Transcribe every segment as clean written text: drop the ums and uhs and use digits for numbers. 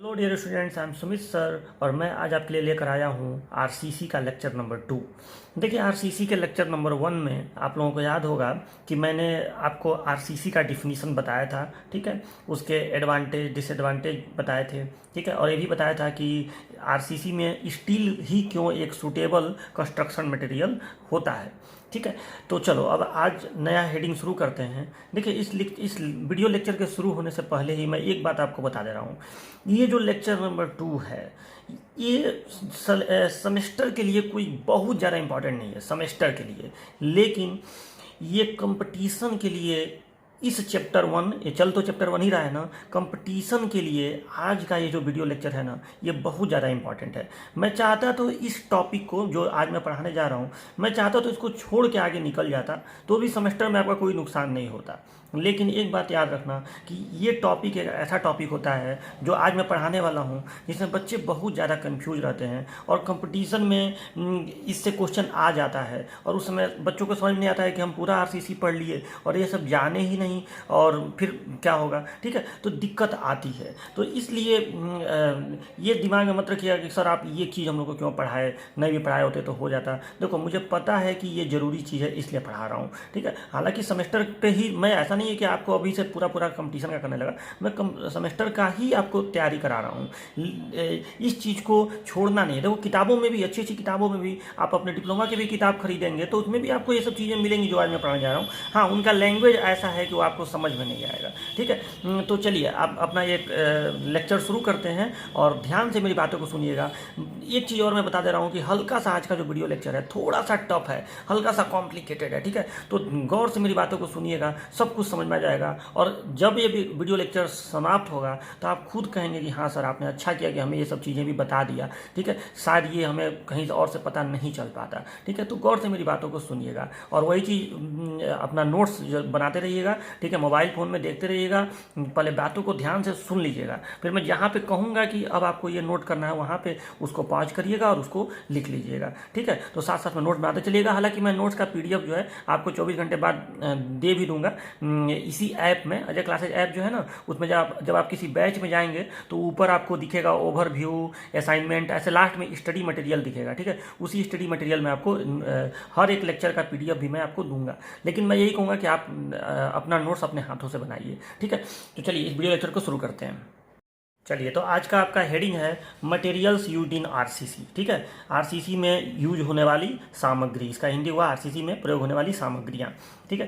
Hello dear students, I am Sumit sir और मैं आज आपके लिए लेकर आया हूँ आरसीसी का लेक्चर नंबर 2। देखिए, आरसीसी के लेक्चर नंबर 1 में आप लोगों को याद होगा कि मैंने आपको आरसीसी का डिफिनीशन बताया था। ठीक है, उसके एडवांटेज डिसएडवांटेज बताए थे। ठीक है, और ये भी बताया था कि आरसीसी में स्टील ही क्यों एक सूटेबल कंस्ट्रक्शन मटेरियल होता है। ठीक है, तो चलो अब आज नया हेडिंग शुरू करते हैं। देखिए, इस वीडियो लेक्चर के शुरू होने से पहले ही मैं एक बात आपको बता दे रहा हूँ। ये जो लेक्चर नंबर 2 है, ये सेमेस्टर के लिए कोई बहुत ज़्यादा इम्पोर्टेंट नहीं है सेमेस्टर के लिए, लेकिन ये कंपटीशन के लिए इस चैप्टर 1, ये चल तो चैप्टर 1 ही रहा है ना, कंपटीशन के लिए आज का ये जो वीडियो लेक्चर है ना, ये बहुत ज़्यादा इंपॉर्टेंट है। मैं चाहता तो इस टॉपिक को जो आज मैं पढ़ाने जा रहा हूँ, मैं चाहता तो इसको छोड़ के आगे निकल जाता तो भी सेमेस्टर में आपका कोई नुकसान नहीं होता। लेकिन एक बात याद रखना कि ये टॉपिक एक ऐसा टॉपिक होता है जो आज मैं पढ़ाने वाला हूँ, जिसमें बच्चे बहुत ज़्यादा कंफ्यूज रहते हैं और कंपटीशन में इससे क्वेश्चन आ जाता है और उस समय बच्चों को समझ नहीं आता है कि हम पूरा आरसीसी पढ़ लिए और ये सब जाने ही नहीं और फिर क्या होगा। ठीक है, तो दिक्कत आती है। तो इसलिए ये दिमाग में मत रखिएगा कि सर आप ये चीज़ हम लोग को क्यों पढ़ाए, नहीं भी पढ़ाए होते तो हो जाता। देखो, मुझे पता है कि ये ज़रूरी चीज़ है, इसलिए पढ़ा रहा हूँ। ठीक है, हालांकि सेमेस्टर पे ही मैं ऐसा नहीं है कि आपको अभी से पूरा कंपटीशन का करने लगा, मैं सेमेस्टर का ही आपको तैयारी करा रहा हूँ। इस चीज़ को छोड़ना नहीं है। देखो, किताबों में भी अच्छी अच्छी किताबों में भी आप अपने डिप्लोमा की भी किताब खरीदेंगे तो उसमें भी आपको ये सब चीज़ें मिलेंगी जो आज मैं पढ़ाने जा रहा हूँ। हाँ, उनका लैंग्वेज ऐसा है कि वो आपको समझ में नहीं आएगा। ठीक है, तो चलिए आप अपना एक लेक्चर शुरू करते हैं और ध्यान से मेरी बातों को सुनिएगा। एक चीज़ और मैं बता दे रहा हूँ कि हल्का सा आज का जो वीडियो लेक्चर है थोड़ा सा टफ है, हल्का सा कॉम्प्लिकेटेड है। ठीक है, तो गौर से मेरी बातों को सुनिएगा, सब कुछ समझ में आ जाएगा और जब ये वीडियो लेक्चर समाप्त होगा तो आप खुद कहेंगे कि हाँ सर, आपने अच्छा किया कि हमें ये सब चीज़ें भी बता दिया। ठीक है, शायद ये हमें कहीं और से पता नहीं चल पाता। ठीक है, तो गौर से मेरी बातों को सुनिएगा और वही चीज़ अपना नोट्स बनाते रहिएगा। ठीक है, मोबाइल फ़ोन में देखते रहिएगा, पहले बातों को ध्यान से सुन लीजिएगा, फिर मैं जहाँ पे कहूँगा कि अब आपको ये नोट करना है वहाँ पे उसको पॉज करिएगा और उसको लिख लीजिएगा। ठीक है, तो साथ साथ में नोट बनाते चलिएगा। हालांकि मैं नोट्स का पीडीएफ जो है आपको 24 घंटे बाद दे भी दूंगा इसी ऐप में। अजय क्लासेज ऐप जो है ना, उसमें जब आप किसी बैच में जाएंगे तो ऊपर आपको दिखेगा ओवरव्यू, असाइनमेंट, ऐसे लास्ट में स्टडी मटेरियल दिखेगा। ठीक है, उसी स्टडी मटेरियल में आपको हर एक लेक्चर का पीडीएफ भी मैं आपको दूंगा। लेकिन मैं यही कहूँगा कि आप अपना नोट्स अपने हाथों से बनाइए। ठीक है, तो चलिए इस वीडियो लेक्चर को शुरू करते हैं। चलिए, तो आज का आपका हेडिंग है मटेरियल्स यूज्ड इन आरसीसी। ठीक है, आरसीसी में यूज होने वाली सामग्री, इसका हिंदी हुआ आरसीसी में प्रयोग होने वाली सामग्रियाँ। ठीक है,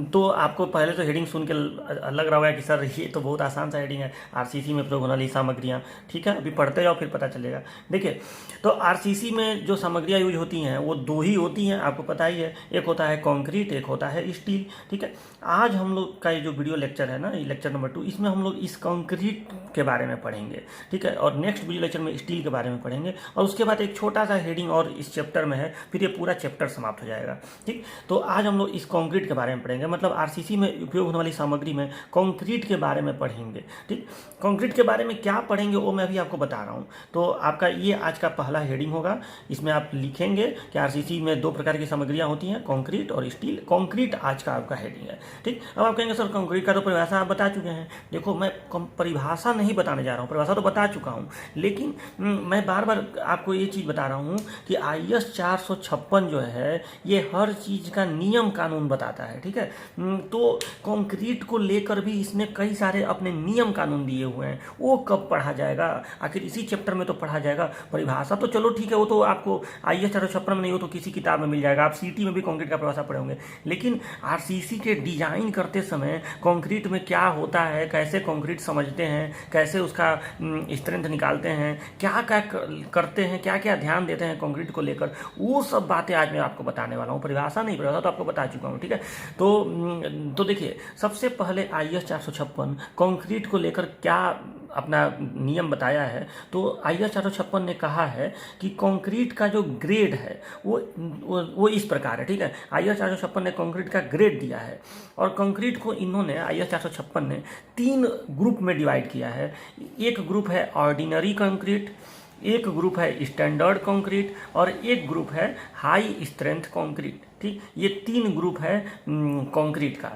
तो आपको पहले तो हेडिंग सुन के लग रहा होगा कि सर ये तो बहुत आसान सा हेडिंग है, आरसीसी में प्रयोग होने वाली सामग्रियाँ। ठीक है, अभी पढ़ते जाओ फिर पता चलेगा। देखिए, तो आरसीसी में जो सामग्रियाँ यूज होती हैं वो दो ही होती हैं, आपको पता ही है। एक होता है कंक्रीट, एक होता है स्टील। ठीक है, आज हम लोग का ये जो वीडियो लेक्चर है ना, ये लेक्चर नंबर 2, इसमें हम लोग इस कंक्रीट के बारे में पढ़ेंगे। ठीक है, और नेक्स्ट वीडियो लेक्चर में स्टील के बारे में पढ़ेंगे और उसके बाद एक छोटा सा हेडिंग और इस चैप्टर में है, फिर ये पूरा चैप्टर समाप्त हो जाएगा। ठीक, तो आज हम लोग इस कंक्रीट के बारे में पढ़ेंगे, मतलब आरसीसी में उपयोग होने वाली सामग्री में कंक्रीट के बारे में पढ़ेंगे। ठीक, कंक्रीट के बारे में क्या पढ़ेंगे वो मैं अभी आपको बता रहा हूँ। तो आपका ये आज का पहला हेडिंग होगा, इसमें आप लिखेंगे कि आरसीसी में दो प्रकार की सामग्रियाँ होती हैं, कंक्रीट और स्टील। कंक्रीट आज का आपका हेडिंग है। ठीक, अब आप कहेंगे सर कंक्रीट का तो परिभाषा आप बता चुके हैं। देखो, मैं परिभाषा नहीं बताने जा रहा हूँ, परिभाषा तो बता चुका हूँ, लेकिन मैं बार बार आपको ये चीज़ बता रहा हूँ कि IS 456 जो है ये हर चीज़ का नियम कानून बताता है। ठीक है, तो कंक्रीट को लेकर भी इसने कई सारे अपने नियम कानून दिए हुए हैं। वो कब पढ़ा जाएगा, आखिर इसी चैप्टर में तो पढ़ा जाएगा। परिभाषा तो चलो ठीक है, वो तो आपको IS 456 में नहीं, हो तो किसी किताब में मिल जाएगा। आप सीटी में भी कंक्रीट का परिभाषा पढ़े होंगे, लेकिन आरसीसी के डिजाइन करते समय कंक्रीट में क्या होता है, कैसे कंक्रीट समझते हैं, कैसे उसका स्ट्रेंथ निकालते हैं, क्या क्या करते हैं, क्या क्या ध्यान देते हैं कंक्रीट को लेकर, वो सब बातें आज मैं आपको बताने वाला हूँ। परिभाषा नहीं, परिभाषा तो आपको बता चुका हूँ। ठीक है, तो देखिए, सबसे पहले IS 456 कंक्रीट को लेकर क्या अपना नियम बताया है। तो IS 456 ने कहा है कि कंक्रीट का जो ग्रेड है वो इस प्रकार है। ठीक है, IS 456 ने कंक्रीट का ग्रेड दिया है और कंक्रीट को इन्होंने IS 456 ने 3 ग्रुप में डिवाइड किया है। एक ग्रुप है ऑर्डिनरी कंक्रीट, एक ग्रुप है स्टैंडर्ड कंक्रीट और एक ग्रुप है हाई स्ट्रेंथ कंक्रीट। ठीक, ये 3 ग्रुप है कंक्रीट का,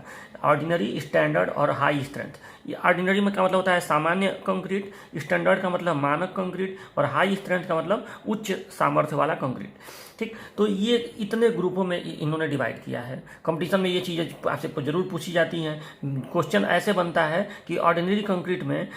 ऑर्डिनरी, स्टैंडर्ड और हाई स्ट्रेंथ। ये ऑर्डिनरी में क्या मतलब होता है, सामान्य कंक्रीट, स्टैंडर्ड का मतलब मानक कंक्रीट, और हाई स्ट्रेंथ का मतलब उच्च सामर्थ्य वाला कंक्रीट। ठीक, तो ये इतने ग्रुपों में इन्होंने डिवाइड किया है। कंपटीशन में ये चीज़ें आपसे जरूर पूछी जाती हैं। क्वेश्चन ऐसे बनता है कि ऑर्डिनरी कंक्रीट में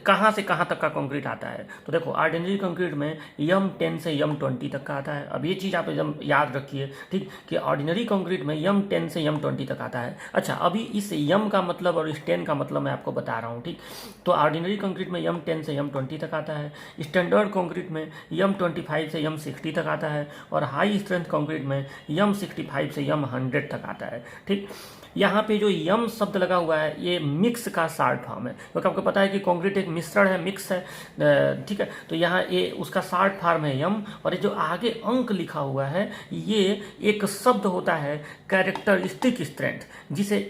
कहाँ से कहाँ तक का कंक्रीट आता है। तो देखो ऑर्डिनरी कंक्रीट में M10 से M20 तक का आता है। अब ये चीज़ आप एकदम याद रखिए, ठीक, कि ऑर्डिनरी कंक्रीट में M10 से M20 तक आता है। अच्छा, अभी इस M का मतलब और इस 10 का मतलब मैं आपको बता रहा हूँ। ठीक, तो ऑर्डिनरी कंक्रीट में M10 से M20 तक आता है, स्टैंडर्ड कंक्रीट में M25 से M60 तक आता है, और हाई स्ट्रेंथ कंक्रीट में M65 से M100 तक आता है। ठीक, यहाँ पे जो यम शब्द लगा हुआ है ये मिक्स का शार्ट फॉर्म है, क्योंकि आपको पता है कि कंक्रीट एक मिश्रण है, मिक्स है। ठीक है, तो यहाँ ये उसका शार्ट फॉर्म है यम, और ये जो आगे अंक लिखा हुआ है ये एक शब्द होता है कैरेक्टरिस्टिक स्ट्रेंथ, जिसे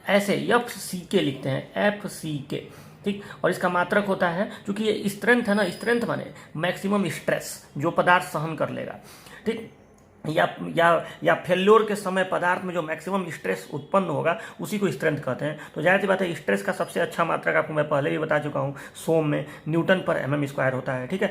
ऐसे FCK लिखते हैं, FCK। ठीक, और इसका मात्रक होता है, क्योंकि ये स्ट्रेंथ है ना, स्ट्रेंथ माने मैक्सिमम स्ट्रेस जो पदार्थ सहन कर लेगा। ठीक, या फेल्योर के समय पदार्थ में जो मैक्सिमम स्ट्रेस उत्पन्न होगा उसी को स्ट्रेंथ कहते हैं। तो जाहिर सी बात है स्ट्रेस का सबसे अच्छा मात्रक आपको मैं पहले भी बता चुका हूँ, सोम में न्यूटन पर mm² होता है। ठीक है,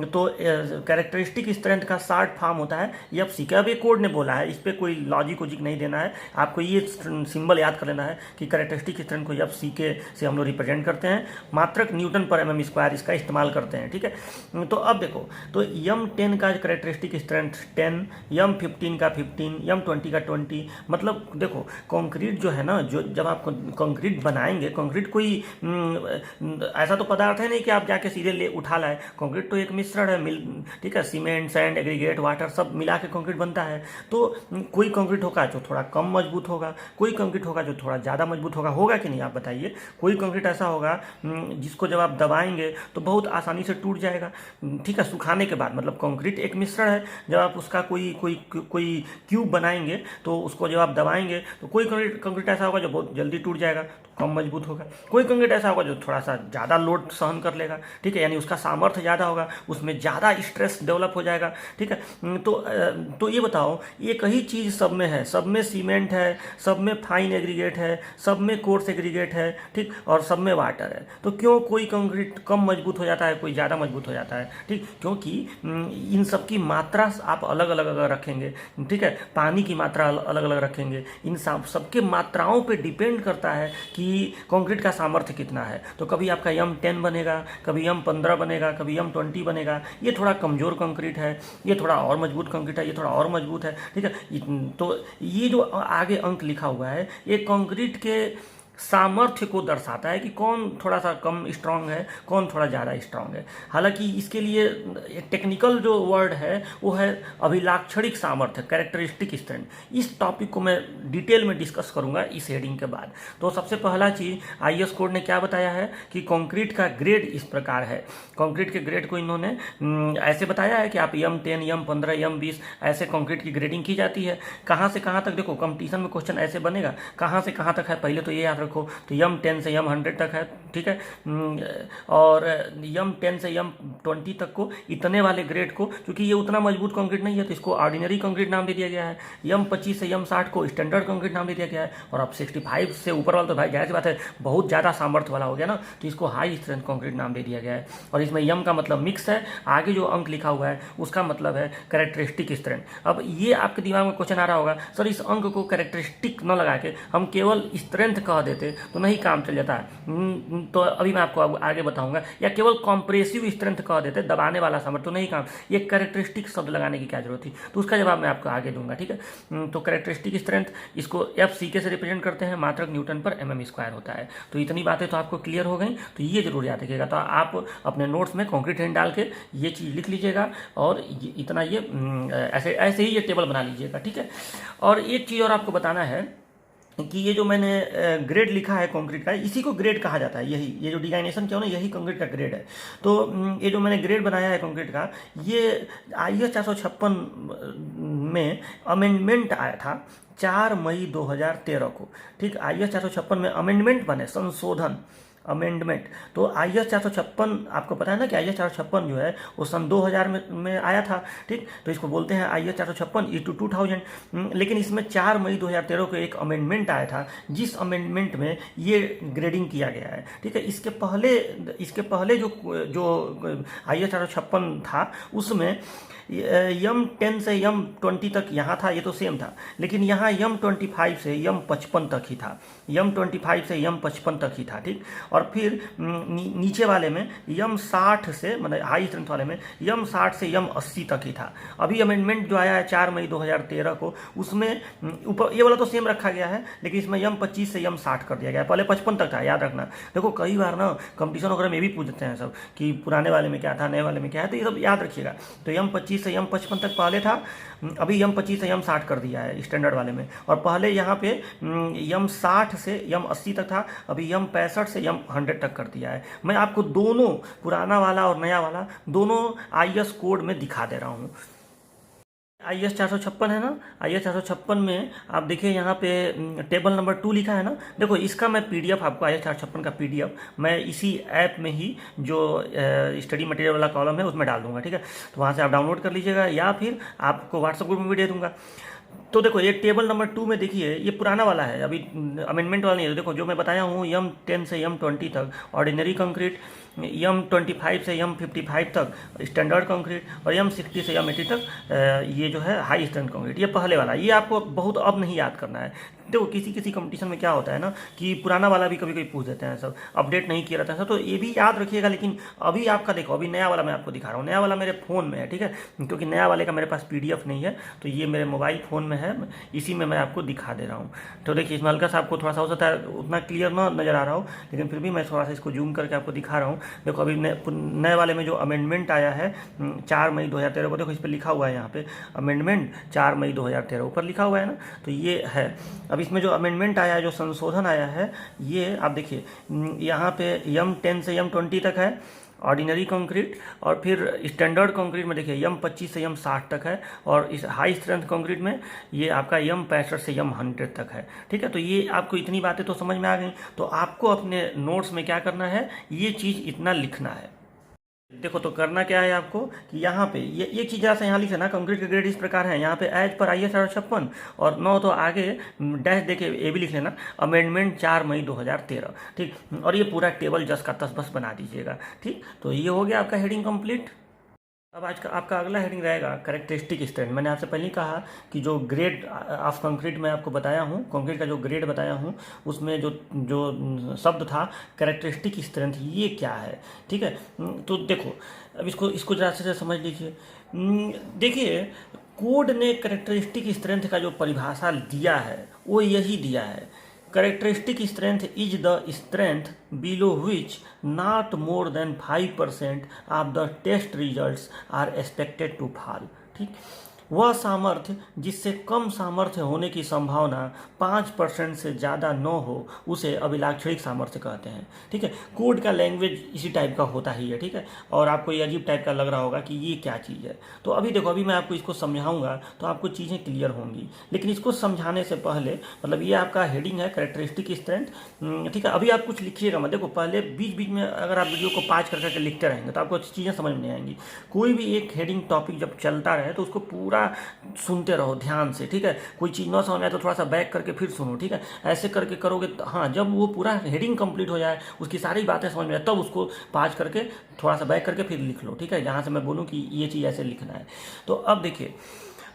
तो कैरेक्टरिस्टिक स्ट्रेंथ का शार्ट फॉर्म होता है FCK। अब ये कोड ने बोला है, इस पर कोई लॉजिक वॉजिक नहीं देना है, आपको ये सिंबल याद कर लेना है कि कैरेक्टरिस्टिक स्ट्रेंथ को FCK से हम लोग रिप्रेजेंट करते हैं, मात्रक न्यूटन पर mm² इसका इस्तेमाल करते हैं। ठीक है, तो अब देखो, तो M10 का कैरेक्टरिस्टिक स्ट्रेंथ 10, M15 का 15, M20 का 20। मतलब देखो कंक्रीट जो है ना, जो जब आप कंक्रीट बनाएंगे, कंक्रीट कोई ऐसा तो पदार्थ है नहीं कि आप जाके सीधे ले उठा लाए। कंक्रीट तो एक मिश्रण है, ठीक है, सीमेंट, सैंड, एग्रीगेट, वाटर सब मिला के कंक्रीट बनता है। तो कोई कंक्रीट होगा जो थोड़ा कम मजबूत होगा, कोई कंक्रीट होगा जो थोड़ा ज़्यादा मजबूत होगा कि नहीं आप बताइए। कोई कंक्रीट ऐसा होगा जिसको जब आप दबाएंगे तो बहुत आसानी से टूट जाएगा। ठीक है, सुखाने के बाद, मतलब कंक्रीट एक मिश्रण है, जब आप उसका कोई क्यूब बनाएंगे तो उसको जब आप दबाएंगे तो कोई कंक्रीट ऐसा होगा जो बहुत जल्दी टूट जाएगा, तो कम मजबूत होगा। कोई कंक्रीट ऐसा होगा जो थोड़ा सा ज़्यादा लोड सहन कर लेगा। ठीक है, यानी उसका सामर्थ्य ज़्यादा होगा, उसमें ज़्यादा स्ट्रेस डेवलप हो जाएगा। ठीक है, तो ये बताओ, एक ही चीज़ सब में है, सब में सीमेंट है, सब में फाइन एग्रीगेट है, सब में कोर्स एग्रीगेट है, ठीक, और सब में वाटर है। तो क्यों कोई कंक्रीट कम मजबूत हो जाता है, कोई ज़्यादा मजबूत हो जाता है? ठीक, क्योंकि इन सब की मात्रा आप अलग अलग रखेंगे। ठीक है, पानी की मात्रा अलग अलग रखेंगे, इन सबके मात्राओं पे डिपेंड करता है कि कंक्रीट का सामर्थ्य कितना है। तो कभी आपका M10 बनेगा, कभी M15 बनेगा, कभी M20 बनेगा। ये थोड़ा कमजोर कंक्रीट है, ये थोड़ा और मजबूत कंक्रीट है, ये थोड़ा और मजबूत है। ठीक है, तो ये जो आगे अंक लिखा हुआ है ये कंक्रीट के सामर्थ्य को दर्शाता है कि कौन थोड़ा सा कम स्ट्रांग है, कौन थोड़ा ज़्यादा स्ट्रांग है। हालांकि इसके लिए एक टेक्निकल जो वर्ड है वो है अभिलाक्षणिक सामर्थ्य, कैरेक्टरिस्टिक स्ट्रेंथ। इस टॉपिक को मैं डिटेल में डिस्कस करूंगा इस हेडिंग के बाद। तो सबसे पहला चीज़ IS कोड ने क्या बताया है कि कंक्रीट का ग्रेड इस प्रकार है। कंक्रीट के ग्रेड को इन्होंने ऐसे बताया है कि आप M10, M15, M20 ऐसे कंक्रीट की ग्रेडिंग की जाती है। कहाँ से कहाँ तक, देखो कंपटीशन में क्वेश्चन ऐसे बनेगा, कहाँ से कहाँ तक है पहले तो ये याद रखो। तो M10 से M100 तक है। ठीक है, और M10 से M20 तक को, इतने वाले ग्रेड को, क्योंकि ये उतना मजबूत कंक्रीट नहीं है तो इसको ऑर्डिनरी कंक्रीट नाम दे दिया गया है। M25 से M60 को स्टैंडर्ड कंक्रीट नाम दे दिया गया है। और अब 65 से ऊपर वाला तो भाई जाहिर सी बात है बहुत ज़्यादा सामर्थ्य वाला हो गया ना, तो इसको हाई स्ट्रेंथ कंक्रीट नाम दे दिया गया है। और इसमें M का मतलब मिक्स है, आगे जो अंक लिखा हुआ है उसका मतलब है कैरेक्टरिस्टिक स्ट्रेंथ। अब ये आपके दिमाग में क्वेश्चन आ रहा होगा, सर इस अंक को कैरेक्टरिस्टिक न लगा के हम केवल स्ट्रेंथ कह देते तो नहीं काम चल जाता है। तो अभी मैं आपको आगे बताऊंगा, या केवल कॉम्प्रेसिव स्ट्रेंथ कह देते, दबाने वाला सामर्थ्य, तो नहीं काम, ये कैरेक्टरिस्टिक शब्द लगाने की क्या जरूरत थी, तो उसका जवाब मैं आपको आगे दूंगा। ठीक है, तो कैरेक्टरिस्टिक स्ट्रेंथ इसको FCK से रिप्रेजेंट करते हैं, मात्रक न्यूटन पर mm² होता है। तो इतनी बातें तो आपको क्लियर हो गई, तो ये जरूर याद रखिएगा। तो आप अपने नोट्स में कॉन्क्रीट हैंड डाल के ये चीज़ लिख लीजिएगा, और इतना ये ऐसे ही ये टेबल बना लीजिएगा। ठीक है, और एक चीज़ और आपको बताना है कि ये जो मैंने ग्रेड लिखा है कंक्रीट का, इसी को ग्रेड कहा जाता है। यही ये जो डिजाइनेशन क्या हो ना, यही कंक्रीट का ग्रेड है। तो ये जो मैंने ग्रेड बनाया है कंक्रीट का, ये IS 456 में अमेंडमेंट आया था 4 मई 2013 को। ठीक, IS 456 में अमेंडमेंट बने, संशोधन अमेंडमेंट। तो IS 456 आपको पता है ना कि IS 456 जो है वो सन 2000 में आया था, ठीक। तो इसको बोलते हैं IS 456 E to 2000। लेकिन इसमें 4 मई 2013 को एक अमेंडमेंट आया था, जिस अमेंडमेंट में ये ग्रेडिंग किया गया है, ठीक है। इसके पहले जो जो IS 456 था उसमें M10 से M20 तक यहाँ था, ये तो सेम था, लेकिन यहाँ M25 से M55 तक ही था, M25 से M55 तक ही था, ठीक। और फिर नीचे वाले में M60 से, मतलब हाई स्ट्रेंथ वाले में M60 से M80 तक ही था। अभी अमेंडमेंट जो आया है 4 मई 2013 को, उसमें ऊपर ये वाला तो सेम रखा गया है, लेकिन इसमें M25 से M60 कर दिया गया। पहले 55 तक था, याद रखना। देखो कई बार ना कंपटीशन वगैरह में भी पूछ देते हैं सब कि पुराने वाले में क्या था, नए वाले में क्या है, तो ये सब याद रखिएगा। तो M25 से M55 तक पहले था, अभी M25 से M60 कर दिया है स्टैंडर्ड वाले में। और पहले यहाँ पे M60 से M80 तक था, अभी M65 से M100 तक कर दिया है। मैं आपको दोनों, पुराना वाला और नया वाला, दोनों IS कोड में दिखा दे रहा हूँ। IS 456 है ना, IS 456 में आप देखिए यहाँ पे टेबल नंबर 2 लिखा है ना। देखो इसका मैं PDF आपको, IS 456 का PDF मैं इसी ऐप में ही जो स्टडी मटेरियल वाला कॉलम है उसमें डाल दूंगा, ठीक है। तो वहाँ से आप डाउनलोड कर लीजिएगा, या फिर आपको व्हाट्सएप ग्रुप में भी दे दूंगा। तो देखो ये टेबल नंबर 2 में देखिए, ये पुराना वाला है, अभी अमेंडमेंट वाला नहीं है। देखो जो मैं बताया हूँ M10 से M20 तक ऑर्डिनरी कंक्रीट, M25 से M55 तक स्टैंडर्ड कंक्रीट, और M60 से M80 तक ये जो है हाई स्ट्रेंथ कंक्रीट, ये पहले वाला। ये आपको बहुत अब नहीं याद करना है। देखो किसी कंपटीशन में क्या होता है ना कि पुराना वाला भी कभी कभी पूछ देते हैं, सब अपडेट नहीं किया रहता है, तो ये भी याद रखिएगा। लेकिन अभी आपका देखो, अभी नया वाला मैं आपको दिखा रहा हूँ, नया वाला मेरे फ़ोन में है, ठीक है, क्योंकि नया वाले का मेरे पास PDF नहीं है, तो ये मेरे मोबाइल फ़ोन में है, इसी में मैं आपको दिखा दे रहा हूँ। तो देखिए इसमें हल्का सा आपको थोड़ा सा हो सकता है उतना क्लियर ना नज़र आ रहा हो, लेकिन फिर भी मैं थोड़ा सा इसको जूम करके आपको दिखा रहा हूँ। देखो अभी नए वाले में जो अमेंडमेंट आया है 4 मई 2013 को, देखो इस पर लिखा हुआ है, यहाँ पे अमेंडमेंट 4 मई 2013 ऊपर लिखा हुआ है ना, तो ये है। अब इसमें जो अमेंडमेंट आया है, जो संशोधन आया है, ये आप देखिए यहाँ पे M10 से M20 तक है ऑर्डिनरी कंक्रीट, और फिर स्टैंडर्ड कंक्रीट में देखिए M25 से M60 तक है, और इस हाई स्ट्रेंथ कंक्रीट में ये आपका M65 से M100 तक है, ठीक है। तो ये आपको इतनी बातें तो समझ में आ गई। तो आपको अपने नोट्स में क्या करना है, ये चीज़ इतना लिखना है। देखो तो करना क्या है आपको कि यहाँ पे ये चीज़ जैसे यहाँ लिखे ना, कंक्रीट के ग्रेड इस प्रकार है, यहाँ पे एज पर IS 456 और 9 तो आगे डैश देके ये भी लिख लेना, अमेंडमेंट 4 मई 2013, ठीक। और ये पूरा टेबल जस का तस बस बना दीजिएगा, ठीक। तो ये हो गया आपका हेडिंग कंप्लीट। अब आज का आपका अगला हेडिंग रहेगा कैरेक्टरिस्टिक स्ट्रेंथ। मैंने आपसे पहले ही कहा कि जो ग्रेड ऑफ कंक्रीट में आपको बताया हूँ, कंक्रीट का जो ग्रेड बताया हूँ, उसमें जो जो शब्द था कैरेक्टरिस्टिक स्ट्रेंथ, ये क्या है, ठीक है। तो देखो अब इसको जरा से समझ लीजिए। देखिए कोड ने कैरेक्टरिस्टिक स्ट्रेंथ का जो परिभाषा दिया है वो यही दिया है, characteristic strength is the strength below which not more than 5% of the test results are expected to fall, ठीक। वह सामर्थ्य जिससे कम सामर्थ्य होने की संभावना 5% से ज़्यादा न हो, उसे अभिलाक्षणिक सामर्थ्य कहते हैं, ठीक है। कोड का लैंग्वेज इसी टाइप का होता ही है, ठीक है। और आपको ये अजीब टाइप का लग रहा होगा कि ये क्या चीज़ है। तो अभी देखो, अभी मैं आपको इसको समझाऊंगा तो आपको चीज़ें क्लियर होंगी, लेकिन इसको समझाने से पहले, मतलब ये आपका हेडिंग है कैरेक्टरिस्टिक स्ट्रेंथ, ठीक है। अभी आप कुछ लिखिएगा मत, देखो पहले बीच बीच में अगर आप वीडियो को पाँच करके लिखते रहेंगे तो आपको चीज़ें समझ में नहीं आएंगी। कोई भी एक हेडिंग टॉपिक जब चलता रहे तो उसको पूरा सुनते रहो ध्यान से, ठीक है। कोई चीज़ ना समझ में आए तो थोड़ा सा बैक करके फिर सुनो, ठीक है। ऐसे करके करोगे तो हाँ, जब वो पूरा हेडिंग कंप्लीट हो जाए, उसकी सारी बातें समझ में आए, तब उसको पाँच करके थोड़ा सा बैक करके फिर लिख लो, ठीक है। जहाँ से मैं बोलूँ कि ये चीज़ ऐसे लिखना है। तो अब देखिए,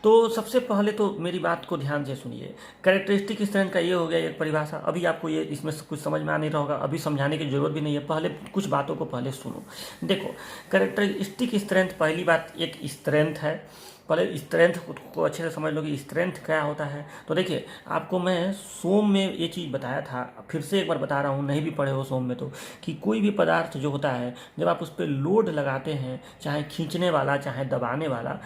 तो सबसे पहले तो मेरी बात को ध्यान से सुनिए। कैरेक्टरिस्टिक स्ट्रेंथ का ये हो गया एक परिभाषा। अभी आपको ये इसमें कुछ समझ में आ नहीं रहा होगा, अभी समझाने की जरूरत भी नहीं है, पहले कुछ बातों को पहले सुनो। देखो कैरेक्टरिस्टिक स्ट्रेंथ, पहली बात एक स्ट्रेंथ है। पहले स्ट्रेंथ को अच्छे से समझ लो कि स्ट्रेंथ क्या होता है। तो देखिए आपको मैं सोम में ये चीज़ बताया था, फिर से एक बार बता रहा हूँ, नहीं भी पढ़े हो सोम में तो, कि कोई भी पदार्थ जो होता है जब आप उस पर लोड लगाते हैं, चाहे खींचने वाला चाहे दबाने वाला,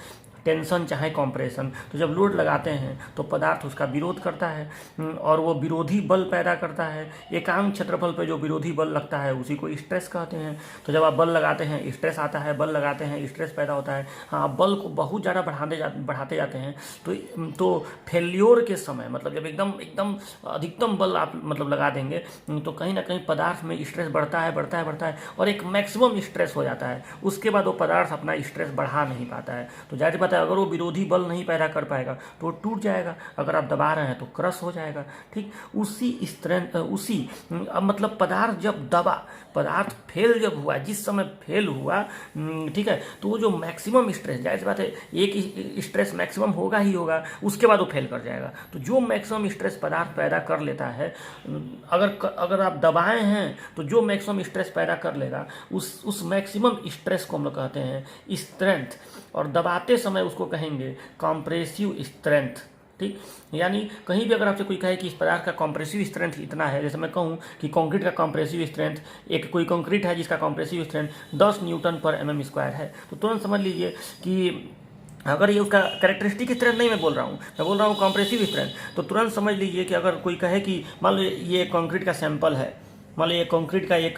टेंशन चाहे कॉम्प्रेशन। तो जब लोड लगाते हैं तो पदार्थ उसका विरोध करता है और वो विरोधी बल पैदा करता है। एकांक क्षेत्रफल पर जो विरोधी बल लगता है उसी को स्ट्रेस कहते हैं। तो जब आप बल लगाते हैं स्ट्रेस आता है, बल लगाते हैं स्ट्रेस पैदा होता है। हाँ, आप बल को बहुत ज़्यादा बढ़ाते जाते हैं तो फेल्योर के समय, मतलब जब एकदम एकदम अधिकतम बल आप मतलब लगा देंगे तो कहीं ना कहीं पदार्थ में स्ट्रेस बढ़ता है और एक मैक्सिमम स्ट्रेस हो जाता है। उसके बाद वो पदार्थ अपना स्ट्रेस बढ़ा नहीं पाता है। तो जाहिर बात है, अगर वो विरोधी बल नहीं पैदा कर पाएगा तो वो टूट जाएगा। अगर आप दबा रहे हैं तो क्रश हो जाएगा। ठीक, अब मतलब पदार्थ जब दबा, पदार्थ फेल जब हुआ, जिस समय फेल हुआ, ठीक है, तो वो जो मैक्सिमम स्ट्रेस, जाहिर बात है एक स्ट्रेस मैक्सिमम होगा ही होगा, उसके बाद वो फेल कर जाएगा। तो जो मैक्सिमम स्ट्रेस पदार्थ पैदा कर लेता है, अगर आप दबाए हैं तो जो मैक्सिमम स्ट्रेस पैदा कर लेगा उस मैक्सिमम स्ट्रेस को हम लोग कहते हैं स्ट्रेंथ, और दबाते समय उसको कहेंगे कॉम्प्रेसिव स्ट्रेंथ। ठीक, यानी कहीं भी अगर आपसे कोई कहे कि इस पदार्थ का कॉम्प्रेसिव स्ट्रेंथ इतना है, जैसे मैं कहूँ कि कंक्रीट का कॉम्प्रेसिव स्ट्रेंथ, एक कोई कंक्रीट है जिसका कॉम्प्रेसिव स्ट्रेंथ 10 न्यूटन पर mm स्क्वायर है, तो तुरंत समझ लीजिए कि अगर ये उसका कैरेक्टरिस्टिक स्ट्रेंथ नहीं मैं बोल रहा हूँ कॉम्प्रेसिव स्ट्रेंथ, तो तुरंत समझ लीजिए कि अगर कोई कहे कि मान लो ये कंक्रीट का सैंपल है, मान लो ये कंक्रीट का एक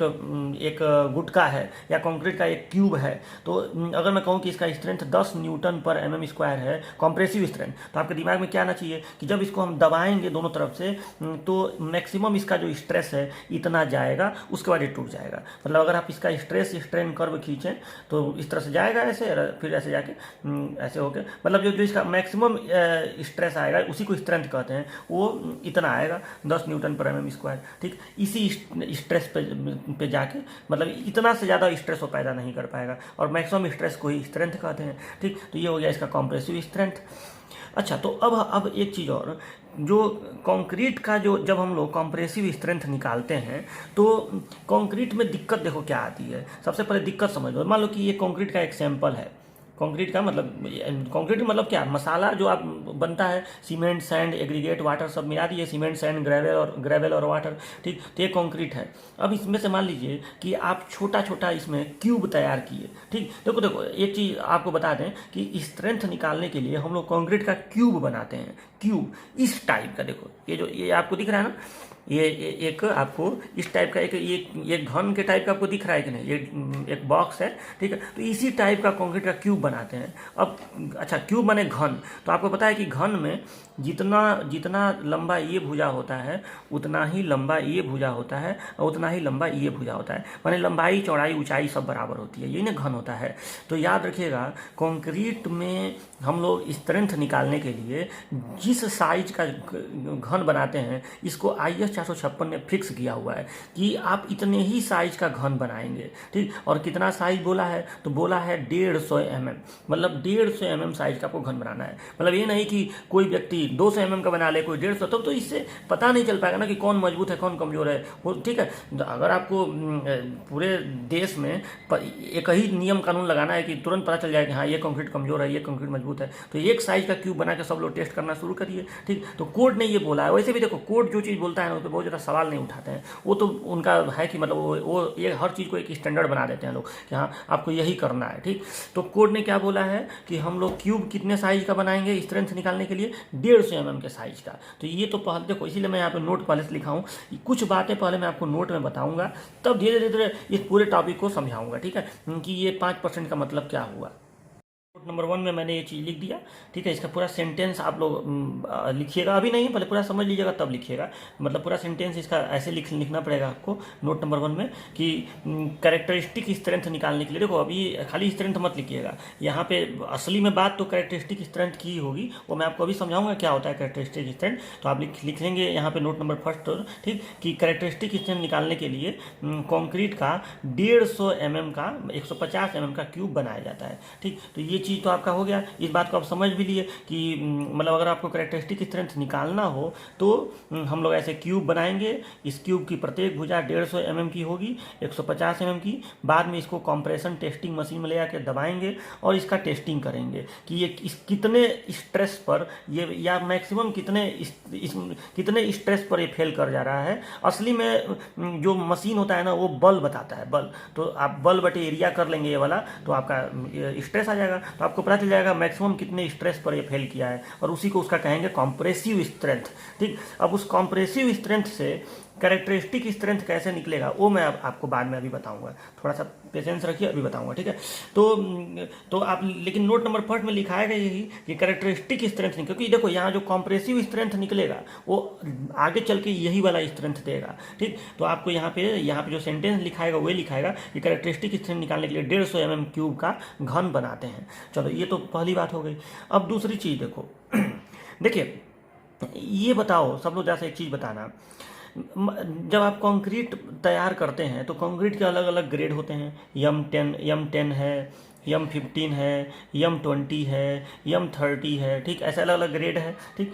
गुटका है या कंक्रीट का एक क्यूब है, तो अगर मैं कहूँ कि इसका स्ट्रेंथ 10 न्यूटन पर mm स्क्वायर है, कॉम्प्रेसिव स्ट्रेंथ, तो आपके दिमाग में क्या आना चाहिए कि जब इसको हम दबाएंगे दोनों तरफ से तो मैक्सिमम इसका जो स्ट्रेस है इतना जाएगा, उसके बाद ये टूट जाएगा। मतलब अगर आप इसका स्ट्रेस स्ट्रेन कर्व खींचें तो इस तरह से जाएगा, ऐसे, फिर ऐसे जाके ऐसे होके, मतलब जो इसका मैक्सिमम स्ट्रेस आएगा उसी को स्ट्रेंथ कहते हैं, वो इतना आएगा 10 न्यूटन पर mm स्क्वायर। ठीक, इसी स्ट्रेस पे जाके, मतलब इतना से ज़्यादा स्ट्रेस वो पैदा नहीं कर पाएगा, और मैक्सिमम स्ट्रेस को ही स्ट्रेंथ कहते हैं। ठीक, तो ये हो गया इसका कॉम्प्रेसिव स्ट्रेंथ। अच्छा, तो अब एक चीज़ और, जो कंक्रीट का जो जब हम लोग कॉम्प्रेसिव स्ट्रेंथ निकालते हैं तो कंक्रीट में दिक्कत देखो क्या आती है। सबसे पहले दिक्कत समझ लो, मान लो कि ये कंक्रीट का एक सैंपल है। कंक्रीट मतलब क्या, मसाला जो आप बनता है, सीमेंट, सैंड, एग्रीगेट, वाटर सब मिला दिए, सीमेंट, सैंड, ग्रेवल और वाटर। ठीक, तो ये कंक्रीट है। अब इसमें से मान लीजिए कि आप छोटा छोटा इसमें क्यूब तैयार किए। ठीक, देखो एक चीज़ आपको बता दें कि स्ट्रेंथ निकालने के लिए हम लोग कंक्रीट का क्यूब बनाते हैं। क्यूब इस टाइप का, देखो ये आपको दिख रहा है ना, ये एक आपको इस टाइप का एक घन के टाइप का आपको दिख रहा है कि नहीं, ये एक बॉक्स है। ठीक है, तो इसी टाइप का कंक्रीट का क्यूब बनाते हैं। अब अच्छा, क्यूब बने घन, तो आपको पता है कि घन में जितना लंबा ये भुजा होता है उतना ही लंबा ये भुजा होता है और उतना ही लंबा ये भुजा होता है, माने लंबाई, चौड़ाई, ऊंचाई सब बराबर होती है, यही ना घन होता है। तो याद रखिएगा, कंक्रीट में हम लोग स्ट्रेंथ निकालने के लिए जिस साइज का घन बनाते हैं, इसको IS 456 ने फिक्स किया हुआ है कि आप इतने ही साइज का घन बनाएंगे। ठीक, और कितना साइज बोला है, तो बोला है 150 mm, मतलब 150 mm साइज का आपको घन बनाना है। मतलब ये नहीं कि कोई व्यक्ति 200 mm का बना ले, कोई 150, तो इससे पता नहीं चल पाएगा ना कि कौन मजबूत है कौन कमजोर है वो। ठीक है, अगर आपको पूरे देश में एक ही नियम कानून लगाना है कि तुरंत पता चल जाए कि हाँ ये कंक्रीट कमजोर है, ये कंक्रीट मजबूत है, तो एक साइज का क्यूब बना के सब लोग टेस्ट करना शुरू करिए। ठीक, तो कोर्ट ने ये बोला है। वैसे भी देखो, कोर्ट जो चीज़ बोलता है ना, उस पर बहुत ज़्यादा सवाल नहीं उठाते हैं। वो तो उनका है कि मतलब वो ये हर चीज़ को एक स्टैंडर्ड बना देते हैं लोग कि हाँ आपको यही करना है। ठीक, तो कोर्ट ने क्या बोला है कि हम लोग क्यूब कितने साइज का बनाएंगे स्ट्रेंथ निकालने के लिए, 150 mm के साइज का। तो ये तो पहले देखो, इसीलिए मैं यहाँ पे नोट पहले से लिखा हूँ, कुछ बातें पहले मैं आपको नोट में बताऊंगा, तब धीरे धीरे इस पूरे टॉपिक को समझाऊंगा। ठीक है, कि ये 5% का मतलब क्या हुआ। नोट नंबर 1 में मैंने ये चीज़ लिख दिया। ठीक है, इसका पूरा सेंटेंस आप लोग लिखिएगा, अभी नहीं, पहले पूरा समझ लीजिएगा तब लिखिएगा। मतलब पूरा सेंटेंस इसका ऐसे लिखना पड़ेगा आपको नोट नंबर 1 में कि कैरेक्टरिस्टिक स्ट्रेंथ निकालने के लिए। देखो, अभी खाली स्ट्रेंथ मत लिखिएगा, यहाँ पे असली में बात तो कैरेक्टरिस्टिक स्ट्रेंथ की होगी, वो मैं आपको अभी समझाऊंगा क्या होता है कैरेक्टरिस्टिक स्ट्रेंथ। तो आप लिख लेंगे यहाँ पे नोट नंबर 1। ठीक, कि कैरेक्टरिस्टिक स्ट्रेंथ निकालने के लिए कॉन्क्रीट का 150 mm का 150 mm का क्यूब बनाया जाता है। ठीक, तो ये चीज़ तो आपका हो गया। इस बात को आप समझ भी लिए कि मतलब अगर आपको कैरेक्टरिस्टिक स्ट्रेंथ निकालना हो तो हम लोग ऐसे क्यूब बनाएंगे। इस क्यूब की प्रत्येक भुजा 150 mm की होगी, 150 mm की। बाद में इसको कंप्रेशन टेस्टिंग मशीन में ले आकर दबाएंगे और इसका टेस्टिंग करेंगे कि ये कितने स्ट्रेस पर ये, या मैक्सिमम कितने स्ट्रेस पर ये फेल कर जा रहा है। असली में जो मशीन होता है ना, वो बल बताता है, बल। तो आप बल बटे एरिया कर लेंगे ये वाला, तो आपका स्ट्रेस आ जाएगा। तो आपको पता चल जाएगा मैक्सिमम कितने स्ट्रेस पर ये फेल किया है, और उसी को उसका कहेंगे कॉम्प्रेसिव स्ट्रेंथ। ठीक, अब उस कॉम्प्रेसिव स्ट्रेंथ से कैरेक्टरिस्टिक स्ट्रेंथ कैसे निकलेगा वो मैं अब आपको बाद में अभी बताऊंगा, थोड़ा सा पेशेंस रखिए, अभी बताऊंगा। ठीक है, तो आप लेकिन नोट नंबर फर्स्ट में लिखा है यही कि कैरेक्टरिस्टिक स्ट्रेंथ नहीं, क्योंकि देखो यहाँ जो कॉम्प्रेसिव स्ट्रेंथ निकलेगा वो आगे चल के यही वाला स्ट्रेंथ देगा। ठीक, तो आपको यहाँ पे जो सेंटेंस लिखाएगा वही लिखाएगा कि कैरेक्टरिस्टिक स्ट्रेंथ निकालने के लिए 150 mm³ का घन बनाते हैं। चलो ये तो पहली बात हो गई। अब दूसरी चीज़ देखो देखिए ये बताओ सब लोग, जैसे एक चीज़ बताना, जब आप कंक्रीट तैयार करते हैं तो कंक्रीट के अलग अलग ग्रेड होते हैं, M10 है, M15 है, M20 है, M30 है। ठीक, ऐसे अलग अलग ग्रेड है। ठीक,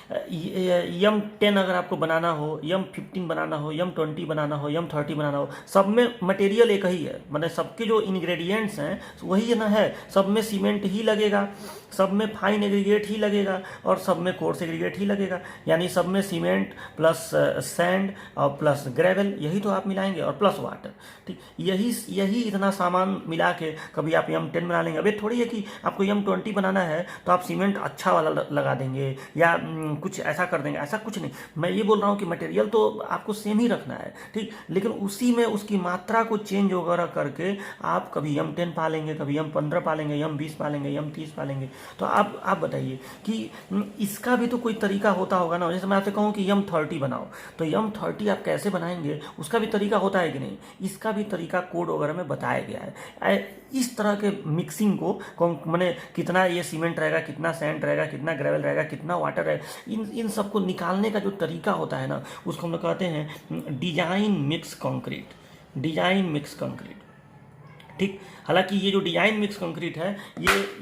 M10 अगर आपको बनाना हो, M15 बनाना हो, M20 बनाना हो, M30 बनाना हो, सब में मटेरियल एक ही है, मतलब सबके जो इंग्रेडिएंट्स हैं वही ना है, सब में सीमेंट ही लगेगा, सब में फाइन एग्रीगेट ही लगेगा, और सब में कोर्स एग्रीगेट ही लगेगा। यानी सब में सीमेंट प्लस सैंड और प्लस ग्रेवल, यही तो आप मिलाएंगे, और प्लस वाटर। ठीक, यही इतना सामान मिला के कभी आप M10 बना लेंगे। अब ये थोड़ी है कि आपको M20 बनाना है तो आप सीमेंट अच्छा वाला लगा देंगे या कुछ ऐसा कर देंगे, ऐसा कुछ नहीं। मैं ये बोल रहा हूँ कि मटेरियल तो आपको सेम ही रखना है। ठीक, लेकिन उसी में उसकी मात्रा को चेंज वगैरह करके आप कभी M10 पालेंगे, कभी M15 पालेंगे, M20 पालेंगे, M30 पालेंगे। तो आप बताइए कि इसका भी तो कोई तरीका होता होगा ना। जैसे मैं आपसे कहूँ कि M30 बनाओ, तो M30 आप कैसे बनाएंगे उसका भी तरीका होता है कि नहीं, इसका भी तरीका कोड वगैरह में बताया गया है। इस तरह के मिक्सिंग को मैंने कितना ये सीमेंट रहेगा, कितना सैंड रहेगा, कितना ग्रेवल रहेगा, कितना वाटर रहेगा, इन सबको निकालने का जो तरीका होता है ना, उसको हम लोग कहते हैं design mix concrete. Design mix concrete. ठीक, हालांकि ये जो डिजाइन मिक्स कंक्रीट है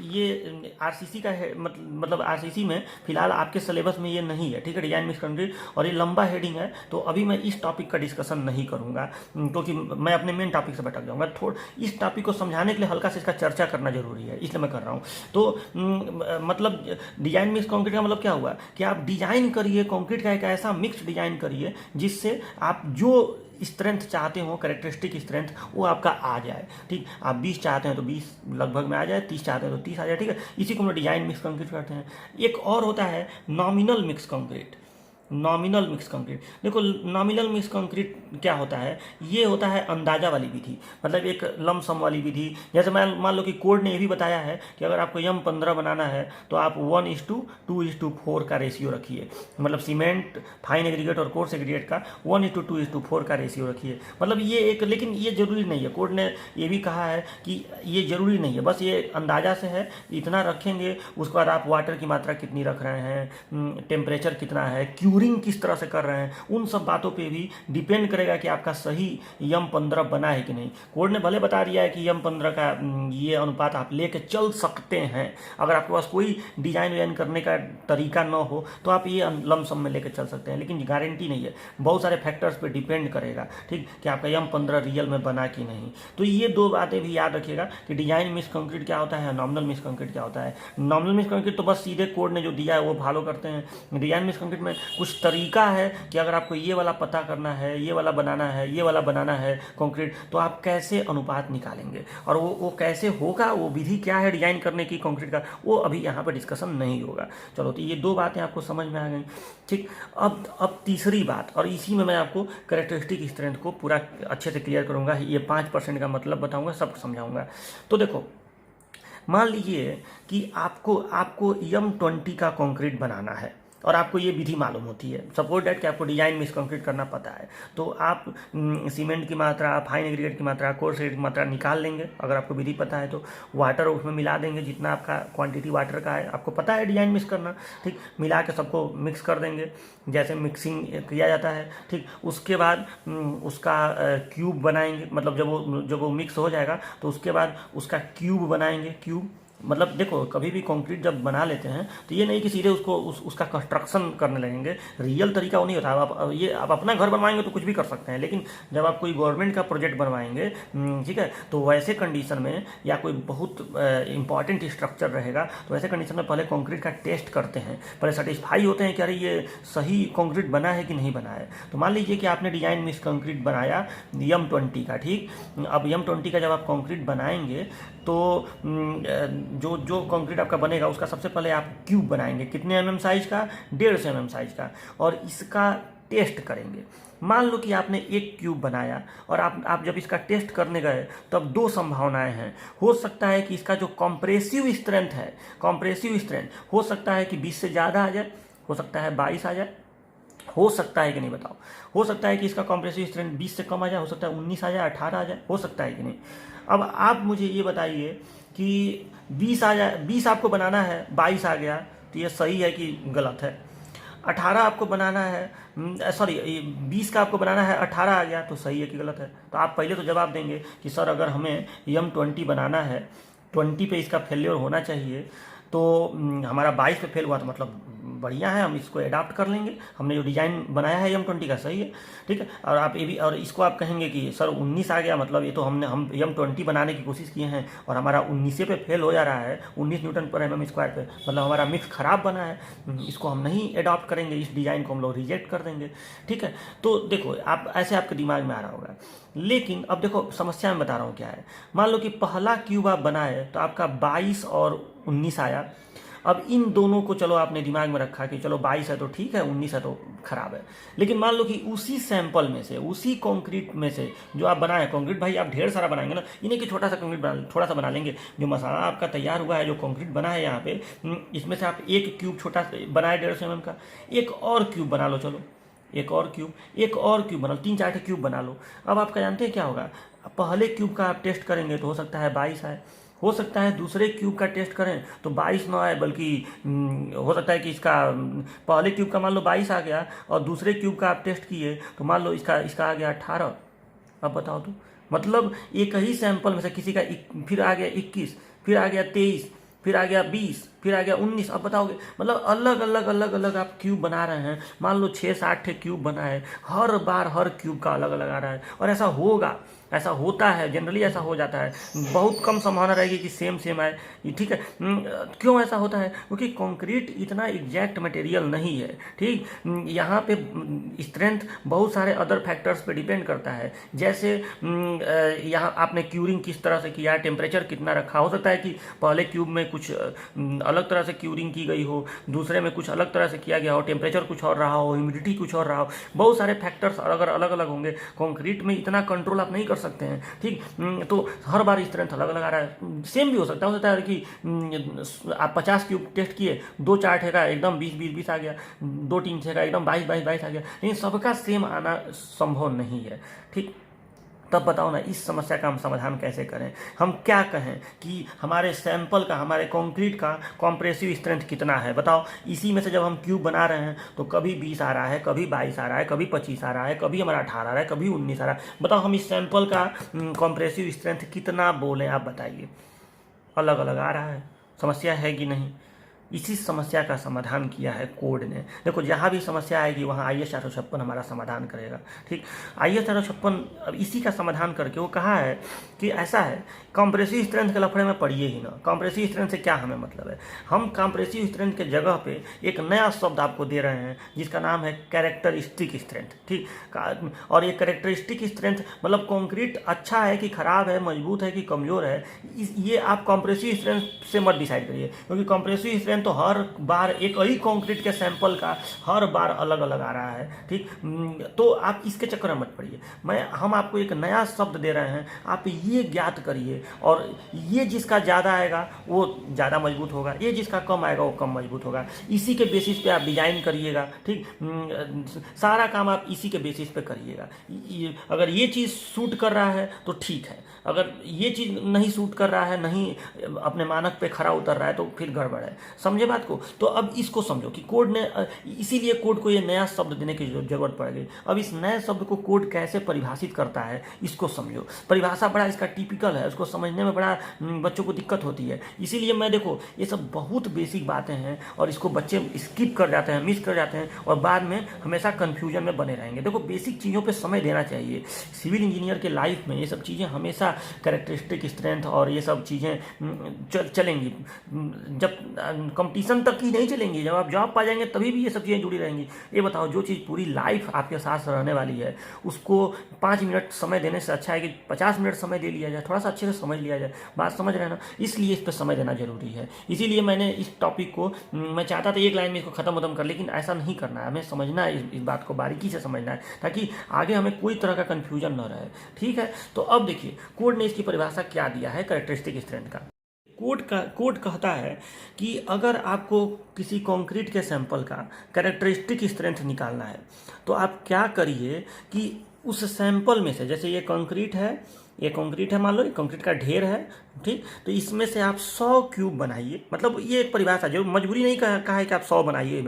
ये आरसीसी का है, मतलब आरसीसी में फिलहाल आपके सिलेबस में ये नहीं है। ठीक है, डिजाइन मिक्स कंक्रीट, और ये लंबा हेडिंग है, तो अभी मैं इस टॉपिक का डिस्कशन नहीं करूंगा, क्योंकि मैं अपने मेन टॉपिक से भटक जाऊंगा। इस टॉपिक को समझाने के लिए हल्का से इसका चर्चा करना जरूरी है, इसलिए मैं कर रहा हूँ। तो मतलब डिजाइन मिक्स कंक्रीट का मतलब क्या हुआ कि आप डिजाइन करिए कंक्रीट का, एक ऐसा मिक्स डिजाइन करिए जिससे आप जो स्ट्रेंथ चाहते हो, कैरेक्टरिस्टिक स्ट्रेंथ, वो आपका आ जाए। ठीक, आप 20 चाहते हैं तो 20 लगभग में आ जाए, 30 चाहते हैं तो 30 आ जाए। ठीक है, इसी को हम डिजाइन मिक्स कंक्रीट करते हैं। एक और होता है nominal mix concrete. Nominal mix concrete, देखो नॉमिनल मिक्स कंक्रीट क्या होता है, ये होता है अंदाजा वाली विधि, मतलब एक लमसम वाली विधि। जैसे मान लो कि कोड ने ये भी बताया है कि अगर आपको M15 बनाना है तो आप 1:2:4 का रेशियो रखिए, मतलब सीमेंट, फाइन एग्रीगेट और कोर्स एग्रीगेट का 1:2:4 का रेशियो रखिए। मतलब ये एक, लेकिन ये जरूरी नहीं है, कोड ने ये भी कहा है कि ये जरूरी नहीं है, बस ये अंदाजा से है, इतना रखेंगे। उसके बाद आप वाटर की मात्रा कितनी रख रहे हैं, टेम्परेचर कितना है, क्यूरिंग किस तरह से कर रहे हैं, उन सब बातों पे भी डिपेंड करेगा कि आपका सही M15 बना है कि नहीं। कोड ने भले बता दिया है कि M15 का ये अनुपात आप लेके चल सकते हैं, अगर आपके पास कोई डिजाइन करने का तरीका न हो तो आप ये लमसम में लेके चल सकते हैं, लेकिन गारंटी नहीं है, बहुत सारे फैक्टर्स पे डिपेंड करेगा। ठीक, कि आपका M15 रियल में बना कि नहीं। तो ये दो बातें भी याद रखिएगा कि डिजाइन मिक्स कंक्रीट क्या होता है, नॉमिनल मिक्स कंक्रीट क्या होता है। नॉमिनल मिक्स कंक्रीट तो बस सीधे कोड ने जो दिया है वो फॉलो करते हैं। डिजाइन मिक्स कंक्रीट में कुछ तरीका है कि अगर आपको ये वाला पता करना है, ये वाला बनाना है, ये वाला बनाना है कंक्रीट, तो आप कैसे अनुपात निकालेंगे, और वो कैसे होगा, वो विधि क्या है डिजाइन करने की कंक्रीट का, वो अभी यहाँ पर डिस्कशन नहीं होगा। चलो, तो ये दो बातें आपको समझ में आ गई। ठीक, अब तीसरी बात, और इसी में मैं आपको कैरेक्टरिस्टिक स्ट्रेंथ को पूरा अच्छे से क्लियर करूंगा, ये 5% का मतलब बताऊंगा, सब समझाऊंगा। तो देखो, मान लीजिए कि आपको M20 का कंक्रीट बनाना है और आपको ये विधि मालूम होती है, सपोज डैट कि आपको डिजाइन मिक्स कंक्रीट करना पता है, तो आप सीमेंट की मात्रा, फाइन एग्रीगेट की मात्रा, कोर्स एग्रीगेट की मात्रा निकाल लेंगे अगर आपको विधि पता है तो। वाटर उसमें मिला देंगे, जितना आपका क्वांटिटी वाटर का है आपको पता है डिजाइन मिक्स करना। ठीक, मिला के सबको मिक्स कर देंगे जैसे मिक्सिंग किया जाता है। ठीक, उसके बाद उसका क्यूब बनाएंगे, मतलब जब वो मिक्स हो जाएगा तो उसके बाद उसका क्यूब बनाएंगे। क्यूब मतलब देखो, कभी भी कंक्रीट जब बना लेते हैं तो ये नहीं कि सीधे उसका कंस्ट्रक्शन करने लगेंगे, रियल तरीका वो नहीं होता। आप अपना घर बनवाएंगे तो कुछ भी कर सकते हैं, लेकिन जब आप कोई गवर्नमेंट का प्रोजेक्ट बनवाएंगे, ठीक है, तो वैसे कंडीशन में या कोई बहुत इंपॉर्टेंट स्ट्रक्चर रहेगा तो वैसे कंडीशन में पहले कंक्रीट का टेस्ट करते हैं, पहले सेटिस्फाई होते हैं कि अरे ये सही कंक्रीट बना है कि नहीं बना है। तो मान लीजिए कि आपने डिजाइन मिक्स कंक्रीट बनाया M20 का। ठीक, अब M20 का जब आप कंक्रीट बनाएंगे तो जो जो कंक्रीट आपका बनेगा उसका सबसे पहले आप क्यूब बनाएंगे, कितने mm साइज का, 150 mm साइज का, और इसका टेस्ट करेंगे। मान लो कि आपने एक क्यूब बनाया और आप जब इसका टेस्ट करने गए तब दो संभावनाएं हैं। हो सकता है कि इसका जो कॉम्प्रेसिव स्ट्रेंथ है, कॉम्प्रेसिव स्ट्रेंथ हो सकता है कि 20 से ज़्यादा आ जाए, हो सकता है 22 आ जाए, हो सकता है कि नहीं बताओ, हो सकता है कि इसका कॉम्प्रेसिव स्ट्रेंथ 20 से कम आ जाए, हो सकता है 19 आ जाए, 18 आ जाए, हो सकता है कि नहीं। अब आप मुझे ये बताइए कि 20 आ जाए, 20 आपको बनाना है, 22 आ गया तो ये सही है कि गलत है। 18 आपको बनाना है, सॉरी 20 का आपको बनाना है, 18 आ गया तो सही है कि गलत है। तो आप पहले तो जवाब देंगे कि सर अगर हमें M20 बनाना है, 20 पे इसका फेल्योर होना चाहिए, तो हमारा 22 पे फेल हुआ तो मतलब बढ़िया है, हम इसको अडाप्ट कर लेंगे, हमने जो डिज़ाइन बनाया है M20 का सही है, ठीक है। और आप ये भी, और इसको आप कहेंगे कि सर 19 आ गया, मतलब ये तो हम M20 बनाने की कोशिश किए हैं और हमारा 19 पे फेल हो जा रहा है, 19 न्यूटन पर mm स्क्वायर पे, मतलब हमारा मिक्स खराब बना है, इसको हम नहीं अडॉप्ट करेंगे, इस डिज़ाइन को हम लोग रिजेक्ट कर देंगे, ठीक है। तो देखो आप ऐसे आपके दिमाग में आ रहा होगा, लेकिन अब देखो समस्या मैं बता रहा हूँ क्या है। मान लो कि पहला क्यूब आप बनाए तो आपका 22 और 19 आया। अब इन दोनों को चलो आपने दिमाग में रखा कि चलो 22 है तो ठीक है, 19 है तो खराब है। लेकिन मान लो कि उसी सैंपल में से, उसी कंक्रीट में से जो आप बनाए, कंक्रीट भाई आप ढेर सारा बनाएंगे ना, इन्हें कि छोटा सा कंक्रीट बना, थोड़ा सा बना लेंगे। जो मसाला आपका तैयार हुआ है, जो कंक्रीट बना है यहाँ पे, इसमें से आप एक क्यूब छोटा बनाए 150 mm का, एक और क्यूब बना लो, चलो एक और क्यूब बना लो, 3-4 क्यूब बना लो। अब आपका जानते हैं क्या होगा, पहले क्यूब का आप टेस्ट करेंगे तो हो सकता है 22 आए, हो सकता है दूसरे क्यूब का टेस्ट करें तो 22 ना आए, बल्कि हो सकता है कि इसका पहले क्यूब का मान लो 22 आ गया और दूसरे क्यूब का आप टेस्ट किए तो मान लो इसका आ गया 18। अब बताओ तो, मतलब एक ही सैंपल में से किसी का फिर आ गया 21, फिर आ गया 23, फिर आ गया 20, फिर आ गया 19। अब बताओगे, मतलब अलग अलग आप क्यूब बना रहे हैं। मान लो 6-7 क्यूब बनाए, हर बार हर क्यूब का अलग अलग आ रहा है, और ऐसा होगा, ऐसा होता है, जनरली ऐसा हो जाता है। बहुत कम संभावना रहेगी कि सेम आए, ठीक है। क्यों ऐसा होता है? क्योंकि कंक्रीट इतना एग्जैक्ट मटेरियल नहीं है, ठीक। यहाँ पे स्ट्रेंथ बहुत सारे अदर फैक्टर्स पे डिपेंड करता है। जैसे यहाँ आपने क्यूरिंग किस तरह से किया, टेम्परेचर कितना रखा। हो सकता है कि पहले क्यूब में कुछ अलग तरह से क्यूरिंग की गई हो, दूसरे में कुछ अलग तरह से किया गया हो, टेम्परेचर कुछ और रहा हो, ह्यूमिडिटी कुछ और रहा हो, बहुत सारे फैक्टर्स अगर अलग अलग होंगे। कंक्रीट में इतना कंट्रोल आप नहीं कर सकते हैं, ठीक। तो हर बार स्ट्रेंथ अलग अलग आ रहा है। सेम भी हो सकता है कि आप 50 क्यूब टेस्ट किए, 2-4 ठेका एकदम 20-20 आ गया, 2-3 ठेका एकदम 22-22 आ गया, लेकिन सबका सेम आना संभव नहीं है, ठीक। तब बताओ ना, इस समस्या का हम समाधान कैसे करें? हम क्या कहें कि हमारे सैंपल का, हमारे कंक्रीट का कॉम्प्रेसिव स्ट्रेंथ कितना है? बताओ, इसी में से जब हम क्यूब बना रहे हैं तो कभी 20 आ रहा है, कभी 22 आ रहा है, कभी 25 आ रहा है, कभी हमारा 18 आ रहा है, कभी 19 आ रहा है। बताओ हम इस सैंपल का कॉम्प्रेसिव स्ट्रेंथ कितना बोलें, आप बताइए। अलग अलग आ रहा है, समस्या है कि नहीं? इसी समस्या का समाधान किया है कोड ने। देखो, जहाँ भी समस्या आएगी वहाँ IS 456 हमारा समाधान करेगा, ठीक। IS 456 अब इसी का समाधान करके वो कहा है कि ऐसा है, कॉम्प्रेसिव स्ट्रेंथ के लफड़े में पढ़िए ही ना। कॉम्प्रेसिव स्ट्रेंथ से क्या हमें मतलब है? हम कॉम्प्रेसिव स्ट्रेंथ के जगह पे एक नया शब्द आपको दे रहे हैं जिसका नाम है कैरेक्टरिस्टिक स्ट्रेंथ, ठीक। और ये कैरेक्टरिस्टिक स्ट्रेंथ मतलब कंक्रीट अच्छा है कि खराब है, मजबूत है कि कमज़ोर है, ये आप कॉम्प्रेसिव स्ट्रेंथ से मत डिसाइड करिए, क्योंकि कॉम्प्रेसिव स्ट्रेंथ तो हर बार एक ही कंक्रीट के सैंपल का हर बार अलग अलग आ रहा है, ठीक। तो आप इसके चक्कर में मत पड़िए। हम आपको एक नया शब्द दे रहे हैं, आप ये ज्ञात करिए, और ये जिसका ज़्यादा आएगा वो ज़्यादा मजबूत होगा, ये जिसका कम आएगा वो कम मजबूत होगा। इसी के बेसिस पे आप डिजाइन करिएगा, ठीक। सारा काम आप इसी के बेसिस पे करिएगा। अगर ये चीज़ सूट कर रहा है तो ठीक है, अगर ये चीज़ नहीं सूट कर रहा है, नहीं अपने मानक पे खरा उतर रहा है, तो फिर गड़बड़ है। समझे बात को? तो अब इसको समझो कि कोड ने, इसीलिए कोड को ये नया शब्द देने की जरूरत पड़ गई। अब इस नए शब्द को कोड कैसे परिभाषित करता है इसको समझो। परिभाषा बड़ा इसका टिपिकल है, उसको समझने में बड़ा बच्चों को दिक्कत होती है। इसीलिए मैं, देखो, ये सब बहुत बेसिक बातें हैं और इसको बच्चे स्किप कर जाते हैं, मिस कर जाते हैं, और बाद में हमेशा कन्फ्यूजन में बने रहेंगे। देखो, बेसिक चीज़ों पर समय देना चाहिए। सिविल इंजीनियर के लाइफ में ये सब चीज़ें हमेशा, कैरेक्टरिस्टिक स्ट्रेंथ और ये सब चीज़ें चलेंगी। जब कंपटीशन तक ही नहीं चलेंगी, जब आप जॉब पा जाएंगे तभी भी ये सब चीज़ें जुड़ी रहेंगी। ये बताओ, जो चीज़ पूरी लाइफ आपके साथ रहने वाली है उसको 5 मिनट समय देने से अच्छा है कि 50 मिनट समय दे लिया जाए, थोड़ा सा अच्छे से समझ लिया जाए। बात समझ रहे हैं ना? इसलिए इस पर समय देना जरूरी है। इसीलिए मैंने इस टॉपिक को, मैं चाहता था एक लाइन में इसको खत्म कर, लेकिन ऐसा नहीं करना है, हमें समझना है, इस बात को बारीकी से समझना है ताकि आगे हमें कोई तरह का कन्फ्यूजन न रहे। ठीक है, तो अब देखिए कोड ने इसकी परिभाषा क्या दिया है कैरेक्टरिस्टिक स्ट्रेंथ का। कोड कहता है कि अगर आपको किसी कंक्रीट के सैंपल का कैरेक्टरिस्टिक स्ट्रेंथ निकालना है तो आप क्या करिए कि उस सैंपल में से, जैसे ये कंक्रीट है, मान लो ये कंक्रीट का ढेर है, ठीक, तो इसमें से आप 100 क्यूब बनाइए। मतलब ये एक परिभाषा, जो मजबूरी नहीं कहा है कि आप 100 बनाइए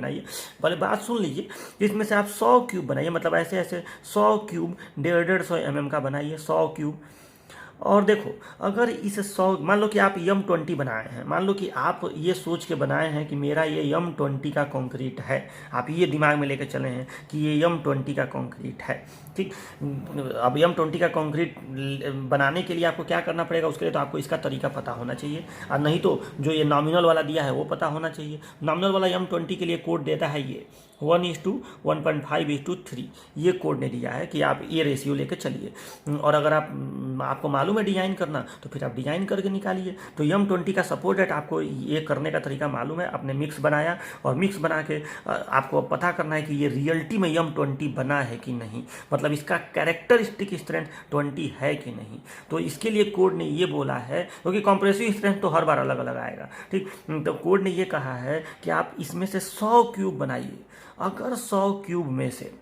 पहले बात सुन लीजिए। इसमें से आप 100 क्यूब बनाइए, मतलब ऐसे 100 क्यूब 150 mm का बनाइए, 100 क्यूब। और देखो, अगर इस 100, मान लो कि आप M20 बनाए हैं, मान लो कि आप ये सोच के बनाए हैं कि मेरा ये M20 का कंक्रीट है, आप ये दिमाग में लेकर चले हैं कि ये M20 का कंक्रीट है, ठीक। अब M20 का कंक्रीट बनाने के लिए आपको क्या करना पड़ेगा? उसके लिए तो आपको इसका तरीका पता होना चाहिए, और नहीं तो जो ये नॉमिनल वाला दिया है वो पता होना चाहिए। नॉमिनल वाला M20 के लिए कोड देता है ये 1:1.5:3, ये कोड ने दिया है कि आप ये रेशियो लेकर चलिए। और अगर आपको मालूम है डिजाइन करना तो फिर आप डिजाइन करके निकालिए। तो M20 का सपोर्टेड आपको ये करने का तरीका मालूम है, आपने मिक्स बनाया और मिक्स बना के आपको पता करना है कि ये रियलिटी में M20 बना है कि नहीं, मतलब इसका कैरेक्टरिस्टिक स्ट्रेंथ 20 है कि नहीं। तो इसके लिए कोड ने ये बोला है, क्योंकि कॉम्प्रेसिव स्ट्रेंथ तो हर बार अलग अलग आएगा, ठीक। तो कोड ने ये कहा है कि आप इसमें से 100 क्यूब बनाइए। अगर 100 क्यूब में से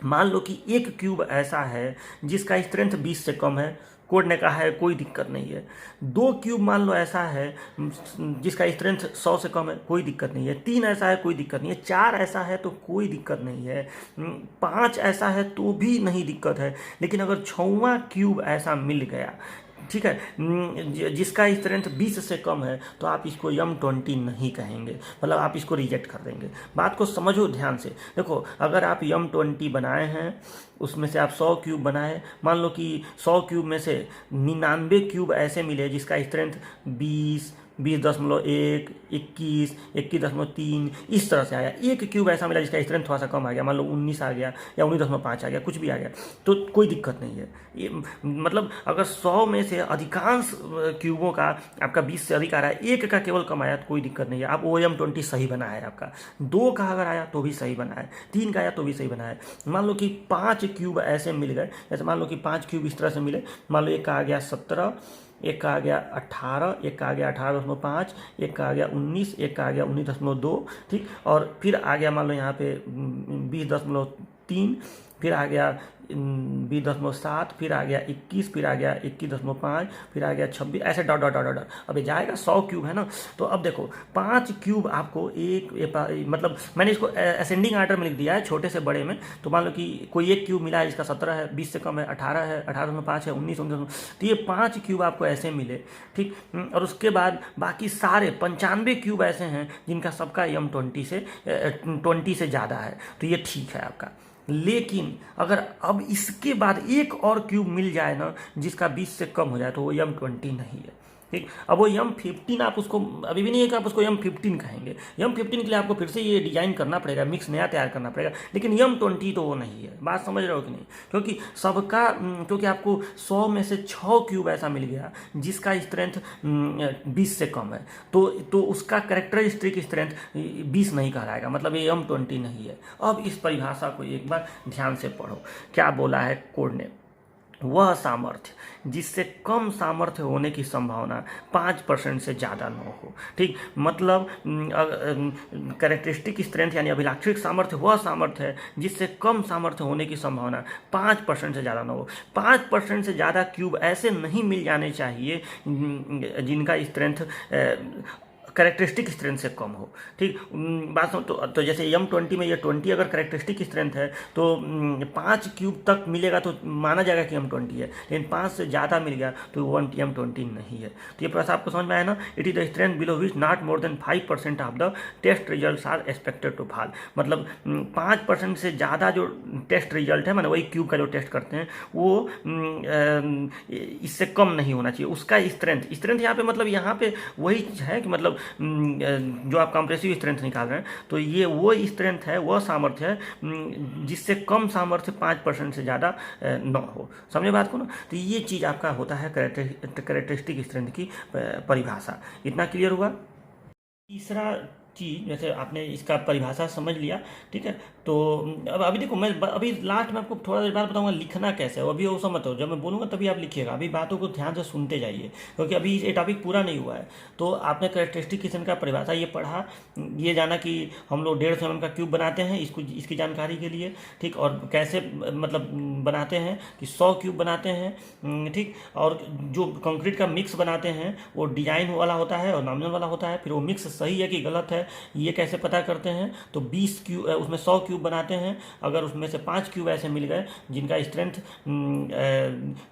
मान लो कि एक क्यूब ऐसा है जिसका स्ट्रेंथ 20 से कम है, कोड ने कहा है कोई दिक्कत नहीं है। 2 क्यूब मान लो ऐसा है जिसका स्ट्रेंथ 100 से कम है, कोई दिक्कत नहीं है। 3 ऐसा है, कोई दिक्कत नहीं है। 4 ऐसा है तो कोई दिक्कत नहीं है। 5 ऐसा है तो भी नहीं दिक्कत है। लेकिन अगर 6वां क्यूब ऐसा मिल गया, ठीक है, जिसका स्ट्रेंथ 20 से कम है, तो आप इसको M20 नहीं कहेंगे, मतलब आप इसको रिजेक्ट कर देंगे। बात को समझो ध्यान से। देखो, अगर आप M20 बनाए हैं, उसमें से आप 100 क्यूब बनाए, मान लो कि 100 क्यूब में से 99 क्यूब ऐसे मिले जिसका स्ट्रेंथ 20, 20.1, 21, 21.3 इस तरह से आया। एक क्यूब ऐसा मिला जिसका स्ट्रेंथ थोड़ा सा कम आ गया, मान लो 19 आ गया या 19.5 आ गया, कुछ भी आ गया, तो कोई दिक्कत नहीं है। ये मतलब अगर 100 में से अधिकांश क्यूबों का आपका 20 से अधिक आ रहा है, एक का केवल कम आया तो कोई दिक्कत नहीं है, आप OM20 सही बना है आपका। 2 का अगर आया तो भी सही बना है, 3 का आया तो भी सही बना है। मान लो कि 5 क्यूब ऐसे मिल गए, जैसे मान लो कि 5 क्यूब इस तरह से मिले, मान लो एक का आ गया 17, एक का आ गया 18, एक का आ गया 18.5, एक का आ गया 19, एक का आ गया 19.2, ठीक। और फिर आ गया मान लो यहाँ पे 20.3, फिर आ गया 20.7, फिर आ गया 21, फिर आ गया 21.5, फिर आ गया 26, ऐसे डॉट डॉट डॉट डॉट। अब ये जाएगा 100 क्यूब है ना। तो अब देखो 5 क्यूब आपको मतलब मैंने इसको असेंडिंग आर्डर में लिख दिया है, छोटे से बड़े में। तो मान लो कि कोई एक क्यूब मिला है जिसका 17 है, 20 से कम है, 18 है, 18.5 है, 19, तो ये 5 क्यूब आपको ऐसे मिले, ठीक। और उसके बाद बाकी सारे 95 क्यूब ऐसे हैं जिनका सबका M20 से ज़्यादा है, तो ये ठीक है आपका। लेकिन अगर अब इसके बाद एक और क्यूब मिल जाए ना जिसका 20 से कम हो जाए, तो वो M20 नहीं है, ठीक। अब वो M15 आप उसको अभी भी नहीं है कि आप उसको M15 कहेंगे। M15 के लिए आपको फिर से ये डिजाइन करना पड़ेगा, मिक्स नया तैयार करना पड़ेगा, लेकिन M20 तो वो नहीं है। बात समझ रहे हो कि नहीं? क्योंकि आपको 100 में से 6 क्यूब ऐसा मिल गया जिसका स्ट्रेंथ 20 से कम है, तो उसका कैरेक्टरिस्टिक स्ट्रेंथ 20 नहीं कहलाएगा, मतलब ये M20 नहीं है। अब इस परिभाषा को एक बार ध्यान से पढ़ो, क्या बोला है कोड ने। वह सामर्थ्य जिससे कम सामर्थ्य होने की संभावना 5% से ज़्यादा न हो, ठीक। मतलब कैरेक्टरिस्टिक स्ट्रेंथ यानी अभिलाक्षित सामर्थ्य वह सामर्थ्य है जिससे कम सामर्थ्य होने की संभावना 5% से ज़्यादा न हो। 5% से ज़्यादा क्यूब ऐसे नहीं मिल जाने चाहिए जिनका स्ट्रेंथ कैरेक्टरिस्टिक स्ट्रेंथ से कम हो, ठीक। बात सुन, तो जैसे M20 में ये 20 अगर कैरेक्टरिस्टिक स्ट्रेंथ है तो 5 क्यूब तक मिलेगा तो माना जाएगा कि M20 है, लेकिन 5 से ज़्यादा मिल गया तो M20 नहीं है। तो ये प्रश्न आपको समझ में आया ना। It is the strength below which not more than 5% of the test result are expected to fall. मतलब 5% से ज़्यादा जो टेस्ट रिजल्ट है, मतलब वही क्यूब का जो टेस्ट करते हैं, वो इससे कम नहीं होना चाहिए उसका स्ट्रेंथ। यहाँ पे मतलब यहाँ पे वही है कि मतलब जो आप कंप्रेसिव स्ट्रेंथ निकाल रहे हैं, तो ये वो स्ट्रेंथ है, वह सामर्थ्य है जिससे कम सामर्थ्य 5% से ज़्यादा न हो। समझे बात को ना? तो ये चीज़ आपका होता है कैरेक्टरिस्टिक स्ट्रेंथ की परिभाषा। इतना क्लियर हुआ? तीसरा चीज़, जैसे आपने इसका परिभाषा समझ लिया, ठीक है, तो अब अभी देखो, मैं अभी लास्ट में आपको थोड़ा देर बाद बताऊंगा लिखना कैसे है। अभी वो सब मत हो, जब मैं बोलूँगा तभी आप लिखिएगा। अभी बातों को ध्यान से सुनते जाइए, क्योंकि अभी ये टॉपिक पूरा नहीं हुआ है। तो आपने कैरेक्टरिस्टिक किस्म का परिभाषा ये पढ़ा, ये जाना कि हम लोग 150 mm का क्यूब बनाते हैं, इसकी जानकारी के लिए, ठीक, और कैसे मतलब बनाते हैं कि 100 क्यूब बनाते हैं, ठीक, और जो कंक्रीट का मिक्स बनाते हैं वो डिजाइन वाला होता है और नॉमिनल वाला होता है। फिर वो मिक्स सही है कि गलत है ये कैसे पता करते हैं? तो 20 क्यूब, उसमें 100 क्यूब बनाते हैं, अगर उसमें से 5 क्यूब ऐसे मिल गए जिनका स्ट्रेंथ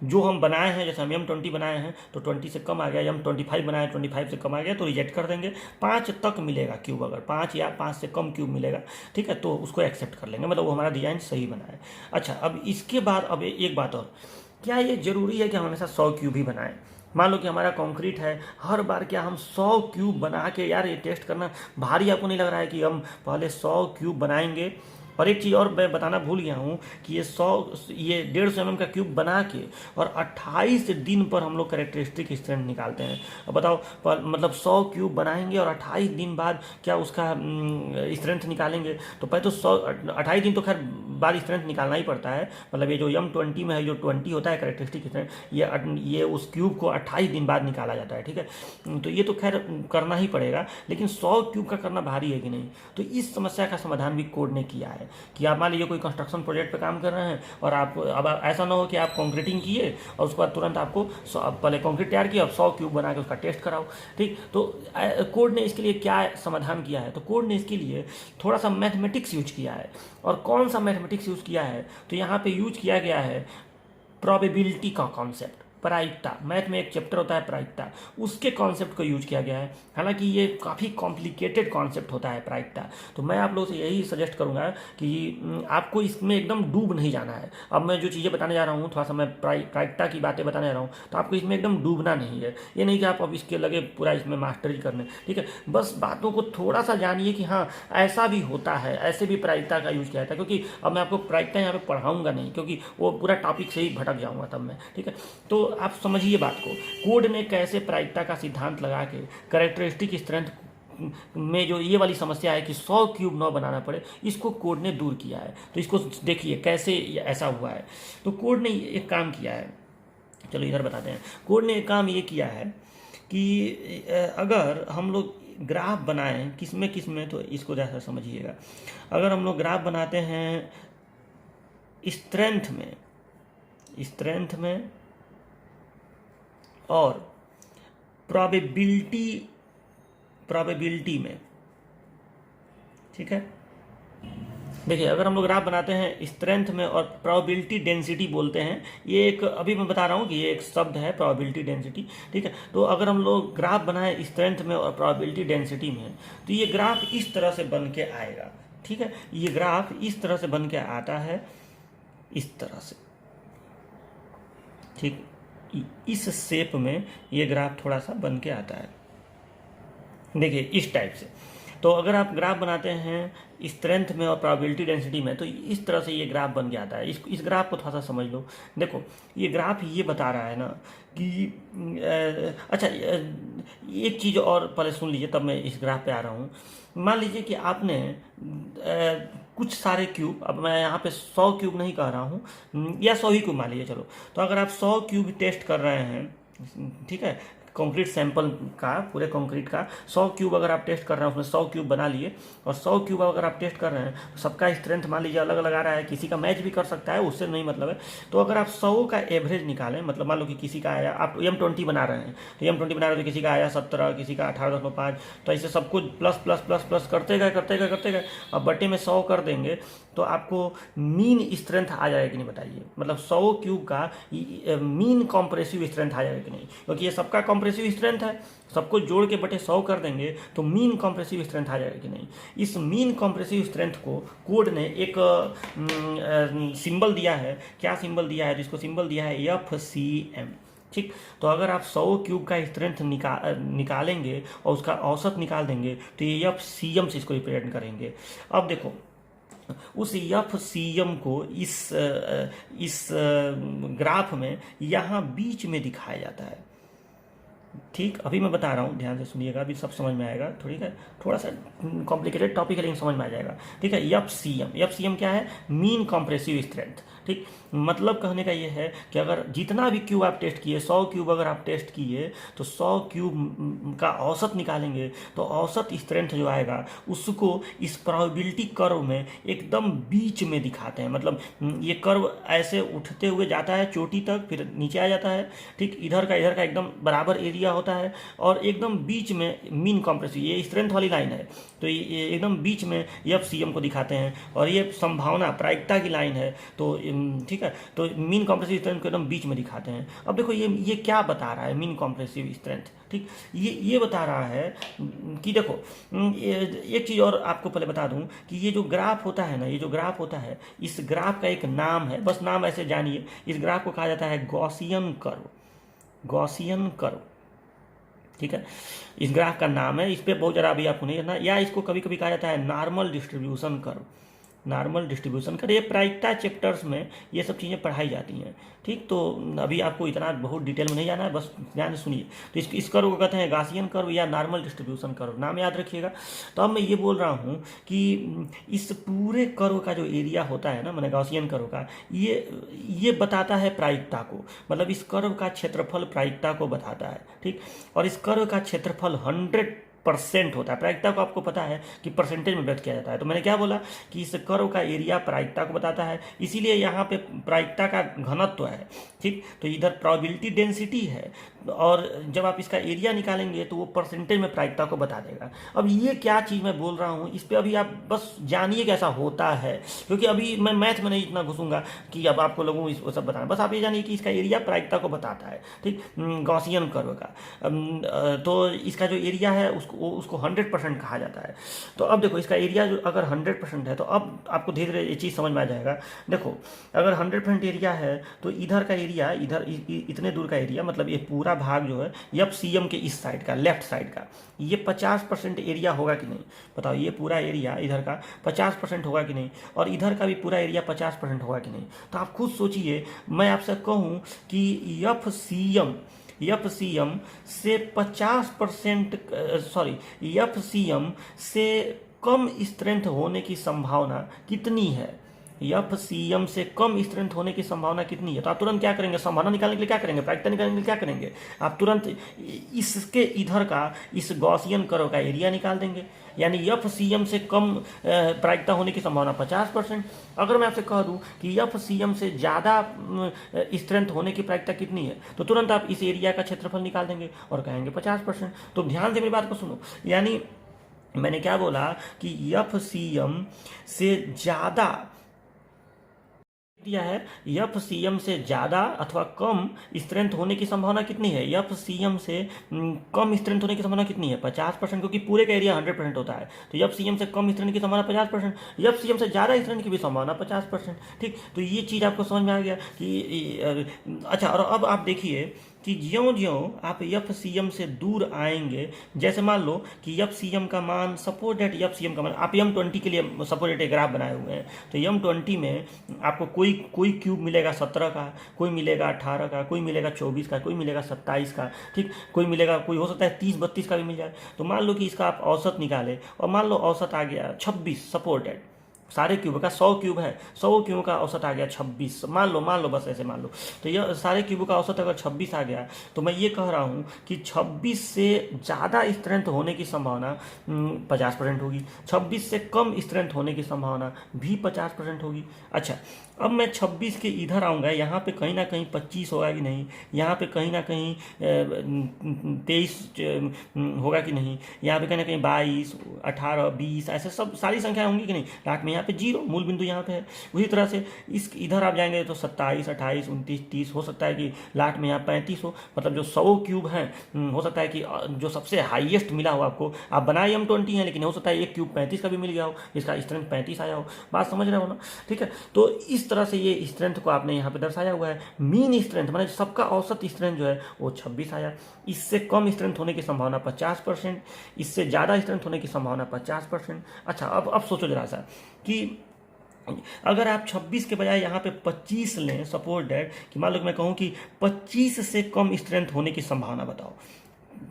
जो हम बनाए हैं, जैसे हम M20 बनाए हैं तो 20 से कम आ गया, M25 बनाए 25 से कम आ गया तो रिजेक्ट कर देंगे। 5 तक मिलेगा क्यूब, अगर 5 या 5 से कम क्यूब मिलेगा, ठीक है, तो उसको एक्सेप्ट कर लेंगे, मतलब वो हमारा डिजाइन सही बना है। अच्छा, अब इसके बाद अब एक बात और, क्या ये जरूरी है कि हम हमेशा 100 क्यूब ही बनाएं? मान लो कि हमारा कंक्रीट है, हर बार क्या हम 100 क्यूब बना के, यार ये टेस्ट करना भारी आपको नहीं लग रहा है कि हम पहले 100 क्यूब बनाएंगे? और एक चीज़ और मैं बताना भूल गया हूँ कि ये 150 mm का क्यूब बना के और 28 दिन पर हम लोग कैरेक्टरिस्टिक स्ट्रेंथ निकालते हैं। अब बताओ, मतलब 100 क्यूब बनाएंगे और 28 दिन बाद क्या उसका स्ट्रेंथ निकालेंगे? तो पहले तो 28 दिन तो खैर बाद स्ट्रेंथ निकालना ही पड़ता है, मतलब ये जो M20 में है, जो 20 होता है कैरेक्टरिस्टिक स्ट्रेंथ, ये उस क्यूब को 28 दिन बाद निकाला जाता है, ठीक है। तो ये तो खैर करना ही पड़ेगा, लेकिन 100 क्यूब का करना भारी है कि नहीं? तो इस समस्या का समाधान भी कोड ने किया है कि आप मान लीजिए कोई कंस्ट्रक्शन प्रोजेक्ट पे काम कर रहे हैं और आप, अब ऐसा ना हो कि आप कंक्रीटिंग किए और उसके बाद तुरंत आपको पहले कंक्रीट तैयार किया और 100 क्यूब बना के उसका टेस्ट कराओ, ठीक। तो कोड ने इसके लिए क्या समाधान किया है? तो कोड ने इसके लिए थोड़ा सा मैथमेटिक्स यूज किया है। और कौन सा मैथमेटिक्स यूज किया है? तो यहाँ पे यूज किया गया है प्रोबेबिलिटी का कॉन्सेप्ट, प्रायिकता। मैथ में एक चैप्टर होता है प्रायिकता, उसके कॉन्सेप्ट को यूज किया गया है। हालांकि ये काफ़ी कॉम्प्लिकेटेड कॉन्सेप्ट होता है प्रायिकता, तो मैं आप लोगों से यही सजेस्ट करूंगा कि आपको इसमें एकदम डूब नहीं जाना है। अब मैं जो चीज़ें बताने जा रहा हूँ, थोड़ा सा मैं प्रायिकता की बातें बताने जा रहा हूँ, तो आपको इसमें एकदम डूबना नहीं है। ये नहीं कि आप अब इसके लगे पूरा इसमें मास्टरी करने, ठीक है। बस बातों को थोड़ा सा जानिए कि हाँ ऐसा भी होता है, ऐसे भी प्रायिकता का यूज किया जाता है। क्योंकि अब मैं आपको प्रायिकता यहाँ पे पढ़ाऊंगा नहीं, क्योंकि वो पूरा टॉपिक से ही भटक जाऊँगा तब मैं, ठीक है। तो आप समझिए बात को, कोड ने कैसे प्रायिकता का सिद्धांत लगा के कैरेक्टरिस्टिक स्ट्रेंथ में जो ये वाली समस्या है कि 100 क्यूब न बनाना पड़े, इसको कोड ने दूर किया है। तो इसको देखिए कैसे ऐसा हुआ है। तो कोड ने एक काम किया है, चलो इधर बताते हैं। कोड ने एक काम ये किया है कि अगर हम लोग ग्राफ बनाएं किस में, तो इसको जैसा समझिएगा। अगर हम लोग ग्राफ बनाते हैं स्ट्रेंथ में और प्रोबेबिलिटी में, ठीक है। देखिए, अगर हम लोग ग्राफ बनाते हैं स्ट्रेंथ में और प्रोबेबिलिटी डेंसिटी बोलते हैं, ये एक, अभी मैं बता रहा हूँ कि ये एक शब्द है प्रोबेबिलिटी डेंसिटी, ठीक है। तो अगर हम लोग ग्राफ बनाएं स्ट्रेंथ में और प्रोबेबिलिटी डेंसिटी में, तो ये ग्राफ इस तरह से बन के आएगा, ठीक है। ये ग्राफ इस तरह से बन के आता है, इस तरह से, ठीक। इस शेप में ये ग्राफ थोड़ा सा बन के आता है, देखिए इस टाइप से। तो अगर आप ग्राफ बनाते हैं स्ट्रेंथ में और प्रोबेबिलिटी डेंसिटी में, तो इस तरह से ये ग्राफ बन के आता है। इस ग्राफ को थोड़ा सा समझ लो। देखो, ये ग्राफ ये बता रहा है ना कि अच्छा, एक चीज़ और पहले सुन लीजिए, तब मैं इस ग्राफ पे आ रहा हूँ। मान लीजिए कि आपने कुछ सारे क्यूब, अब मैं यहाँ पे 100 क्यूब नहीं कह रहा हूँ, या 100 ही क्यूब मान लीजिए, चलो। तो अगर आप 100 क्यूब टेस्ट कर रहे हैं, ठीक है, कंक्रीट सैंपल का, पूरे कंक्रीट का 100 क्यूब अगर आप टेस्ट कर रहे हैं, उसमें 100 क्यूब बना लिए, और 100 क्यूब अगर आप टेस्ट कर रहे हैं, तो सबका स्ट्रेंथ मान लीजिए अलग अलग आ रहा है, किसी का मैच भी कर सकता है, उससे नहीं मतलब है। तो अगर आप 100 का एवरेज निकालें, मतलब मान लो कि किसी का आया, आप M20 बना रहे हैं, तो M20 बना रहे हैं तो किसी का आया 17, किसी का 18.5, तो ऐसे सब कुछ प्लस प्लस प्लस प्लस करते गए। अब बटे में 100 कर देंगे तो आपको मीन स्ट्रेंथ आ जाएगा कि नहीं बताइए? मतलब 100 क्यूब का मीन कॉम्प्रेसिव स्ट्रेंथ आ जाएगा कि नहीं? क्योंकि ये सबका कॉम्प्रेसिव स्ट्रेंथ है, सबको जोड़ के बटे 100 कर देंगे तो मीन कॉम्प्रेसिव स्ट्रेंथ आ जाएगा कि नहीं? इस मीन कॉम्प्रेसिव स्ट्रेंथ को कोड ने एक सिंबल दिया है। क्या सिंबल दिया है? जिसको सिंबल दिया है FCM। ठीक। तो अगर आप 100 क्यूब का स्ट्रेंथ निकालेंगे और उसका औसत निकाल देंगे तो ये एफ सी एम से इसको रिप्रेजेंट करेंगे। अब देखो उस एफ सी एम को इस ग्राफ में यहाँ बीच में दिखाया जाता है। ठीक, अभी मैं बता रहा हूँ, ध्यान से सुनिएगा, अभी सब समझ में आएगा। ठीक है, थोड़ा सा कॉम्प्लिकेटेड टॉपिक है लेकिन समझ में आ जाएगा। ठीक है, एफ सी एम क्या है? Mean compressive strength. ठीक, मतलब कहने का ये है कि अगर जितना भी क्यूब आप टेस्ट किए, 100 क्यूब अगर आप टेस्ट किए तो 100 क्यूब का औसत निकालेंगे तो औसत स्ट्रेंथ जो आएगा उसको इस प्रोबेबिलिटी कर्व में एकदम बीच में दिखाते हैं। मतलब ये कर्व ऐसे उठते हुए जाता है चोटी तक, फिर नीचे आ जाता है। ठीक, इधर का एकदम बराबर एरिया होता है और एकदम बीच में मीन कॉम्प्रेसिव, ये स्ट्रेंथ वाली लाइन है तो ये एकदम बीच में एफ सी एम को दिखाते हैं और ये संभावना प्रायिकता की लाइन है। तो ठीक है, तो मीन कॉम्प्रेसिव स्ट्रेंथ को एकदम बीच में दिखाते हैं। अब देखो ये क्या बता रहा है मीन कॉम्प्रेसिव स्ट्रेंथ? ठीक, ये बता रहा है कि देखो एक चीज़ और आपको पहले बता दूं कि ये जो ग्राफ होता है ना, ये जो ग्राफ होता है, इस ग्राफ का एक नाम है, बस नाम ऐसे जानिए। इस ग्राफ को कहा जाता है गॉसियन कर्व। गॉसियन कर्व, ठीक है, इस ग्राफ का नाम है। इस पर बहुत ज़्यादा अभी आपको नहीं जानना, या इसको कभी कभी कहा जाता है normal distribution curve. Normal distribution curve, ये प्रायिकता चैप्टर्स में ये सब चीज़ें पढ़ाई जाती हैं। ठीक, तो अभी आपको इतना बहुत डिटेल में नहीं जाना है, बस ध्यान से सुनिए। तो इस कर्व को कहते हैं गॉसियन कर्व या नॉर्मल डिस्ट्रीब्यूशन कर्व, नाम याद रखिएगा। तो अब मैं ये बोल रहा हूँ कि इस पूरे कर्व का जो एरिया होता है ना, मैंने गॉसियन कर्व का, ये बताता है प्रायिकता को। मतलब इस कर्व का क्षेत्रफल प्रायिकता को बताता है। ठीक, और इस कर्व का क्षेत्रफल 100% होता है। प्रायिकता को आपको पता है कि परसेंटेज में व्यक्त किया जाता है। तो मैंने क्या बोला कि इस कर्व का एरिया प्रायिकता को बताता है, इसीलिए यहाँ पे प्रायिकता का घनत्व है। ठीक, तो इधर प्रोबेबिलिटी डेंसिटी है और जब आप इसका एरिया निकालेंगे तो वो परसेंटेज में प्रायिकता को बता देगा। अब ये क्या चीज़ मैं बोल रहा हूँ, इस पर अभी आप बस जानिए कैसा होता है, क्योंकि अभी मैं मैथ में नहीं इतना घुसूंगा कि अब आपको लगूँ इस सब बताना। बस आप ये जानिए कि इसका एरिया प्रायिकता को बताता है। ठीक, गॉसियन कर्व का तो इसका जो एरिया है उसको 100% कहा जाता है। तो अब देखो इसका एरिया जो अगर 100% है तो अब आपको धीरे धीरे ये चीज़ समझ में आ जाएगा। देखो अगर 100% एरिया है तो इधर का एरिया, इधर इतने दूर का एरिया, मतलब ये पूरा भाग जो है एफ सी एम के इस साइड का, लेफ्ट साइड का, ये 50% एरिया होगा कि नहीं? बताओ, ये पूरा एरिया इधर का 50% होगा कि नहीं? और इधर का भी पूरा एरिया 50% होगा कि नहीं? तो आप खुद सोचिए, मैं आपसे कहूँ कि एफ सी एम से 50%, सॉरी, एफ सी एम से कम स्ट्रेंथ होने की संभावना कितनी है? एफ सी एम से कम स्ट्रेंथ होने की संभावना कितनी है? तो आप तुरंत क्या करेंगे? संभावना निकालने के लिए क्या करेंगे? प्रायिकता निकालने के लिए क्या करेंगे? आप तुरंत इसके इधर का, इस गॉसियन कर्व का एरिया निकाल देंगे। यानी एफ सी एम से कम प्रायिकता होने की संभावना 50%। अगर मैं आपसे कह दूं कि एफ सी एम से ज़्यादा स्ट्रेंथ होने की प्रायिकता कितनी है, तो तुरंत आप इस एरिया का क्षेत्रफल निकाल देंगे और कहेंगे 50%। तो ध्यान से मेरी बात को सुनो, यानी मैंने क्या बोला कि एफ सी एम से ज़्यादा दिया है, एफ सी एम से ज़्यादा अथवा कम स्ट्रेंथ होने की संभावना कितनी है? एफ सी एम से कम स्ट्रेंथ होने की संभावना कितनी है? 50%, क्योंकि पूरे का एरिया 100% होता है। तो एफ सी एम से कम स्ट्रेंथ की संभावना 50%, एफ सी एम से ज़्यादा स्ट्रेंथ की भी संभावना 50%। ठीक, तो ये चीज़ आपको समझ में आ गया कि अच्छा। और अब आप देखिए कि ज्यों ज्यों आप एफ सी एम से दूर आएंगे, जैसे मान लो कि एफ सी एम का मान, suppose that F C M का मान, आप एम 20 के लिए सपोज डेट ग्राफ बनाए हुए हैं, तो एम 20 में आपको कोई क्यूब मिलेगा 17 का, कोई मिलेगा 18 का, कोई मिलेगा 24 का, कोई मिलेगा 27 का। ठीक, कोई मिलेगा, कोई हो सकता है 30-32 का भी मिल जाए। तो मान लो कि इसका आप औसत निकाले और मान लो औसत आ गया 26, सपोज डेट सारे क्यूब का, 100 क्यूब है, 100 क्यूब का औसत आ गया 26, मान लो बस ऐसे मान लो। तो यह सारे क्यूब का औसत अगर 26 आ गया तो मैं ये कह रहा हूँ कि 26 से ज़्यादा स्ट्रेंथ होने की संभावना 50% होगी, 26 से कम स्ट्रेंथ होने की संभावना भी 50% होगी। अच्छा, अब मैं 26 के इधर आऊँगा, यहाँ पे कहीं ना कहीं 25 होगा कि नहीं, यहाँ पे कहीं ना कहीं 23 होगा कि नहीं, यहाँ पे कहीं ना कहीं 22, 18, 20, ऐसे सब सारी संख्या होंगी कि नहीं? लास्ट में यहाँ पे 0 मूल बिंदु यहाँ पे है। उसी तरह से इस इधर आप जाएंगे तो 27, 28, 29, 30, हो सकता है कि लास्ट में यहाँ 35 हो, मतलब जो 100 क्यूब हैं हो सकता है कि जो सबसे हाईएस्ट मिला हो आपको, आप बनाए M20 हैं लेकिन हो सकता है एक क्यूब 35 का भी मिल गया हो, इसका स्ट्रेंथ 35 आया हो। बात समझ रहे हो ना? ठीक है, तो इस तरह से ये स्ट्रेंथ को आपने यहाँ पे दर्शाया हुआ है। मीन स्ट्रेंथ माने सबका औसत स्ट्रेंथ जो है वो 26 आया। इससे कम स्ट्रेंथ होने की संभावना 50%, इससे ज़्यादा स्ट्रेंथ होने की संभावना 50%। अच्छा, अब सोचो जरा सा कि अगर आप 26 के बजाय यहाँ पे 25 लें, सपोज डैट कि मान लो कि मैं कहूँ कि 25 से कम स्ट्रेंथ होने की संभावना बताओ।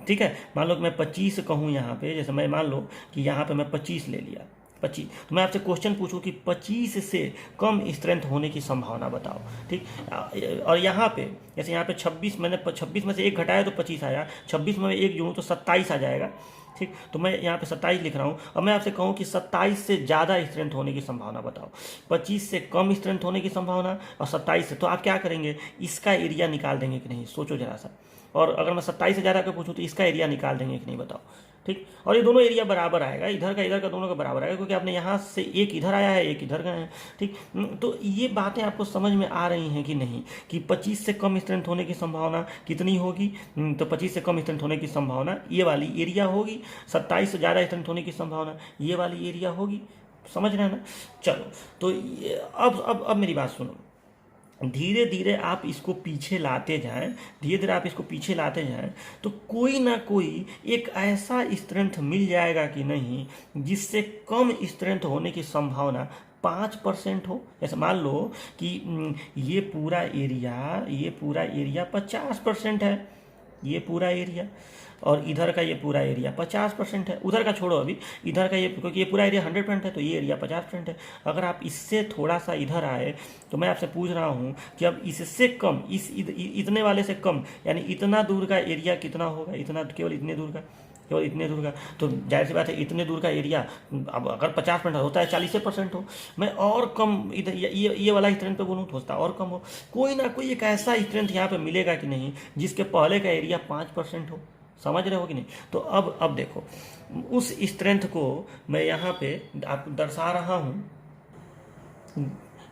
ठीक है, मान लो कि मैं 25 कहूँ यहाँ पे, जैसे मैं मान लो कि यहाँ पे मैं 25 ले लिया, 25, तो मैं आपसे क्वेश्चन पूछूं कि 25 से कम स्ट्रेंथ होने की संभावना बताओ। ठीक, और यहाँ पे जैसे यहाँ पे 26, मैंने 26 में से एक घटाया तो 25 आया, 26 में एक जोड़ूँ तो 27 आ जाएगा। ठीक, तो मैं यहाँ पे 27 लिख रहा हूँ। अब मैं आपसे कहूँ कि 27 से ज़्यादा स्ट्रेंथ होने की संभावना बताओ। 25 से कम स्ट्रेंथ होने की संभावना और 27 से, तो आप क्या करेंगे, इसका एरिया निकाल देंगे कि नहीं, सोचो जरा सा। और अगर मैं 27 से ज़्यादा का पूछूँ तो इसका एरिया निकाल देंगे कि नहीं, बताओ। ठीक, और ये दोनों एरिया बराबर आएगा, इधर का दोनों का बराबर आएगा, क्योंकि आपने यहाँ से एक इधर आया है, एक इधर गए हैं। ठीक, तो ये बातें आपको समझ में आ रही हैं कि नहीं, कि 25 से कम स्ट्रेंथ होने की संभावना कितनी होगी, तो 25 से कम स्ट्रेंथ होने की संभावना ये वाली एरिया होगी, 27 से ज़्यादा स्ट्रेंथ होने की संभावना ये वाली एरिया होगी। समझ रहे हैं ना? चलो, तो अब मेरी बात सुनो। धीरे धीरे आप इसको पीछे लाते जाएं, धीरे धीरे आप इसको पीछे लाते जाएं, तो कोई ना कोई एक ऐसा स्ट्रेंथ मिल जाएगा कि नहीं जिससे कम स्ट्रेंथ होने की संभावना 5% हो। जैसे मान लो कि ये पूरा एरिया 50% है, ये पूरा एरिया, और इधर का ये पूरा एरिया 50% है। उधर का छोड़ो अभी, इधर का ये, क्योंकि ये पूरा एरिया 100% है तो ये एरिया 50% है। अगर आप इससे थोड़ा सा इधर आए तो मैं आपसे पूछ रहा हूँ कि अब इससे कम, इतने वाले से कम, यानी इतना दूर का एरिया कितना होगा, इतना, केवल इतने दूर का, तो जाहिर सी बात है इतने दूर का एरिया, अब अगर 50% होता है 40% हो। मैं और कम इधर ये वाला स्ट्रेंथ पे बोलूँ तो होता और कम हो। कोई ना कोई एक ऐसा स्ट्रेंथ यहाँ पे मिलेगा कि नहीं जिसके पहले का एरिया 5% हो। समझ रहे हो कि नहीं? तो अब देखो, उस स्ट्रेंथ को मैं यहाँ पे आप दर्शा रहा हूँ।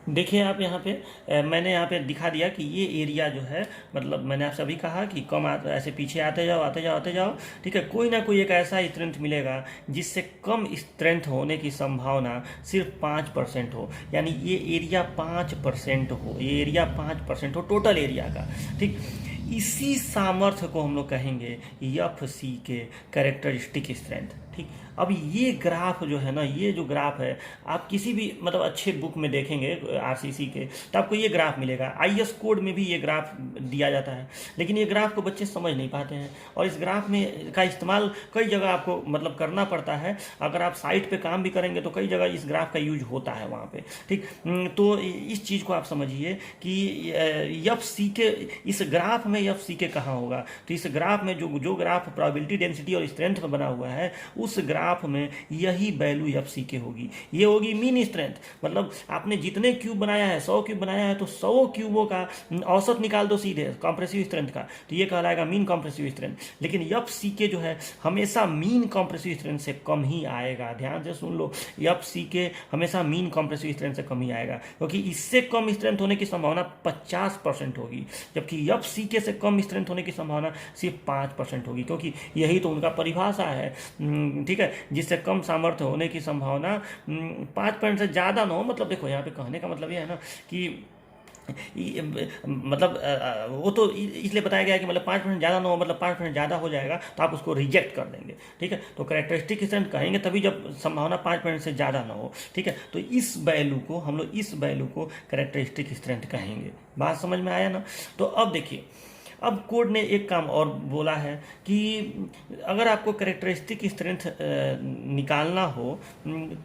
देखिए आप यहाँ पे मैंने यहाँ पे दिखा दिया कि ये एरिया जो है, मतलब मैंने आपसे अभी कहा कि कम ऐसे पीछे आते जाओ। ठीक है, कोई ना कोई एक ऐसा स्ट्रेंथ मिलेगा जिससे कम स्ट्रेंथ होने की संभावना सिर्फ 5% हो, यानी ये एरिया 5% हो, ये एरिया 5% हो टोटल एरिया का। ठीक, इसी सामर्थ्य को हम लोग कहेंगे FC के कैरेक्टरिस्टिक स्ट्रेंथ। ठीक, अब ये ग्राफ जो है ना, ये जो ग्राफ है, आप किसी भी मतलब अच्छे बुक में देखेंगे RCC के, तो आपको ये ग्राफ मिलेगा। IS कोड में भी ये ग्राफ दिया जाता है, लेकिन ये ग्राफ को बच्चे समझ नहीं पाते हैं, और इस ग्राफ में का इस्तेमाल कई जगह आपको मतलब करना पड़ता है। अगर आप साइट पे काम भी करेंगे तो कई जगह इस ग्राफ का यूज होता है वहाँ पे। ठीक, तो इस चीज़ को आप समझिए कि FC के इस ग्राफ में FC के कहाँ होगा, तो इस ग्राफ में जो ग्राफ प्रोबेबिलिटी डेंसिटी और स्ट्रेंथ पर बना हुआ है, उस ग्राफ में यही वैल्यू FC के होगी। ये होगी मीन स्ट्रेंथ, मतलब आपने जितने क्यूब बनाया है, 100 क्यूब बनाया है, तो 100 क्यूबों का औसत निकाल दो सीधे कॉम्प्रेसिव स्ट्रेंथ का, तो ये कहलाएगा मीन कॉम्प्रेसिव स्ट्रेंथ। लेकिन FC के जो है हमेशा मीन कॉम्प्रेसिव स्ट्रेंथ से कम ही आएगा। ध्यान से सुन लो, FC के हमेशा मीन कॉम्प्रेसिव स्ट्रेंथ से कम ही आएगा, क्योंकि इससे कम स्ट्रेंथ होने की संभावना 50% होगी, जबकि FC के से कम स्ट्रेंथ होने की संभावना सिर्फ 5% होगी, क्योंकि यही तो उनका परिभाषा है। ठीक है, जिससे कम सामर्थ्य होने की संभावना 5% से ज़्यादा ना हो। मतलब देखो, यहाँ पे कहने का मतलब ये है ना कि मतलब वो तो इसलिए बताया गया है कि मतलब 5% ज़्यादा ना हो, मतलब 5% ज़्यादा हो जाएगा तो आप उसको रिजेक्ट कर देंगे। ठीक है, तो कैरेक्टरिस्टिक स्ट्रेंथ कहेंगे तभी जब संभावना 5% से ज़्यादा ना हो। ठीक है, तो इस वैल्यू को हम लोग कैरेक्टरिस्टिक स्ट्रेंथ कहेंगे। बात समझ में आया ना? तो अब देखिए, अब कोड ने एक काम और बोला है कि अगर आपको कैरेक्टरिस्टिक स्ट्रेंथ निकालना हो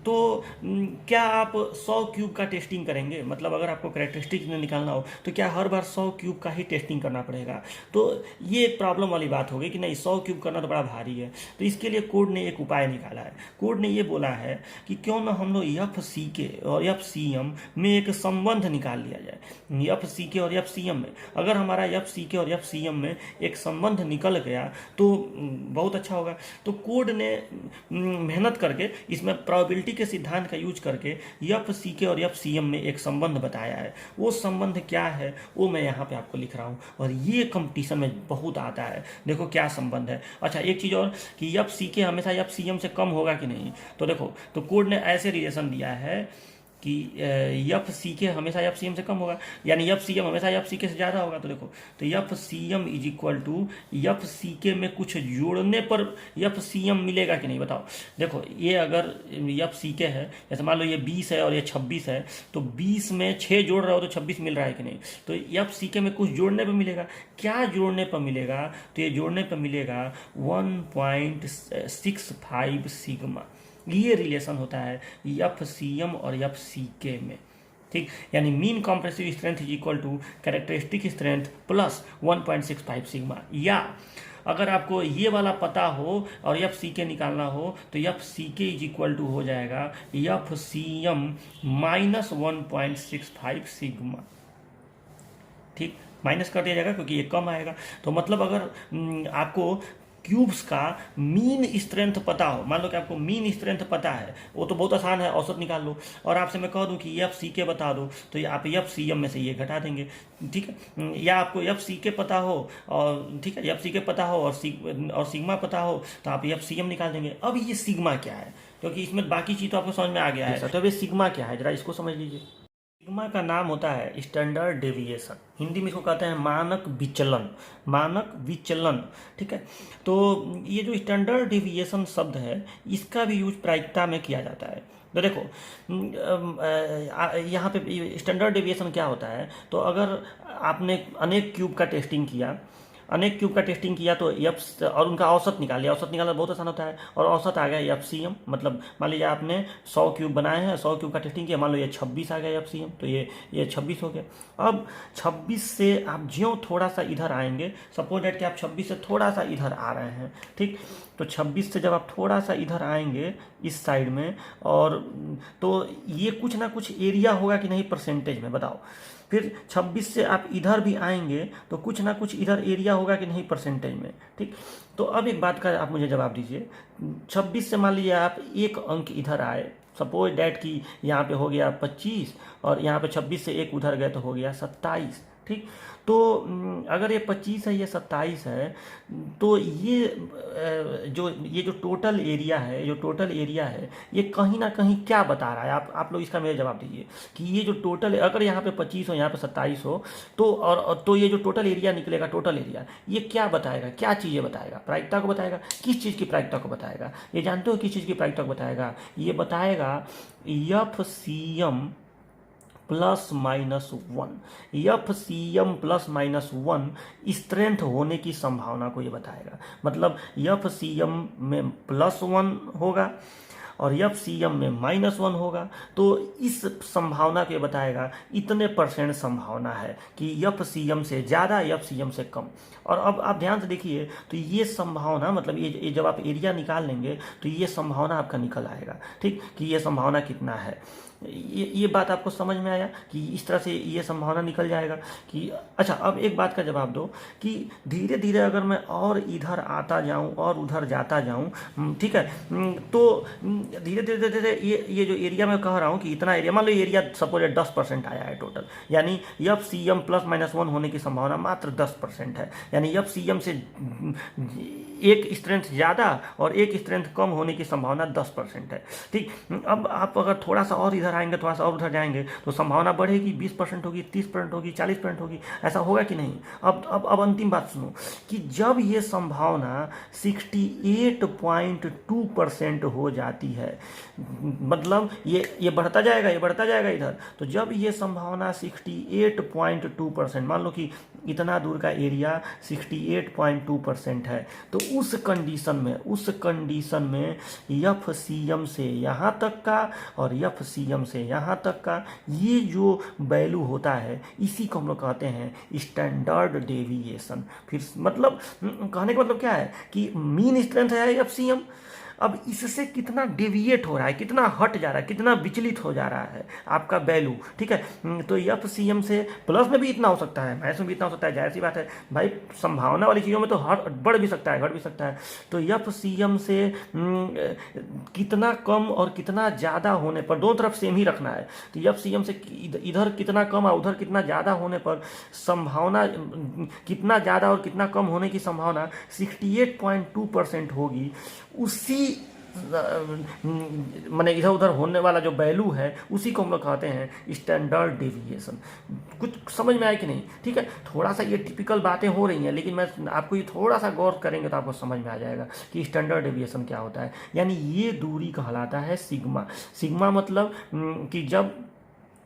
तो क्या आप 100 क्यूब का टेस्टिंग करेंगे? मतलब अगर आपको कैरेक्टरिस्टिक निकालना हो तो क्या हर बार 100 क्यूब का ही टेस्टिंग करना पड़ेगा? तो ये एक प्रॉब्लम वाली बात होगी कि नहीं, 100 क्यूब करना तो बड़ा भारी है। तो इसके लिए कोड ने एक उपाय निकाला है। कोड ने ये बोला है कि क्यों ना हम लोग FC और FCM में एक संबंध निकाल लिया जाए। FC और FCM में अगर हमारा FC और एफ सी एम में एक संबंध निकल गया तो बहुत अच्छा होगा। तो कोड ने मेहनत करके इसमें प्रोबेबिलिटी के सिद्धांत का यूज करके एफ सी के और एफ सी एम में एक संबंध बताया है। वो संबंध क्या है वो मैं यहाँ पे आपको लिख रहा हूँ, और ये कंपटीशन में बहुत आता है। देखो क्या संबंध है। अच्छा एक चीज़ और कि एफ सी के हमेशा एफ सी एम से कम होगा कि नहीं। तो देखो तो कोड ने ऐसे रिलेशन दिया है कि एफ सी के हमेशा एफ सी एम से कम होगा, यानी एफ सी एम हमेशा एफ सी के से ज़्यादा होगा। तो देखो तो F C M is equal to F C K में कुछ जोड़ने पर एफ सी एम मिलेगा कि नहीं बताओ। देखो ये अगर एफ सी के है, जैसे मान लो ये 20 है और ये 26 है, तो 20 में 6 जोड़ रहा हो तो 26 मिल रहा है कि नहीं। तो एफ सी के में कुछ जोड़ने पर मिलेगा। क्या जोड़ने पर मिलेगा, तो ये जोड़ने पर मिलेगा 1.65 सिग्मा। ये रिलेशन होता है एफ सी एम और एफ सी के में, ठीक। यानी mean compressive strength is equal to characteristic strength plus 1.65 sigma. या अगर आपको ये वाला पता हो और एफ सी के निकालना हो तो एफ सी के इज इक्वल टू हो जाएगा F C M minus 1.65 sigma, ठीक। माइनस कर दिया जाएगा क्योंकि ये कम आएगा। तो मतलब अगर आपको क्यूब्स का मीन स्ट्रेंथ पता हो, मान लो कि आपको मीन स्ट्रेंथ पता है, वो तो बहुत आसान है, औसत निकाल लो। और आपसे मैं कह दूं कि एफ सी के बता दो तो आप एफ सी एम में से ये घटा देंगे, ठीक है। या आपको एफ सी के पता हो और ठीक है एफ सी के पता हो और सिग्मा पता हो तो आप एफ सी एम निकाल देंगे। अब ये सिग्मा क्या है, क्योंकि इसमें बाकी चीज़ तो आपको समझ में आ गया है। तो अब ये सिग्मा क्या है, जरा इसको समझ लीजिए। सिग्मा का नाम होता है स्टैंडर्ड डेविएशन, हिंदी में इसको कहते हैं मानक विचलन, मानक विचलन, ठीक है। तो ये जो स्टैंडर्ड डेविएशन शब्द है इसका भी यूज प्रायिकता में किया जाता है। तो देखो यहाँ पे स्टैंडर्ड डेविएशन क्या होता है, तो अगर आपने अनेक क्यूब का टेस्टिंग किया, अनेक क्यूब का टेस्टिंग किया तो एफ और उनका औसत निकाल लिया, औसत निकालना बहुत आसान होता है, और औसत आ गया एफ सी एम। मतलब मान लीजिए आपने 100 क्यूब बनाए हैं, 100 क्यूब का टेस्टिंग किया, मान लो ये 26 आ गया एफ सी एम, तो ये 26 हो गया। अब 26 से आप ज्यों थोड़ा सा इधर आएंगे, सपोज डेट कि आप 26 से थोड़ा सा इधर आ रहे हैं, ठीक। तो 26 से जब आप थोड़ा सा इधर आएंगे इस साइड में, और तो ये कुछ ना कुछ एरिया होगा कि नहीं परसेंटेज में, बताओ। फिर 26 से आप इधर भी आएंगे तो कुछ ना कुछ इधर एरिया होगा कि नहीं परसेंटेज में, ठीक। तो अब एक बात का आप मुझे जवाब दीजिए, 26 से मान लीजिए आप एक अंक इधर आए, सपोज डैट कि यहाँ पे हो गया 25 और यहाँ पे 26 से एक उधर गए तो हो गया 27, ठीक। तो अगर ये 25 है ये 27 है, तो ये जो टोटल एरिया है, जो टोटल एरिया है ये कहीं ना कहीं क्या बता रहा है, आप लोग इसका मेरे जवाब दीजिए कि ये जो टोटल, अगर यहाँ पे 25 हो यहाँ पे 27 हो तो और तो ये जो टोटल एरिया निकलेगा, टोटल एरिया ये क्या बताएगा, क्या चीज़ें बताएगा, प्रायिकता को बताएगा। किस चीज़ की प्रायिकता को बताएगा, ये जानते हो किस चीज़ की प्रायिकता को बताएगा, ये बताएगा F C M plus minus 1, F C M plus minus 1 strength होने की संभावना को ये बताएगा। मतलब एफ सी एम में +1 होगा और एफ सी एम में -1 होगा, तो इस संभावना को बताएगा इतने % संभावना है कि एफ सी एम से ज़्यादा एफ सी एम से कम। और अब आप ध्यान से देखिए तो ये संभावना, मतलब ये जब आप एरिया निकाल लेंगे तो ये संभावना आपका निकल आएगा, ठीक, कि ये संभावना कितना है। ये बात आपको समझ में आया कि इस तरह से ये संभावना निकल जाएगा कि अच्छा। अब एक बात का जवाब दो कि धीरे धीरे अगर मैं और इधर आता जाऊं और उधर जाता जाऊं, ठीक है, तो धीरे धीरे धीरे ये जो एरिया मैं कह रहा हूं कि इतना एरिया, मान लो एरिया सपोज 10% आया है टोटल, यानी F C M plus minus 1 होने की संभावना मात्र 10% है। यानी एफ सी एम से एक स्ट्रेंथ ज़्यादा और एक स्ट्रेंथ कम होने की संभावना 10% है, ठीक। अब आप अगर थोड़ा सा और इधर आएंगे, थोड़ा सा और उधर जाएंगे तो संभावना बढ़ेगी, 20% होगी, 30% होगी, 40% होगी, ऐसा होगा कि नहीं। अब अंतिम बात सुनो कि जब ये संभावना 68.2% हो जाती है, मतलब ये बढ़ता जाएगा, ये बढ़ता जाएगा इधर, तो जब ये संभावना 68.2%, मान लो कि इतना दूर का एरिया 68.2% है, तो उस कंडीशन में एफ सी एम से यहाँ तक का और एफ सी एम से यहाँ तक का ये जो वैल्यू होता है इसी को हम लोग कहते हैं स्टैंडर्ड डेविएशन। फिर मतलब कहने का मतलब क्या है कि मीन स्ट्रेंथ है एफ सी एम, अब इससे कितना डेविएट हो रहा है, कितना हट जा रहा है, कितना विचलित हो जा रहा है आपका वैल्यू, ठीक है। तो एफसीएम से प्लस में भी इतना हो सकता है, माइनस में भी इतना हो सकता है, जाहिर सी बात है भाई, संभावना वाली चीज़ों में तो बढ़ भी सकता है, घट भी सकता है। तो एफसीएम से कितना कम और कितना ज़्यादा होने पर, दोनों तरफ सेम ही रखना है। तो एफसीएम से इधर कितना कम और उधर कितना ज़्यादा होने पर संभावना, कितना ज़्यादा और कितना कम होने की संभावना 68.2% होगी। उसी माने इधर उधर होने वाला जो वैल्यू है उसी को हम लोग कहते हैं स्टैंडर्ड डेविएशन। कुछ समझ में आया कि नहीं? ठीक है, थोड़ा सा ये टिपिकल बातें हो रही हैं, लेकिन मैं आपको ये थोड़ा सा गौर करेंगे तो आपको समझ में आ जाएगा कि स्टैंडर्ड डेविएशन क्या होता है। यानी ये दूरी कहलाता है सिग्मा। सिग्मा मतलब कि जब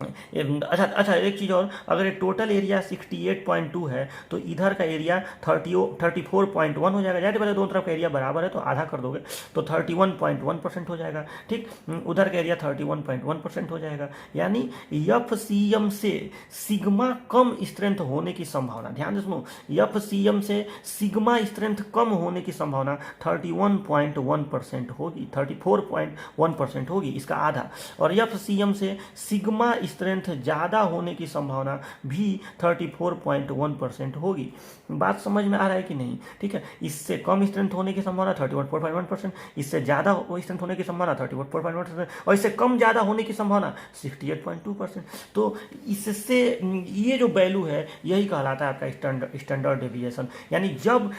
अच्छा एक चीज़ और, अगर ये टोटल एरिया 68.2 है तो इधर का एरिया 34.1 हो जाएगा। जाहिर बात है दोनों तरफ का एरिया बराबर है तो आधा कर दोगे तो 31.1% हो जाएगा। ठीक, उधर का एरिया 31.1% हो जाएगा। यानी एफसीएम से सिग्मा कम स्ट्रेंथ होने की संभावना, ध्यान से सुनो, एफसीएम से सिग्मा स्ट्रेंथ कम होने की संभावना 31.1% होगी, 34.1% होगी, इसका आधा। और एफसीएम से सिग्मा स्ट्रेंथ ज़्यादा होने की संभावना भी 34.1% होगी। बात समझ में आ रहा है कि नहीं? ठीक है, इससे कम स्ट्रेंथ होने की संभावना 31.1%, इससे ज़्यादा स्ट्रेंथ होने की संभावना 34.1%, और इससे कम ज़्यादा होने की संभावना 68.2%। तो इससे ये जो वैल्यू है यही कहलाता है आपका स्टैंडर्ड डेविएशन। यानी जब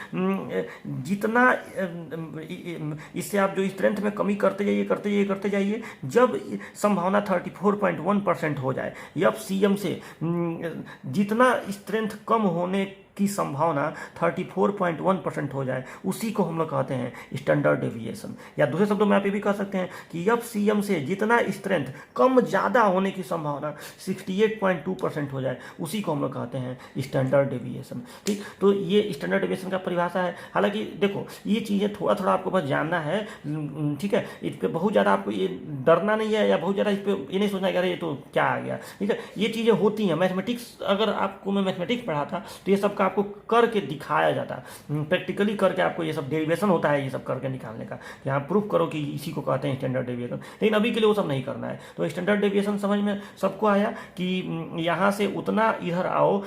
जितना इससे आप जो स्ट्रेंथ में कमी करते जाइए, जब संभावना 34.1% हो जाए, एफसीएम से जितना स्ट्रेंथ कम होने की संभावना 34.1% हो जाए, उसी को हम लोग कहते हैं स्टैंडर्ड डेविएशन। या दूसरे शब्दों में आप ये भी कह सकते हैं कि एफसीएम से जितना स्ट्रेंथ कम ज़्यादा होने की संभावना 68.2% हो जाए, उसी को हम लोग कहते हैं स्टैंडर्ड डेविएशन। ठीक, तो ये स्टैंडर्ड डेविएशन का परिभाषा है। हालांकि देखो ये चीज़ें थोड़ा थोड़ा आपको बस जानना है, ठीक है, इस पर बहुत ज़्यादा आपको ये डरना नहीं है, या बहुत ज़्यादा इस पर ये नहीं सोचना कि अरे ये तो क्या आ गया। ठीक है, ये चीज़ें होती हैं। मैथमेटिक्स, अगर आपको मैं मैथमेटिक्स पढ़ाता तो ये सब का आपको करके दिखाया जाता, प्रैक्टिकली करके आपको ये सब डेरिवेशन होता है, ये सब करके निकालने का, कि आप प्रूफ करो कि इसी को कहते हैं स्टैंडर्ड डेविएशन। लेकिन अभी के लिए वो सब नहीं करना है। तो स्टैंडर्ड डेविएशन समझ में सबको आया कि यहाँ से उतना इधर आओ,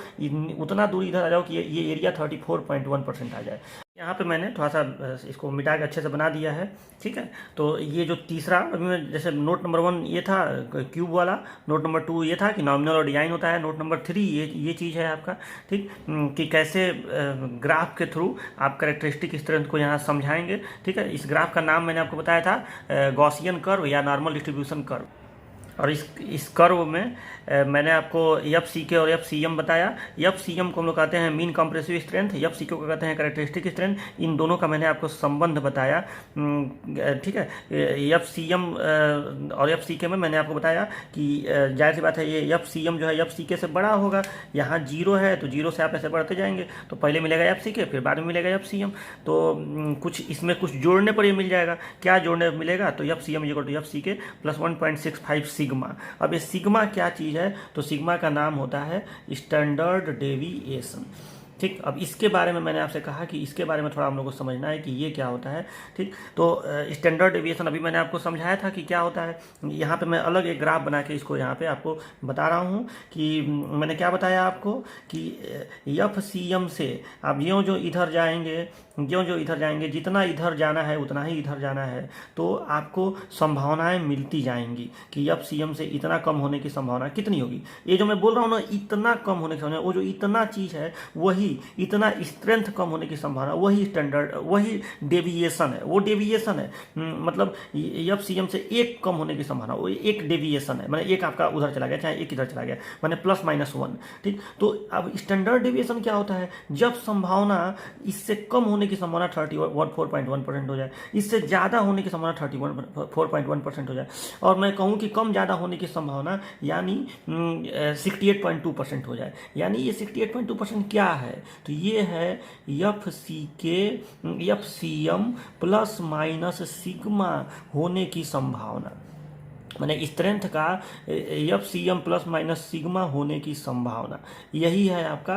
उतना दूर इधर आ जाओ कि ये एरिया 34.1% आ जाए। यहाँ पे मैंने थोड़ा सा इसको मिटा के अच्छे से बना दिया है। ठीक है, तो ये जो तीसरा, अभी मैं जैसे नोट नंबर 1 ये था क्यूब वाला, नोट नंबर 2 ये था कि नॉमिनल और डिजाइन होता है, नोट नंबर 3 ये चीज़ है आपका। ठीक, कि कैसे ग्राफ के थ्रू आप कैरेक्टरिस्टिक स्ट्रेंथ को यहाँ समझाएंगे। ठीक है, इस ग्राफ का नाम मैंने आपको बताया था गॉसियन कर्व या नॉर्मल डिस्ट्रीब्यूशन कर्व। और इस कर्व में मैंने आपको एफसीके और एफसीएम बताया। एफसीएम को हम लोग कहते हैं मीन कंप्रेसिव स्ट्रेंथ, एफसीके को कहते हैं कैरेक्टरिस्टिक स्ट्रेंथ। इन दोनों का मैंने आपको संबंध बताया। ठीक है, एफसीएम और एफसीके में मैंने आपको बताया कि जाहिर सी बात है ये एफसीएम जो है एफसीके से बड़ा होगा। यहाँ 0 है तो 0 से आप ऐसे बढ़ते जाएंगे तो पहले मिलेगा एफसीके, फिर बाद में मिलेगा एफसीएम। तो कुछ इसमें कुछ जोड़ने पर ये मिल जाएगा। क्या जोड़ने पर मिलेगा? तो FCM equal to FCK plus 1.65 sigma. अब ये सिग्मा क्या चीज़ है? तो सिग्मा का नाम होता है स्टैंडर्ड डेविएशन। ठीक, अब इसके बारे में मैंने आपसे कहा कि इसके बारे में थोड़ा हम लोग को समझना है कि ये क्या होता है। ठीक, तो स्टैंडर्ड डेविएशन अभी मैंने आपको समझाया था कि क्या होता है। यहाँ पे मैं अलग एक ग्राफ बना के इसको यहाँ पे आपको बता रहा हूँ कि मैंने क्या बताया आपको कि एफसीएम से आप ज्यों जो इधर जाएंगे, जितना इधर जाना है उतना ही इधर जाना है, तो आपको संभावनाएं मिलती जाएंगी कि एफसीएम से इतना कम होने की संभावना कितनी होगी। ये जो मैं बोल रहा हूँ ना, इतना कम होने की संभावना, वो जो इतना चीज़ है वही, इतना स्ट्रेंथ कम होने की संभावना, वही स्टैंडर्ड, वही डेविएशन है। वो डेविएशन है, मतलब एफसीएम से एक कम होने की संभावना, वो एक डेविएशन है। मैंने एक आपका उधर चला गया, चाहे एक इधर चला गया, मैंने +-1। ठीक, तो अब स्टैंडर्ड डेविएशन क्या होता है? जब संभावना इससे कम होने की संभावना 34.1% हो जाए, इससे ज़्यादा होने की संभावना 34.1% हो जाए, और मैं कहूँ कि कम ज़्यादा होने की संभावना यानी 68.2% हो जाए। यानी ये 68.2% क्या है? तो ये है एफसीएम प्लस माइनस सिग्मा होने की संभावना। मैंने स्ट्रेंथ का F C M plus minus sigma होने की संभावना, यही है आपका।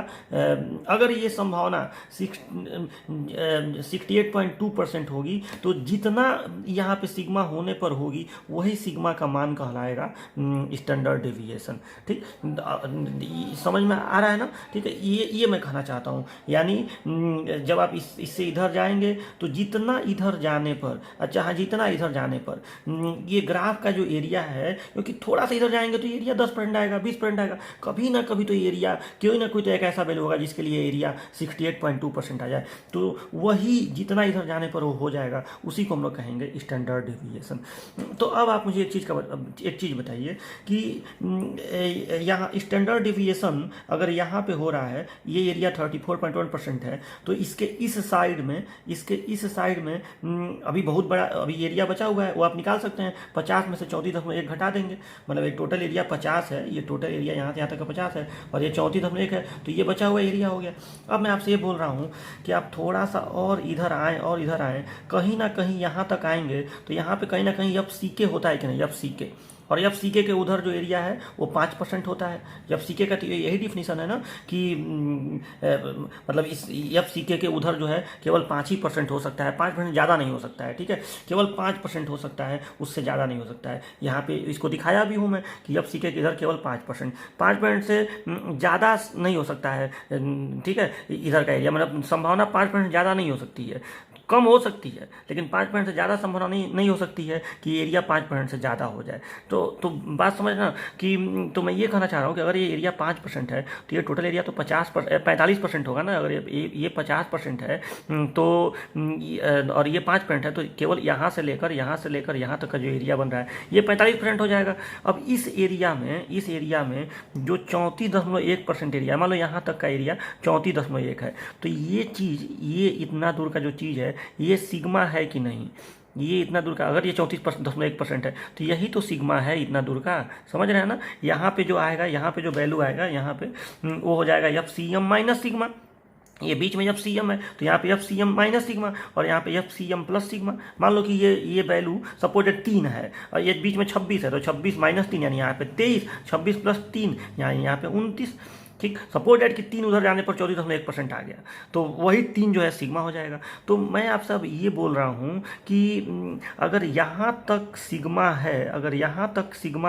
अगर ये संभावना 68.2% होगी तो जितना यहाँ पे सिग्मा होने पर होगी वही सिग्मा का मान कहलाएगा स्टैंडर्ड डेविएशन। ठीक, समझ में आ रहा है ना? ठीक है, ये मैं कहना चाहता हूँ। यानी जब आप इससे इधर जाएंगे तो जितना इधर जाने पर, अच्छा हाँ, जितना इधर जाने पर ये ग्राफ का जो एरिया है, क्योंकि थोड़ा सा इधर जाएंगे तो एरिया 10% आएगा, 20% आएगा, कभी ना कभी तो एरिया कोई ना कोई तो एक ऐसा वैल्यू होगा जिसके लिए एरिया 68.2% आ जाए, तो वही जितना इधर जाने पर वो हो जाएगा, उसी को हम लोग कहेंगे स्टैंडर्ड डेविएशन। तो अब आप मुझे एक चीज़ बताइए कि यहाँ स्टैंडर्ड डेविएशन अगर यहाँ पे हो रहा है, ये एरिया 34.1% है, तो इसके इस साइड में अभी बहुत बड़ा अभी एरिया बचा हुआ है, वो आप निकाल सकते हैं। 50 में से 34.1 घटा देंगे, मतलब एक टोटल एरिया 50 है, ये टोटल एरिया यहाँ से यहाँ तक का 50 है और ये 34.1 है, तो ये बचा हुआ एरिया हो गया। अब मैं आपसे ये बोल रहा हूँ कि आप थोड़ा सा और इधर आएँ, कहीं ना कहीं यहाँ तक आएंगे तो यहाँ पे कहीं ना कहीं एफ सी के होता है कि नहीं, एफ सी के, और एफ सी के उधर जो एरिया है वो 5% होता है। एफ सी के का तो यही डिफिनीशन है ना कि मतलब इस एफ सी के उधर जो है केवल 5% हो सकता है, 5% ज़्यादा नहीं हो सकता है। ठीक है, केवल 5% हो सकता है, उससे ज़्यादा नहीं हो सकता है। यहाँ पे इसको दिखाया भी हूँ मैं कि एफ सी के इधर केवल 5% से ज़्यादा नहीं हो सकता है। ठीक है, इधर का एरिया मतलब संभावना 5% ज़्यादा नहीं हो सकती है, कम हो सकती है, लेकिन 5% से ज़्यादा संभावना नहीं हो सकती है कि एरिया 5% से ज़्यादा हो जाए। तो बात समझना कि तो मैं ये कहना चाह रहा हूँ कि अगर ये एरिया 5% है तो ये टोटल एरिया तो 45% होगा ना। अगर ये 50% है तो और ये 5% है तो केवल यहाँ से लेकर यहाँ तक का जो एरिया बन रहा है ये 45% हो जाएगा। अब इस एरिया में जो 34.1% एरिया, मान लो यहाँ तक का एरिया 34.1 है, तो ये इतना दूर का जो चीज़ है ये सिग्मा है कि नहीं, ये इतना दूर का, अगर ये 34.1% है तो यही तो सिग्मा है इतना दूर का। समझ रहे हैं ना? यहाँ पे जो आएगा, यहाँ पे जो वैल्यू आएगा, यहाँ पे वो हो जाएगा F C M minus sigma. ये बीच में एफ सी एम है तो यहाँ पे F C M minus sigma और यहाँ पे F C M plus sigma. मान लो कि ये वैल्यू सपोज 3 है और ये बीच में 26 है, तो 26 माइनस 3 यानी यहाँ पे 23, 26 प्लस 3 यानी यहाँ पे 29। ठीक, सपोज डेट कि 3 उधर जाने पर 34.1% आ गया, तो वही 3 जो है सिग्मा हो जाएगा। तो मैं आपसे अब ये बोल रहा हूँ कि अगर यहाँ तक सिग्मा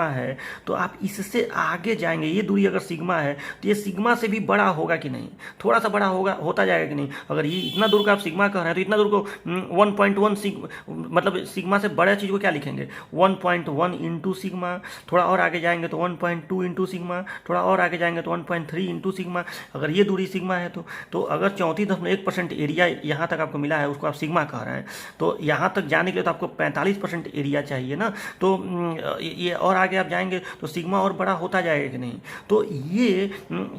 है तो आप इससे आगे जाएंगे, ये दूरी अगर सिग्मा है तो ये सिग्मा से भी बड़ा होगा कि नहीं, थोड़ा सा बड़ा होता जाएगा कि नहीं। अगर ये इतना दूर का आप सिग्मा कह रहे हैं तो इतना दूर को 1.1 मतलब सिग्मा से बड़ा चीज़ को क्या लिखेंगे, 1.1 इंटू सिग्मा। थोड़ा और आगे जाएंगे तो 1.2 इंटू सिग्मा, थोड़ा और आगे जाएंगे तो 1.3 इंटू सिग्मा। अगर ये दूरी सिग्मा है तो अगर 34.1% एरिया यहाँ तक आपको मिला है, उसको आप सिग्मा कह रहे हैं, तो यहाँ तक जाने के लिए तो आपको 45% एरिया चाहिए ना। तो ये और आगे आप जाएंगे तो सिग्मा और बड़ा होता जाएगा कि नहीं। तो ये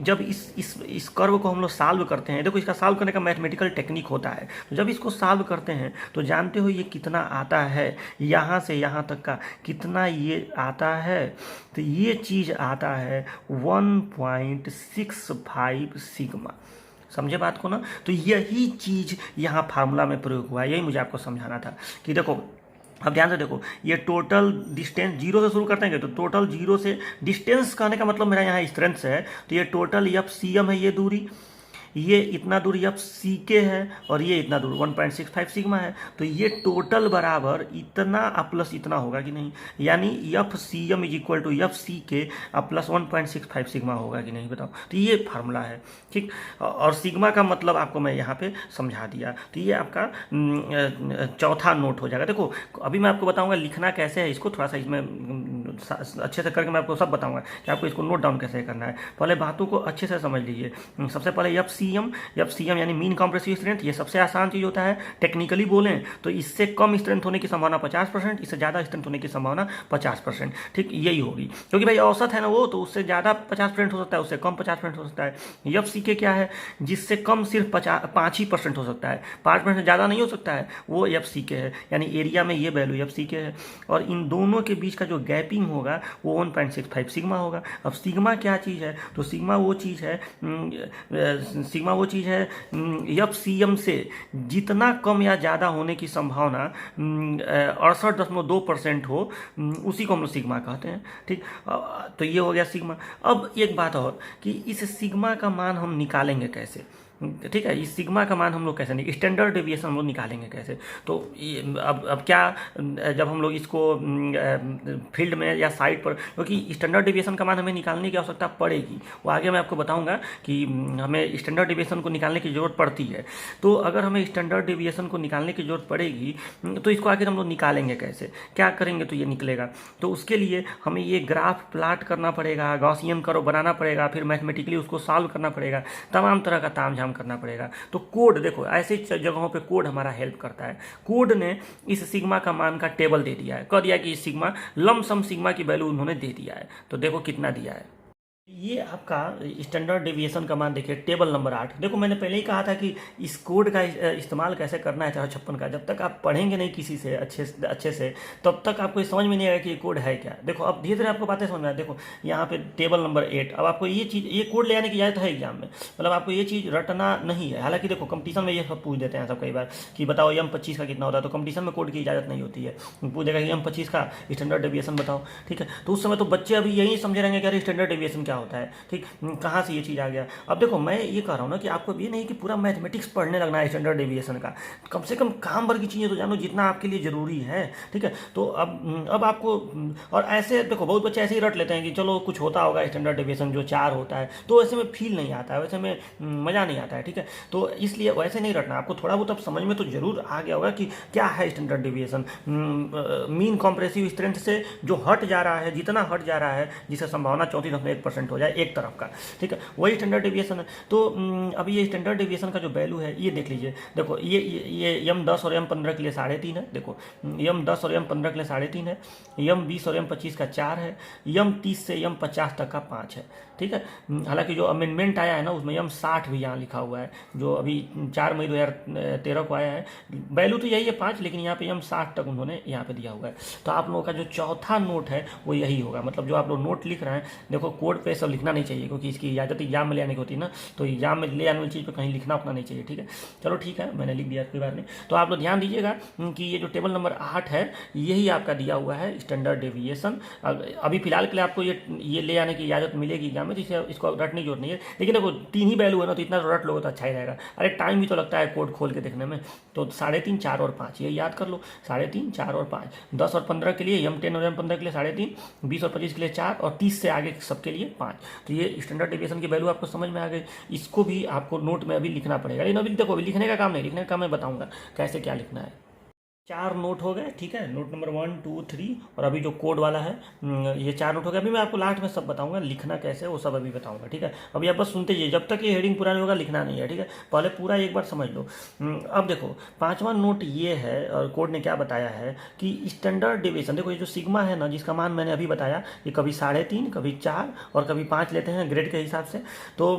जब इस कर्व को हम लोग सॉल्व करते हैं, देखो इसका सॉल्व करने का मैथमेटिकल टेक्निक होता है, जब इसको सॉल्व करते हैं तो जानते हो ये कितना आता है, यहाँ से यहाँ तक का कितना ये आता है, तो ये चीज़ आता है 1.65 सिग्मा। समझे बात को ना? तो यही चीज़ यहाँ फार्मूला में प्रयोग हुआ है, यही मुझे आपको समझाना था कि देखो अब ध्यान से देखो, ये टोटल डिस्टेंस 0 से शुरू करते हैं तो टोटल 0 से डिस्टेंस कहने का मतलब मेरा यहाँ स्ट्रेंथ से है, तो ये टोटल एफ सी एम है, ये दूरी, ये इतना दूर एफ सी के है और ये इतना दूर 1.65 सिग्मा है, तो ये टोटल बराबर इतना प्लस इतना होगा कि नहीं, यानी F C M is equal to F C के प्लस 1.65 सिग्मा होगा कि नहीं, बताओ। तो ये फार्मूला है, ठीक। और सिग्मा का मतलब आपको मैं यहाँ पे समझा दिया, तो ये आपका चौथा नोट हो जाएगा। देखो अभी मैं आपको बताऊँगा लिखना कैसे है, इसको थोड़ा सा इसमें अच्छे से करके मैं आपको सब बताऊँगा कि आपको इसको नोट डाउन कैसे करना है। पहले बातों को अच्छे से समझ लीजिए। सबसे पहले एफ सी एम यानी मीन कंप्रेसिव स्ट्रेंथ, ये सबसे आसान चीज़ होता है। टेक्निकली बोलें तो इससे कम स्ट्रेंथ होने की संभावना 50%, इससे ज़्यादा स्ट्रेंथ होने की संभावना 50%, ठीक, यही होगी। क्योंकि भाई औसत है ना वो, तो उससे ज़्यादा 50% हो सकता है, उससे कम 50% हो सकता है। एफ सी के क्या है, जिससे कम सिर्फ 5% हो सकता है, 5% ज़्यादा नहीं हो सकता है, वो एफ सी के है। यानी एरिया में ये वैल्यू एफ सी के है। और इन दोनों के बीच का जो गैपिंग होगा वो 1.65 सिग्मा होगा। अब सिग्मा क्या चीज़ है, तो सिग्मा वो चीज़ है एफ सी एम से जितना कम या ज़्यादा होने की संभावना 68.2% हो, उसी को हम लोग सिग्मा कहते हैं। ठीक, तो ये हो गया सिग्मा। अब एक बात और कि इस सिग्मा का मान हम निकालेंगे कैसे, ठीक है, इस सिग्मा का मान हम लोग कैसे नहीं, स्टैंडर्ड डेविएशन हम लोग निकालेंगे कैसे। तो अब क्या, जब हम लोग इसको फील्ड में या साइट पर, क्योंकि स्टैंडर्ड डेविएशन का मान हमें निकालने की आवश्यकता पड़ेगी, वो आगे मैं आपको बताऊंगा कि हमें स्टैंडर्ड डेविएशन को निकालने की जरूरत पड़ती है। तो अगर हमें स्टैंडर्ड डेविएशन को निकालने की जरूरत पड़ेगी तो इसको आगे हम लोग निकालेंगे कैसे, क्या करेंगे तो ये निकलेगा। तो उसके लिए हमें ये ग्राफ प्लाट करना पड़ेगा, गॉसियन कर्व बनाना पड़ेगा, फिर मैथमेटिकली उसको सॉल्व करना पड़ेगा, तमाम तरह का तामझाम करना पड़ेगा। तो कोड देखो, ऐसे जगहों पे कोड हमारा हेल्प करता है। कोड ने इस सिग्मा का मान का टेबल दे दिया है, कह दिया कि सिग्मा लमसम सिग्मा की वैल्यू उन्होंने दे दिया है। तो देखो कितना दिया है, ये आपका स्टैंडर्ड डेविएशन का मान देखिए, टेबल नंबर 8। देखो मैंने पहले ही कहा था कि इस कोड का इस्तेमाल कैसे करना है 456 का। जब तक आप पढ़ेंगे नहीं किसी से अच्छे से तब तक आपको समझ में नहीं आएगा कि ये कोड है क्या। देखो अब धीरे धीरे आपको बातें समझ में आए। देखो यहाँ पे टेबल नंबर 8, अब आपको ये चीज़, ये कोड ले आने की इजाज़त है एग्जाम में, मतलब आपको ये चीज़ रटना नहीं है। हालांकि देखो कंपटीशन में ये सब पूछ देते हैं सब कई बार कि बताओ M25 का कितना होता है, तो कंपटीशन में कोड की इजाज़त नहीं होती है, पूछ देगा कि M25 का स्टैंडर्ड डेविएशन बताओ। ठीक है, तो उस समय तो बच्चे अभी यही समझे रहेंगे कि अरे स्टैंडर्ड डेविएशन क्या होता है, ठीक, कहाँ से ये चीज़ आ गया। अब देखो मैं ये कह रहा हूँ ना कि आपको ये नहीं कि पूरा मैथमेटिक्स पढ़ने लगना है स्टैंडर्ड डेविएशन का, कम से कम काम भर की चीज़ें तो जानो जितना आपके लिए ज़रूरी है। ठीक है, तो अब आपको, और ऐसे देखो बहुत बच्चे ऐसे ही रट लेते हैं कि चलो कुछ होता होगा स्टैंडर्ड डेविएशन जो 4 होता है, तो ऐसे में फील नहीं आता है, वैसे में मज़ा नहीं आता है। ठीक है, तो इसलिए वैसे नहीं रटना, आपको थोड़ा बहुत अब समझ में तो जरूर आ गया होगा कि क्या है standard deviation. Mean compressive strength से जो हट जा रहा है, जितना हट जा रहा है, जिससे संभावना 34.1% हो जाए एक तरफ का, ठीक है, वही स्टैंडर्ड डेविएशन है। तो अभी ये स्टैंडर्ड डेविएशन का जो वैल्यू है ये देख लीजिए। देखो ये M10 और M15 के लिए 3.5 है। देखो M10 और M15 के लिए 3.5 है, M20 और M25 का 4 है, M30 से M50 तक का 5 है। ठीक है, हालांकि जो अमेंडमेंट आया है ना उसमें M60 भी यहाँ लिखा हुआ है, जो अभी 4 मई 2013 को आया है। वैल्यू तो यही है 5, लेकिन यहाँ पे M60 तक उन्होंने यहाँ पे दिया हुआ है। तो आप लोगों का जो चौथा नोट है वो यही होगा, मतलब जो आप लोग नोट लिख रहे हैं, देखो कोड पे सब लिखना नहीं चाहिए, क्योंकि इसकी इजाज़त एग्जाम में ले आने की होती है ना, तो एग्जाम में ले आने वाली चीज़ पे कहीं लिखना उतना नहीं चाहिए। ठीक है, चलो ठीक है, मैंने लिख दिया, कोई बात नहीं। तो आप लोग ध्यान दीजिएगा कि ये जो टेबल नंबर 8 है यही आपका दिया हुआ है स्टैंडर्ड डेविएशन। अभी फिलहाल के लिए आपको ये ले आने की इजाज़त मिलेगी एग्जाम में, तो इसको रटने की जरूरत नहीं है। लेकिन देखो 3 ही वैल्यू है ना, तो इतना रट लोगे तो अच्छा ही रहेगा। अरे टाइम भी तो लगता है कोड खोल के देखने में, तो 3.5, 4 और 5 ये याद कर लो। 3.5, 4 और 5, 10 और 15 के लिए, M10 और M15 के लिए 3.5, 20 और 25 के लिए 4, और 30 से आगे सबके लिए 5। तो ये स्टैंडर्ड डेविएशन की वैल्यू आपको समझ में आ गई। इसको भी आपको नोट में अभी लिखना पड़ेगा, लेकिन अभी देखो अभी लिखने का काम नहीं, लिखने का काम मैं बताऊंगा कैसे क्या लिखना है। 4 नोट हो गए, ठीक है, नोट नंबर 1, 2, 3, और अभी जो कोड वाला है ये 4 नोट हो गए। अभी मैं आपको लास्ट में सब बताऊंगा, लिखना कैसे वो सब अभी बताऊंगा। ठीक है, अभी आप बस सुनते जाइए, जब तक ये हेडिंग पूरा नहीं होगा लिखना नहीं है। ठीक है, पहले पूरा एक बार समझ लो। अब देखो 5वां नोट ये है, और कोड ने क्या बताया है कि स्टैंडर्ड डेविएशन, देखो ये जो सिग्मा है ना, जिसका मान मैंने अभी बताया, ये कभी 3.5, कभी 4 और कभी 5 लेते हैं ग्रेड के हिसाब से। तो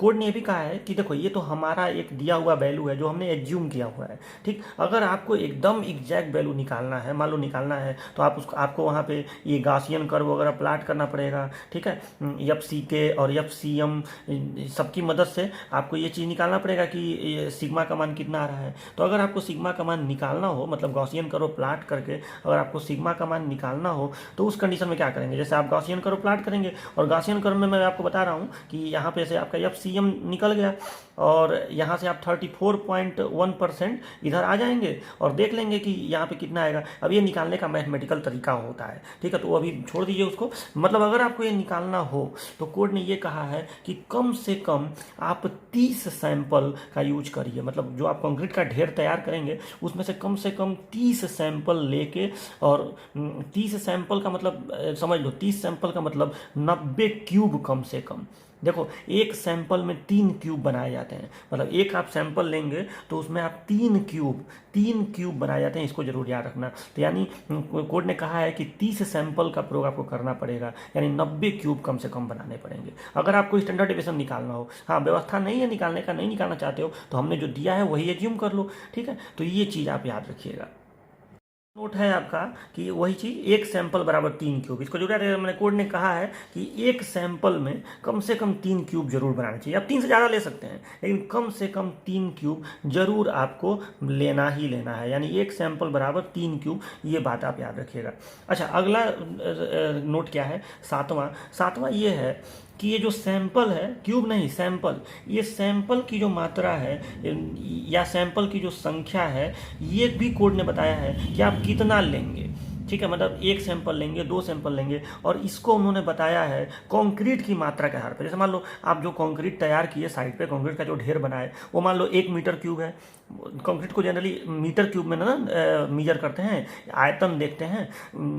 कोड ने ये भी कहा है कि देखो ये तो हमारा एक दिया हुआ वैल्यू है जो हमने एज्यूम किया हुआ है। ठीक, अगर आपको एकदम एग्जैक्ट वैल्यू निकालना है, मान लो निकालना है, तो आपको वहाँ पे ये गॉसियन कर्व वगैरह प्लाट करना पड़ेगा। ठीक है, FCK और FCM सबकी मदद से आपको ये चीज़ निकालना पड़ेगा कि सिग्मा का मान कितना आ रहा है। तो अगर आपको सिग्मा का मान निकालना हो, मतलब गॉसियन कर्व प्लाट करके अगर आपको सिग्मा का मान निकालना हो, तो उस कंडीशन में क्या करेंगे, जैसे आप गॉसियन कर्व प्लाट करेंगे, और गॉसियन कर्व में मैं आपको बता रहा हूँ कि यहाँ पे से आपका FCM निकल गया, और यहाँ से आप 34.1% इधर आ जाएंगे और देख लेंगे कि यहाँ पे कितना आएगा। अब ये निकालने का मैथमेटिकल तरीका होता है। ठीक है, तो अभी छोड़ दीजिए उसको। मतलब अगर आपको ये निकालना हो तो कोड ने ये कहा है कि कम से कम आप 30 सैंपल का यूज करिए, मतलब जो आप कंक्रीट का ढेर तैयार करेंगे उसमें से कम 30 सैंपल लेके, और 30 सैंपल का मतलब समझ लो, 30 सैंपल का मतलब 90 क्यूब कम से कम। देखो एक सैंपल में 3 क्यूब बनाए जाते हैं, मतलब एक आप सैंपल लेंगे तो उसमें आप 3 क्यूब बनाए जाते हैं, इसको जरूर याद रखना। तो यानी कोड ने कहा है कि 30 सैंपल का प्रयोग आपको करना पड़ेगा, यानी 90 क्यूब कम से कम बनाने पड़ेंगे अगर आपको स्टैंडर्ड डेविएशन निकालना हो। हाँ, व्यवस्था नहीं है निकालने का, नहीं निकालना चाहते हो तो हमने जो दिया है वही एज्यूम कर लो। ठीक है, तो ये चीज़ आप याद रखिएगा। नोट है आपका कि वही चीज़ एक सैंपल बराबर 3 क्यूब, इसको जो मैंने कोड ने कहा है कि एक सैंपल में कम से कम 3 क्यूब जरूर बनाना चाहिए। आप 3 से ज़्यादा ले सकते हैं, लेकिन कम से कम 3 क्यूब जरूर आपको लेना ही लेना है, यानी एक सैंपल बराबर 3 क्यूब, ये बात आप याद रखिएगा। अच्छा, अगला नोट क्या है, सातवां ये है कि ये जो सैंपल है, क्यूब नहीं सैंपल, ये सैंपल की जो मात्रा है या सैंपल की जो संख्या है, ये भी कोड ने बताया है कि आप कितना लेंगे। ठीक है, मतलब एक सैंपल लेंगे, 2 सैंपल लेंगे, और इसको उन्होंने बताया है कंक्रीट की मात्रा के आधार पर। जैसे मान लो आप जो कंक्रीट तैयार किए साइड पे, कंक्रीट का जो ढेर बनाए, वो मान लो 1 मीटर क्यूब है। कंक्रीट को जनरली मीटर क्यूब में ना मीजर करते हैं, आयतन देखते हैं,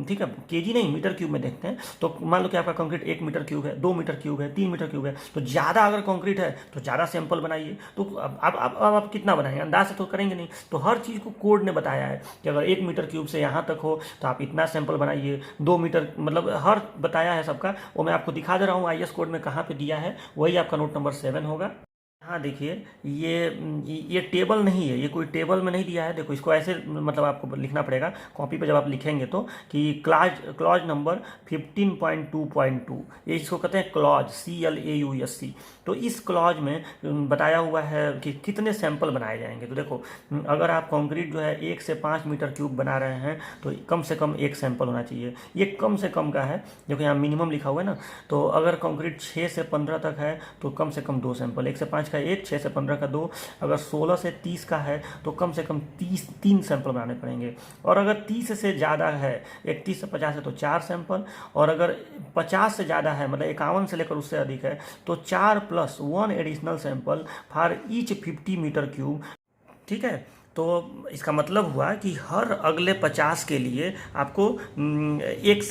ठीक है, केजी नहीं मीटर क्यूब में देखते हैं। तो मान लो कि आपका कंक्रीट 1 मीटर क्यूब है, 2 मीटर क्यूब है, 3 मीटर क्यूब है, तो ज़्यादा अगर कंक्रीट है तो ज़्यादा सैंपल बनाइए। तो अब आप कितना बनाएंगे, अंदाज से तो करेंगे नहीं। तो हर चीज़ को कोड ने बताया है कि अगर 1 मीटर क्यूब से यहाँ तक हो तो आप इतना सैंपल बनाइए, 2 मीटर, मतलब हर बताया है सबका। वो मैं आपको दिखा दे रहा हूँ IS कोड में कहाँ पे दिया है, वही आपका नोट नंबर 7 होगा। हाँ देखिए, ये टेबल नहीं है, ये कोई टेबल में नहीं दिया है। देखो इसको ऐसे मतलब आपको लिखना पड़ेगा कॉपी पे जब आप लिखेंगे तो, कि क्लॉज नंबर 15.2.2, ये इसको कहते हैं क्लॉज, CLAUSC। तो इस क्लॉज में बताया हुआ है कि कितने सैंपल बनाए जाएंगे। तो देखो, अगर आप कंक्रीट जो है 1 से 5 मीटर क्यूब बना रहे हैं तो कम से कम एक सैंपल होना चाहिए। ये कम से कम का है, देखो यहाँ मिनिमम लिखा हुआ है ना। तो अगर कंक्रीट 6 से 15 तक है तो कम से कम 2 सैंपल, 1 से 5 का 1, 6 से 15 का 2। अगर 16 से 30 का है तो कम से कम 3 सैंपल बनाने पड़ेंगे। और अगर 30 से ज़्यादा है, 31 से 50 है तो 4 सैंपल। और अगर 50 से ज़्यादा है, मतलब 51 से लेकर उससे अधिक है, तो 4 + 1 additional sample for each 50 metre cube. ठीक है, तो इसका मतलब हुआ कि हर अगले 50 के लिए आपको एक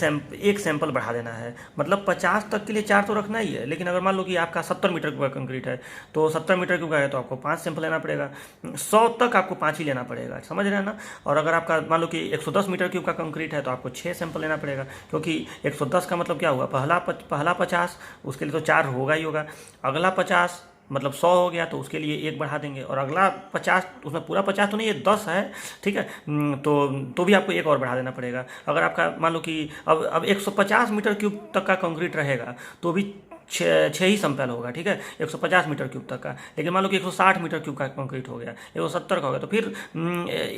सैंपल बढ़ा देना है। मतलब 50 तक के लिए 4 तो रखना ही है, लेकिन अगर मान लो कि आपका 70 मीटर का कंक्रीट है तो 70 मीटर क्यूब का है तो आपको 5 सैंपल लेना पड़ेगा। 100 तक आपको 5 ही लेना पड़ेगा, समझ रहे हैं ना। और अगर आपका मान लो कि 110 मीटर क्यूब का कंक्रीट है तो आपको 6 सैंपल लेना पड़ेगा, क्योंकि 110 का मतलब क्या हुआ, पहला 50, उसके लिए तो 4 होगा ही होगा। अगला 50 मतलब 100 हो गया तो उसके लिए 1 बढ़ा देंगे, और अगला 50, उसमें पूरा 50 तो नहीं, ये 10 है, ठीक है। तो भी आपको 1 और बढ़ा देना पड़ेगा। अगर आपका मान लो कि अब 150 मीटर क्यूब तक का कंक्रीट रहेगा तो भी 6 ही सैंपल होगा, ठीक है, 150 मीटर क्यूब तक का। लेकिन मान लो कि 160 मीटर क्यूब का कंक्रीट हो गया, 170 का हो गया, तो फिर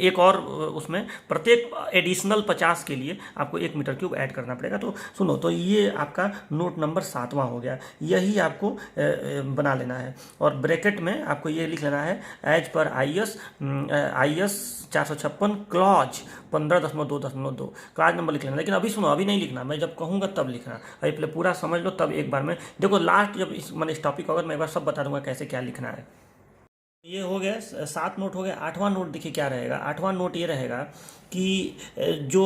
एक और उसमें प्रत्येक एडिशनल 50 के लिए आपको 1 मीटर क्यूब ऐड करना पड़ेगा। तो सुनो, तो ये आपका नोट नंबर 7वां हो गया, यही आपको बना लेना है। और ब्रैकेट में आपको ये लिख लेना है as per IS 456 clause 15.2.2 class number लिख लेना। लेकिन अभी सुनो, अभी नहीं लिखना, मैं जब कहूँगा तब लिखना। अभी पहले पूरा समझ लो, तब एक बार में देखो लास्ट जब इस टॉपिक अगर मैं एक बार सब बता दूंगा कैसे क्या लिखना है। ये हो गया 7 नोट हो गया। 8वां नोट देखिए क्या रहेगा। 8वां नोट ये रहेगा कि जो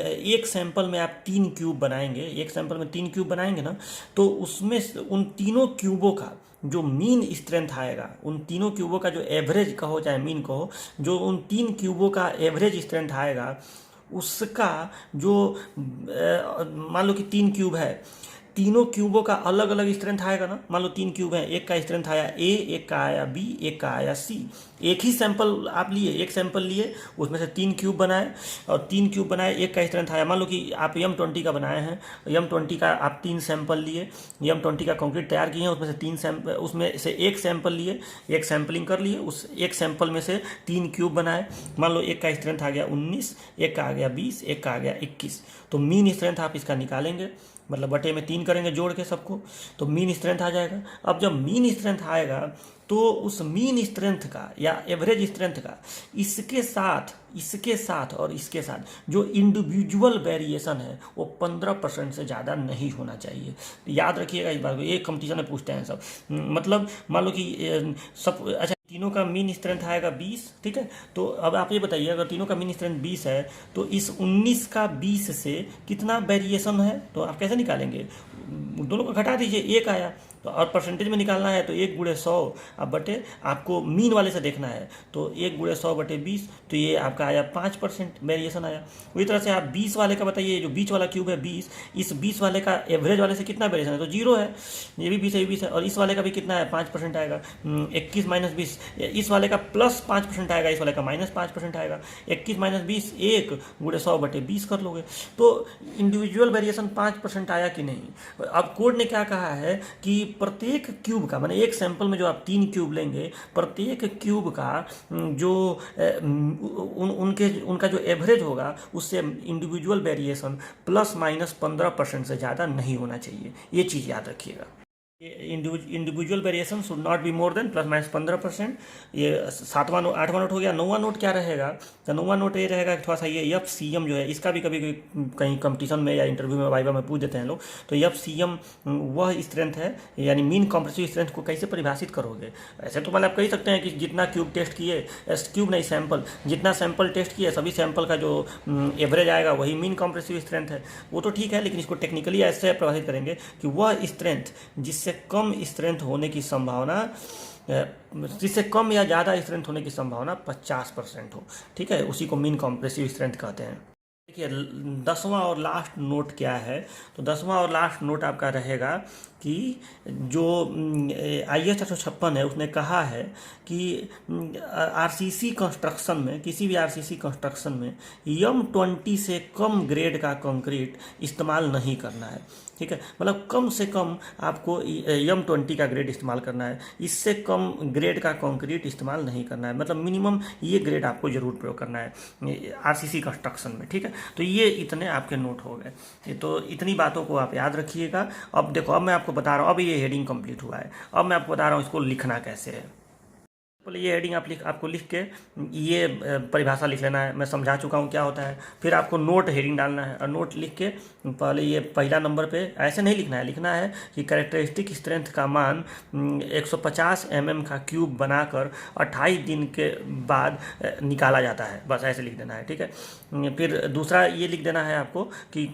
एक सैंपल में आप 3 क्यूब बनाएंगे, एक सैंपल में 3 क्यूब बनाएंगे ना, तो उसमें उन तीनों क्यूबों का जो मीन स्ट्रेंथ आएगा, उन तीनों क्यूबों का जो एवरेज कहो चाहे मीन कहो, जो उन 3 क्यूबों का एवरेज स्ट्रेंथ आएगा, उसका जो मान लो कि 3 क्यूब है, तीनों क्यूबों का अलग अलग स्ट्रेंथ आएगा ना। मान लो 3 क्यूब है, एक का स्ट्रेंथ आया A, एक का आया B, एक का आया C। एक ही सैंपल आप लिए, एक सैंपल लिए, उसमें से 3 क्यूब बनाए, और 3 क्यूब बनाए, एक का स्ट्रेंथ आया। मान लो कि आप M20 का बनाए हैं, M20 का आप 3 सैंपल लिए, M20 का कंक्रीट तैयार किए हैं, उसमें से 3 सैंपल, उसमें से एक सैंपल लिए, एक सैंपलिंग कर लिए, उस एक सैंपल में से 3 क्यूब बनाए। मान लो एक का स्ट्रेंथ आ गया 19, एक का आ गया 20, एक का आ गया 21। तो मीन स्ट्रेंथ आप इसका निकालेंगे, मतलब बटे में 3 करेंगे जोड़ के सबको, तो मीन स्ट्रेंथ आ जाएगा। अब जब मीन स्ट्रेंथ आएगा तो उस मीन स्ट्रेंथ का या एवरेज स्ट्रेंथ का इसके साथ और इसके साथ जो इंडिविजुअल वेरिएशन है वो 15% से ज़्यादा नहीं होना चाहिए। याद रखिएगा इस बात को, ये कंपटीशन में पूछते हैं सब। मतलब मान लो कि सब, अच्छा तीनों का मीन स्ट्रेंथ आएगा 20, ठीक है। तो अब आप ये बताइए, अगर तीनों का मीन स्ट्रेंथ 20 है तो इस 19 का 20 से कितना वेरिएशन है, तो आप कैसे निकालेंगे, दोनों को घटा दीजिए, 1 आया। तो और परसेंटेज में निकालना है तो 1 × 100 अब बटे आपको मीन वाले से देखना है तो 1 × 100/20, तो ये आपका आया 5% वेरिएशन आया। वही तरह से आप 20 वाले का बताइए, जो बीच वाला क्यूब है 20, इस 20 वाले का एवरेज वाले से कितना वेरिएशन है, तो 0 है। ये भी 20 है, ये 20 है, और इस वाले का भी कितना है, 5% आएगा। 21 - 20, इस वाले का +5% आएगा, इस वाले का -5% आएगा। 21 - 20 1 × 100/20 कर लोगे तो इंडिविजुअल वेरिएशन 5% आया कि नहीं। अब कोड ने क्या कहा है कि प्रत्येक क्यूब का, माने एक सैंपल में जो आप 3 क्यूब लेंगे, प्रत्येक क्यूब का जो उनका जो एवरेज होगा उससे इंडिविजुअल वेरिएशन ±15% से ज़्यादा नहीं होना चाहिए। ये चीज़ याद रखिएगा। Individual variation should not be more than ±15%। ये 8वां नोट हो गया। 9वां नोट क्या रहेगा, तो 9वां नोट ये रहेगा थोड़ा सा, ये FCM जो है इसका भी कभी कहीं कंपटीशन में या इंटरव्यू में वाइवा में पूछ देते हैं लोग। तो FCM वह स्ट्रेंथ है, यानी मीन कॉम्प्रेसिव स्ट्रेंथ को कैसे परिभाषित करोगे। ऐसे तो मतलब आप कह सकते हैं कि जितना क्यूब टेस्ट किए, क्यूब नहीं सैंपल, जितना सैंपल टेस्ट किए सभी सैंपल का जो एवरेज आएगा वही मीन कॉम्प्रेसिव स्ट्रेंथ है। वो तो ठीक है, लेकिन इसको टेक्निकली ऐसे परिभाषित करेंगे कि वह स्ट्रेंथ जिससे कम स्ट्रेंथ होने की संभावना, जिससे कम या ज़्यादा स्ट्रेंथ होने की संभावना 50% हो, ठीक है, उसी को मीन कॉम्प्रेसिव स्ट्रेंथ कहते हैं। देखिए 10वां और लास्ट नोट क्या है, तो 10वां और लास्ट नोट आपका रहेगा कि जो IS 456 है उसने कहा है कि RCC कंस्ट्रक्शन में, किसी भी RCC कंस्ट्रक्शन में M20 से कम ग्रेड का कंक्रीट इस्तेमाल नहीं करना है, ठीक है। मतलब कम से कम आपको M20 का ग्रेड इस्तेमाल करना है, इससे कम ग्रेड का कंक्रीट इस्तेमाल नहीं करना है। मतलब मिनिमम ये ग्रेड आपको जरूर प्रयोग करना है RCC कंस्ट्रक्शन में, ठीक है। तो ये इतने आपके नोट हो गए, तो इतनी बातों को आप याद रखिएगा। अब देखो, अब मैं आपको बता रहा हूँ, अब ये हेडिंग कंप्लीट हुआ है, अब मैं आपको बता रहा हूँ इसको लिखना कैसे है। पहले ये हेडिंग आपको लिख के ये परिभाषा लिख लेना है, मैं समझा चुका हूँ क्या होता है। फिर आपको नोट हेडिंग डालना है, और नोट लिख के पहले ये पहला नंबर पे ऐसे नहीं लिखना है, लिखना है कि कैरेक्टरिस्टिक स्ट्रेंथ का मान 150 mm का क्यूब बनाकर 28 दिन के बाद निकाला जाता है, बस ऐसे लिख देना है, ठीक है। फिर दूसरा ये लिख देना है आपको कि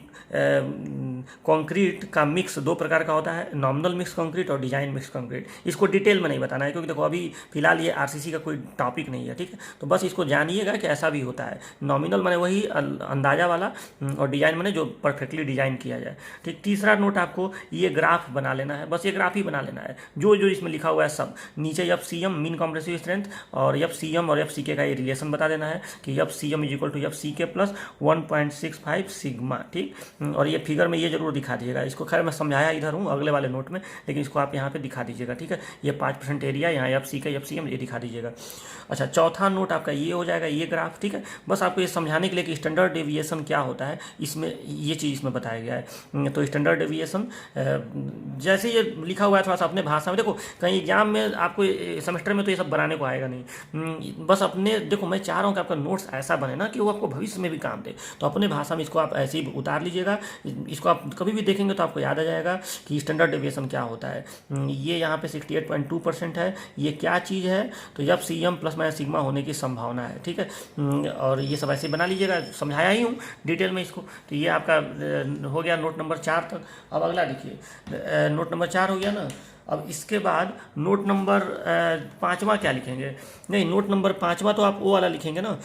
कंक्रीट का मिक्स 2 प्रकार का होता है, नॉमिनल मिक्स कंक्रीट और डिजाइन मिक्स कंक्रीट। इसको डिटेल में नहीं बताना है, क्योंकि देखो अभी फिलहाल ये RCC का कोई टॉपिक नहीं है, ठीक है। तो बस इसको जानिएगा कि ऐसा भी होता है। नॉमिनल माने वही अंदाजा वाला, और डिजाइन माने जो परफेक्टली डिजाइन किया जाए, ठीक। तीसरा नोट आपको ये ग्राफ बना लेना है, बस ये ग्राफ ही बना लेना है, जो जो इसमें लिखा हुआ है सब। नीचे FCM मीन कॉम्प्रेसिव स्ट्रेंथ, और FCM और FCK का ये रिलेशन बता देना है कि FCM = FCK + 1.65 सिग्मा, ठीक। और ये फिगर में ये जरूर दिखा दीजिएगा, इसको खैर मैं समझाया इधर हूँ अगले वाले नोट में, लेकिन इसको आप यहाँ पे दिखा दीजिएगा, ठीक है। ये 5% एरिया, यहाँ FCK FCM ये दिखा दीजिएगा। अच्छा, चौथा नोट आपका ये हो जाएगा, ये ग्राफ, ठीक है। बस आपको ये समझाने के लिए कि स्टैंडर्ड डेविएशन क्या होता है, इसमें ये चीज़ इसमें बताया गया है। तो स्टैंडर्ड डेविएशन जैसे ये लिखा हुआ है थोड़ा सा अपने भाषा में, देखो कहीं एग्जाम में आपको सेमेस्टर में तो ये सब बनाने को आएगा नहीं, बस अपने, देखो मैं चाह रहा हूँ कि आपका नोट्स ऐसा बने ना कि वो आपको भविष्य में भी काम दे, तो अपने भाषा में इसको आप ऐसे ही उतार लीजिएगा। इसको आप कभी भी देखेंगे तो आपको याद आ जाएगा कि स्टैंडर्ड डेविएशन क्या होता है। ये यहाँ पे 68.2% है, ये क्या चीज़ है, तो FCM ± सिग्मा होने की संभावना है, ठीक है। और ये सब ऐसे बना लीजिएगा, समझाया ही हूँ डिटेल में इसको। तो ये आपका हो गया नोट नंबर 4 तक। अब अगला देखिए, नोट नंबर 4 हो गया ना। अब इसके बाद नोट नंबर 5वां क्या लिखेंगे, नहीं नोट नंबर 5वां तो आप वो वाला लिखेंगे ना,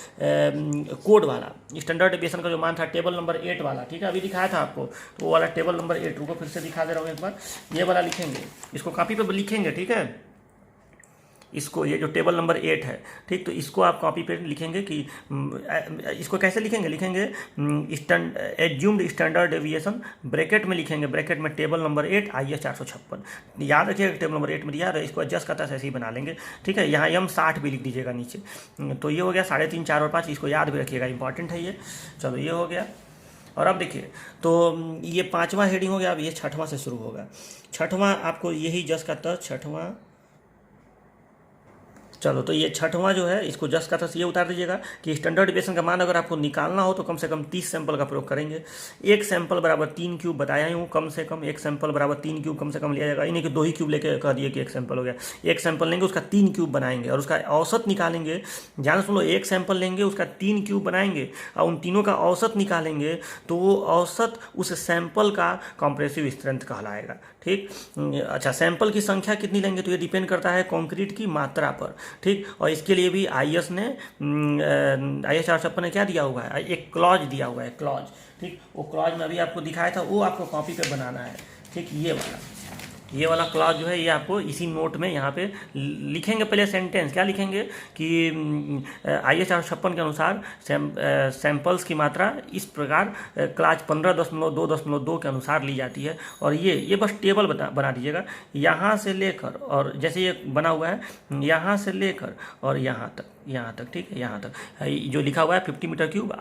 कोड वाला, स्टैंडर्ड डेविएशन का जो मान था टेबल नंबर 8 वाला, ठीक है। अभी दिखाया था आपको, तो वो वाला टेबल नंबर 8, रुको फिर से दिखा दे रहा हूँ एक बार, ये वाला लिखेंगे, इसको कॉपी पे लिखेंगे, ठीक है। इसको, ये जो टेबल नंबर 8 है, ठीक, तो इसको आप कॉपी पे लिखेंगे कि इसको कैसे लिखेंगे एज्यूम्ड स्टैंडर्ड डेविएशन, ब्रैकेट में लिखेंगे, ब्रैकेट में टेबल नंबर 8 IS 456, याद रखिएगा टेबल नंबर 8 में दिया है, इसको एडजस्ट करता है ऐसे ही बना लेंगे, ठीक है। यहाँ M60 भी लिख दीजिएगा नीचे। तो ये हो गया 3.5, 4 और 5, इसको याद भी रखिएगा, इंपॉर्टेंट है ये। चलो ये हो गया। और अब देखिए, तो ये 5वां हेडिंग हो गया। अब ये 6वां से शुरू होगा। 6वां आपको यही जस्ट का तर्ज, 6वां, चलो तो ये 6वां जो है, इसको जस्ट का तर्ज ये उतार दीजिएगा कि स्टैंडर्ड डेविएशन का मान अगर आपको निकालना हो तो कम से कम 30 सैंपल का प्रयोग करेंगे। एक सैंपल बराबर 3 क्यूब बताया ही हूँ, कम से कम एक सैंपल बराबर 3 क्यूब कम से कम लिया जाएगा। इन्हीं के 2 ही क्यूब लेके कह दिए कि एक सैंपल हो गया। एक सैंपल लेंगे, उसका 3 क्यूब बनाएंगे और उसका औसत निकालेंगे। ध्यान सुनो, एक सैंपल लेंगे, उसका 3 क्यूब बनाएंगे और उन तीनों का औसत निकालेंगे, तो वो औसत उस सैंपल का कॉम्प्रेसिव स्ट्रेंथ कहलाएगा, ठीक। अच्छा, सैंपल की संख्या कितनी लेंगे तो ये डिपेंड करता है कंक्रीट की मात्रा पर, ठीक। और इसके लिए भी IS ने IS 456 ने क्या दिया हुआ है, एक क्लॉज दिया हुआ है, क्लॉज, ठीक। वो क्लॉज में अभी आपको दिखाया था, वो आपको कॉपी पे बनाना है, ठीक। ये वाला क्लॉज जो है ये आपको इसी नोट में यहाँ पे लिखेंगे। पहले सेंटेंस क्या लिखेंगे कि IS 456 के अनुसार सैंपल्स की मात्रा इस प्रकार क्लास 15.2.2 के अनुसार ली जाती है। और ये बस टेबल बना दीजिएगा, यहाँ से लेकर, और जैसे ये बना हुआ है यहाँ से लेकर और यहाँ तक, ठीक है, यहाँ तक जो लिखा हुआ है 50 मीटर क्यूब,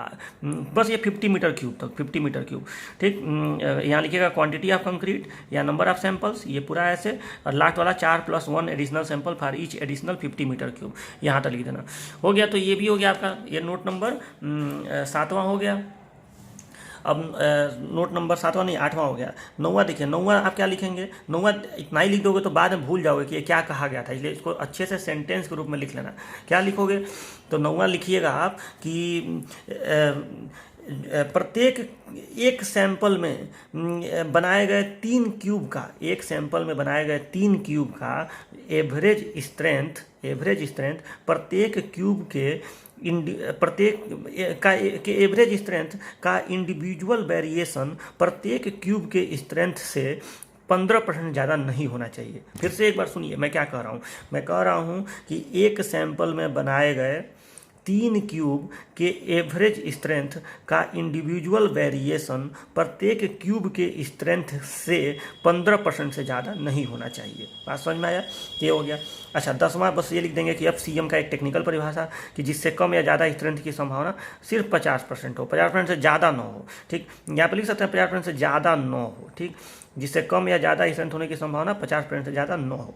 बस ये 50 मीटर क्यूब तक, 50 मीटर क्यूब, ठीक। यहाँ लिखिएगा क्वांटिटी ऑफ कंक्रीट या नंबर ऑफ सैंपल्स, ये पूरा ऐसे, और लास्ट वाला 4+1 additional sample for each additional 50 metre cube, यहाँ तक लिख देना। हो गया, तो ये भी हो गया आपका, ये नोट नंबर 7वां हो गया। अब नोट नंबर 7वां नहीं 8वां हो गया। 9वां देखिए, 9वां आप क्या लिखेंगे, 9वां इतना ही लिख दोगे तो बाद में भूल जाओगे कि ये क्या कहा गया था, इसलिए इसको अच्छे से सेंटेंस के रूप में लिख लेना। क्या लिखोगे, तो 9वां लिखिएगा आप कि प्रत्येक एक सैंपल में बनाए गए 3 क्यूब का, एक सैंपल में बनाए गए 3 क्यूब का एवरेज स्ट्रेंथ प्रत्येक क्यूब के एवरेज स्ट्रेंथ का इंडिविजुअल वेरिएशन प्रत्येक क्यूब के स्ट्रेंथ से 15% ज़्यादा नहीं होना चाहिए। फिर से एक बार सुनिए मैं क्या कह रहा हूँ, मैं कह रहा हूँ कि एक सैंपल में बनाए गए 3 क्यूब के एवरेज स्ट्रेंथ का इंडिविजुअल वेरिएशन प्रत्येक क्यूब के स्ट्रेंथ से 15% से ज़्यादा नहीं होना चाहिए। बात समझ में आया, ये हो गया। अच्छा, 10वां बस ये लिख देंगे कि FCM का एक टेक्निकल परिभाषा कि जिससे कम या ज़्यादा स्ट्रेंथ की संभावना सिर्फ 50% हो, 50% से ज़्यादा न हो, ठीक। यहाँ पर लिख सकते हैं 50% से ज़्यादा न हो, ठीक। जिससे कम या ज़्यादा स्ट्रेंथ होने की संभावना 50% से ज़्यादा न हो।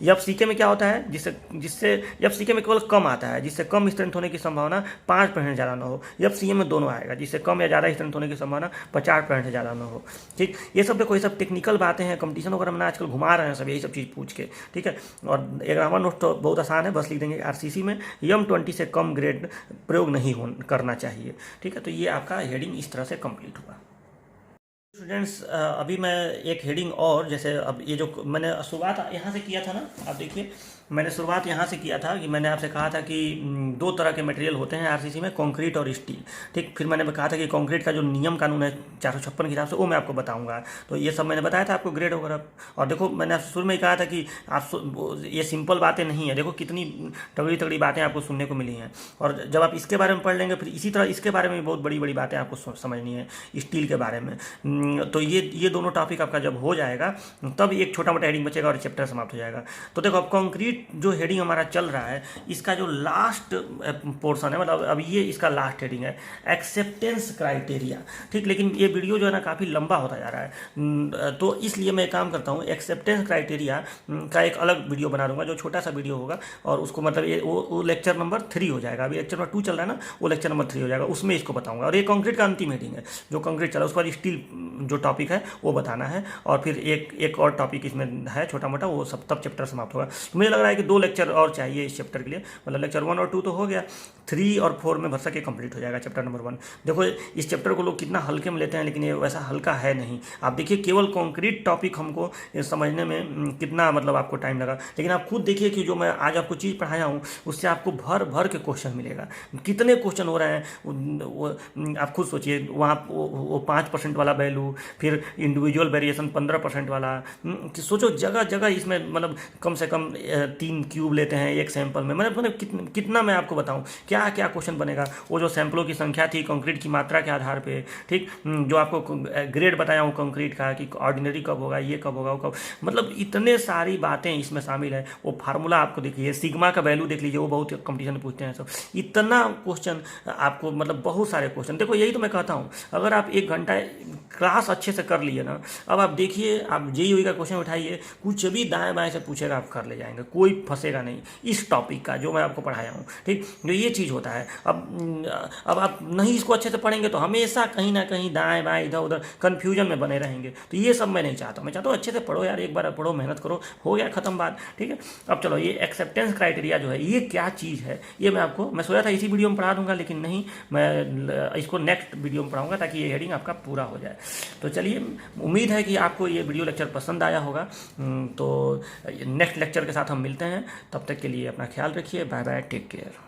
FCK में क्या होता है, जिससे FCK में केवल कम आता है, जिससे कम स्ट्रेंथ होने की संभावना 5% ज़्यादा न हो। FCM में दोनों आएगा, जिससे कम या ज़्यादा स्ट्रेंथ होने की संभावना 50% से ज़्यादा न हो, ठीक। ये सब देखो, ये सब टेक्निकल बातें हैं, कंपटीशन वगैरह में आजकल घुमा रहे हैं सब, यही सब चीज़ पूछ के, ठीक है। और 11वां नोट तो बहुत आसान है, बस लिख देंगे RCC में M20 से कम ग्रेड प्रयोग नहीं करना चाहिए, ठीक है। तो ये आपका हेडिंग इस तरह से कंप्लीट हुआ। स्टूडेंट्स, अभी मैं एक हेडिंग और, जैसे अब ये जो मैंने शुरुआत यहाँ से किया था ना, आप देखिए मैंने शुरुआत यहाँ से किया था कि मैंने आपसे कहा था कि 2 तरह के मटेरियल होते हैं RCC में, कंक्रीट और स्टील, ठीक। फिर मैंने कहा था कि कंक्रीट का जो नियम कानून है 456 के हिसाब से वो मैं आपको बताऊंगा। तो ये सब मैंने बताया था आपको ग्रेड वगैरह। और देखो मैंने आपसे शुरू में ही कहा था कि आप ये सिंपल बातें नहीं है, देखो कितनी तगड़ी तगड़ी बातें आपको सुनने को मिली हैं। और जब आप इसके बारे में पढ़ लेंगे फिर इसी तरह इसके बारे में भी बहुत बड़ी बड़ी बातें आपको समझनी है, स्टील के बारे में। तो ये दोनों टॉपिक आपका जब हो जाएगा तब एक छोटा मोटा हेडिंग बचेगा और चैप्टर समाप्त हो जाएगा। तो देखो अब कंक्रीट जो हेडिंग हमारा चल रहा है, इसका जो लास्ट पोर्शन है, मतलब अब ये इसका लास्ट हेडिंग है, एक्सेप्टेंस क्राइटेरिया, ठीक। लेकिन ये वीडियो जो है ना काफ़ी लंबा होता जा रहा है, तो इसलिए मैं काम करता हूँ, एक्सेप्टेंस क्राइटेरिया का एक अलग वीडियो बना दूंगा, जो छोटा सा वीडियो होगा, और उसको मतलब ये वो लेक्चर नंबर 3 हो जाएगा। अभी लेक्चर नंबर 2 चल रहा है ना, वो लेक्चर नंबर 3 हो जाएगा, उसमें इसको बताऊंगा। और ये कंक्रीट का अंतिम हेडिंग है, जो कंक्रीट चला, उस पर स्टील जो टॉपिक है वो बताना है, और फिर एक और टॉपिक इसमें है छोटा मोटा, वो सब तब चैप्टर समाप्त होगा। तो मुझे लग रहा है कि 2 लेक्चर और चाहिए इस चैप्टर के लिए, मतलब लेक्चर 1 और 2 तो हो गया, 3 और 4 में भर सके कंप्लीट हो जाएगा चैप्टर नंबर 1। देखो इस चैप्टर को लोग कितना हल्के में लेते हैं, लेकिन ये वैसा हल्का है नहीं। आप देखिए केवल कंक्रीट टॉपिक हमको समझने में कितना मतलब आपको टाइम लगा, लेकिन आप खुद देखिए कि जो मैं आज आपको चीज़ पढ़ाया हूँ उससे आपको भर भर के क्वेश्चन मिलेगा। कितने क्वेश्चन हो रहे हैं आप खुद सोचिए। वहाँ वो 5% वाला वैल्यू, फिर इंडिविजुअल वेरिएशन 15% वाला, सोचो जगह जगह इसमें मतलब कम से कम 3 क्यूब लेते हैं एक सैंपल में। मतलब कितना मैं आपको बताऊं क्या क्या क्वेश्चन बनेगा। वो जो सैंपलों की संख्या थी कंक्रीट की मात्रा के आधार पे, ठीक, जो आपको ग्रेड बताया हूँ कंक्रीट का कि ऑर्डिनरी कब होगा, ये कब होगा, वो कब, मतलब इतने सारी बातें इसमें शामिल है। वो फार्मूला आपको देखिए, सिग्मा का वैल्यू देख लीजिए, वो बहुत कंपटीशन में पूछते हैं सब। इतना क्वेश्चन आपको, मतलब बहुत सारे क्वेश्चन। देखो यही तो मैं कहता हूँ, अगर आप 1 घंटा क्लास अच्छे से कर लिए ना, अब आप देखिए, आप JEE का क्वेश्चन उठाइए, कुछ भी दाएं बाएं से पूछेगा आप कर ले जाएंगे, कोई फंसेगा नहीं इस टॉपिक का जो मैं आपको पढ़ाया हूँ, ठीक। जो ये चीज़ होता है, अब आप नहीं इसको अच्छे से पढ़ेंगे तो हमेशा कहीं ना कहीं दाएं बाएं इधर उधर कन्फ्यूजन में बने रहेंगे। तो ये सब मैं नहीं चाहता, मैं चाहता हूँ अच्छे से पढ़ो यार, एक बार पढ़ो, मेहनत करो, हो गया खत्म बात, ठीक है। अब चलो ये एक्सेप्टेंस क्राइटेरिया जो है ये क्या चीज़ है, ये मैं सोचा था इसी वीडियो में पढ़ा दूंगा, लेकिन नहीं, मैं इसको नेक्स्ट वीडियो में पढ़ाऊंगा ताकि ये हेडिंग आपका पूरा हो जाए। तो चलिए, उम्मीद है कि आपको ये वीडियो लेक्चर पसंद आया होगा। तो नेक्स्ट लेक्चर के साथ हम मिलते हैं, तब तक के लिए अपना ख्याल रखिए। Bye bye, take care.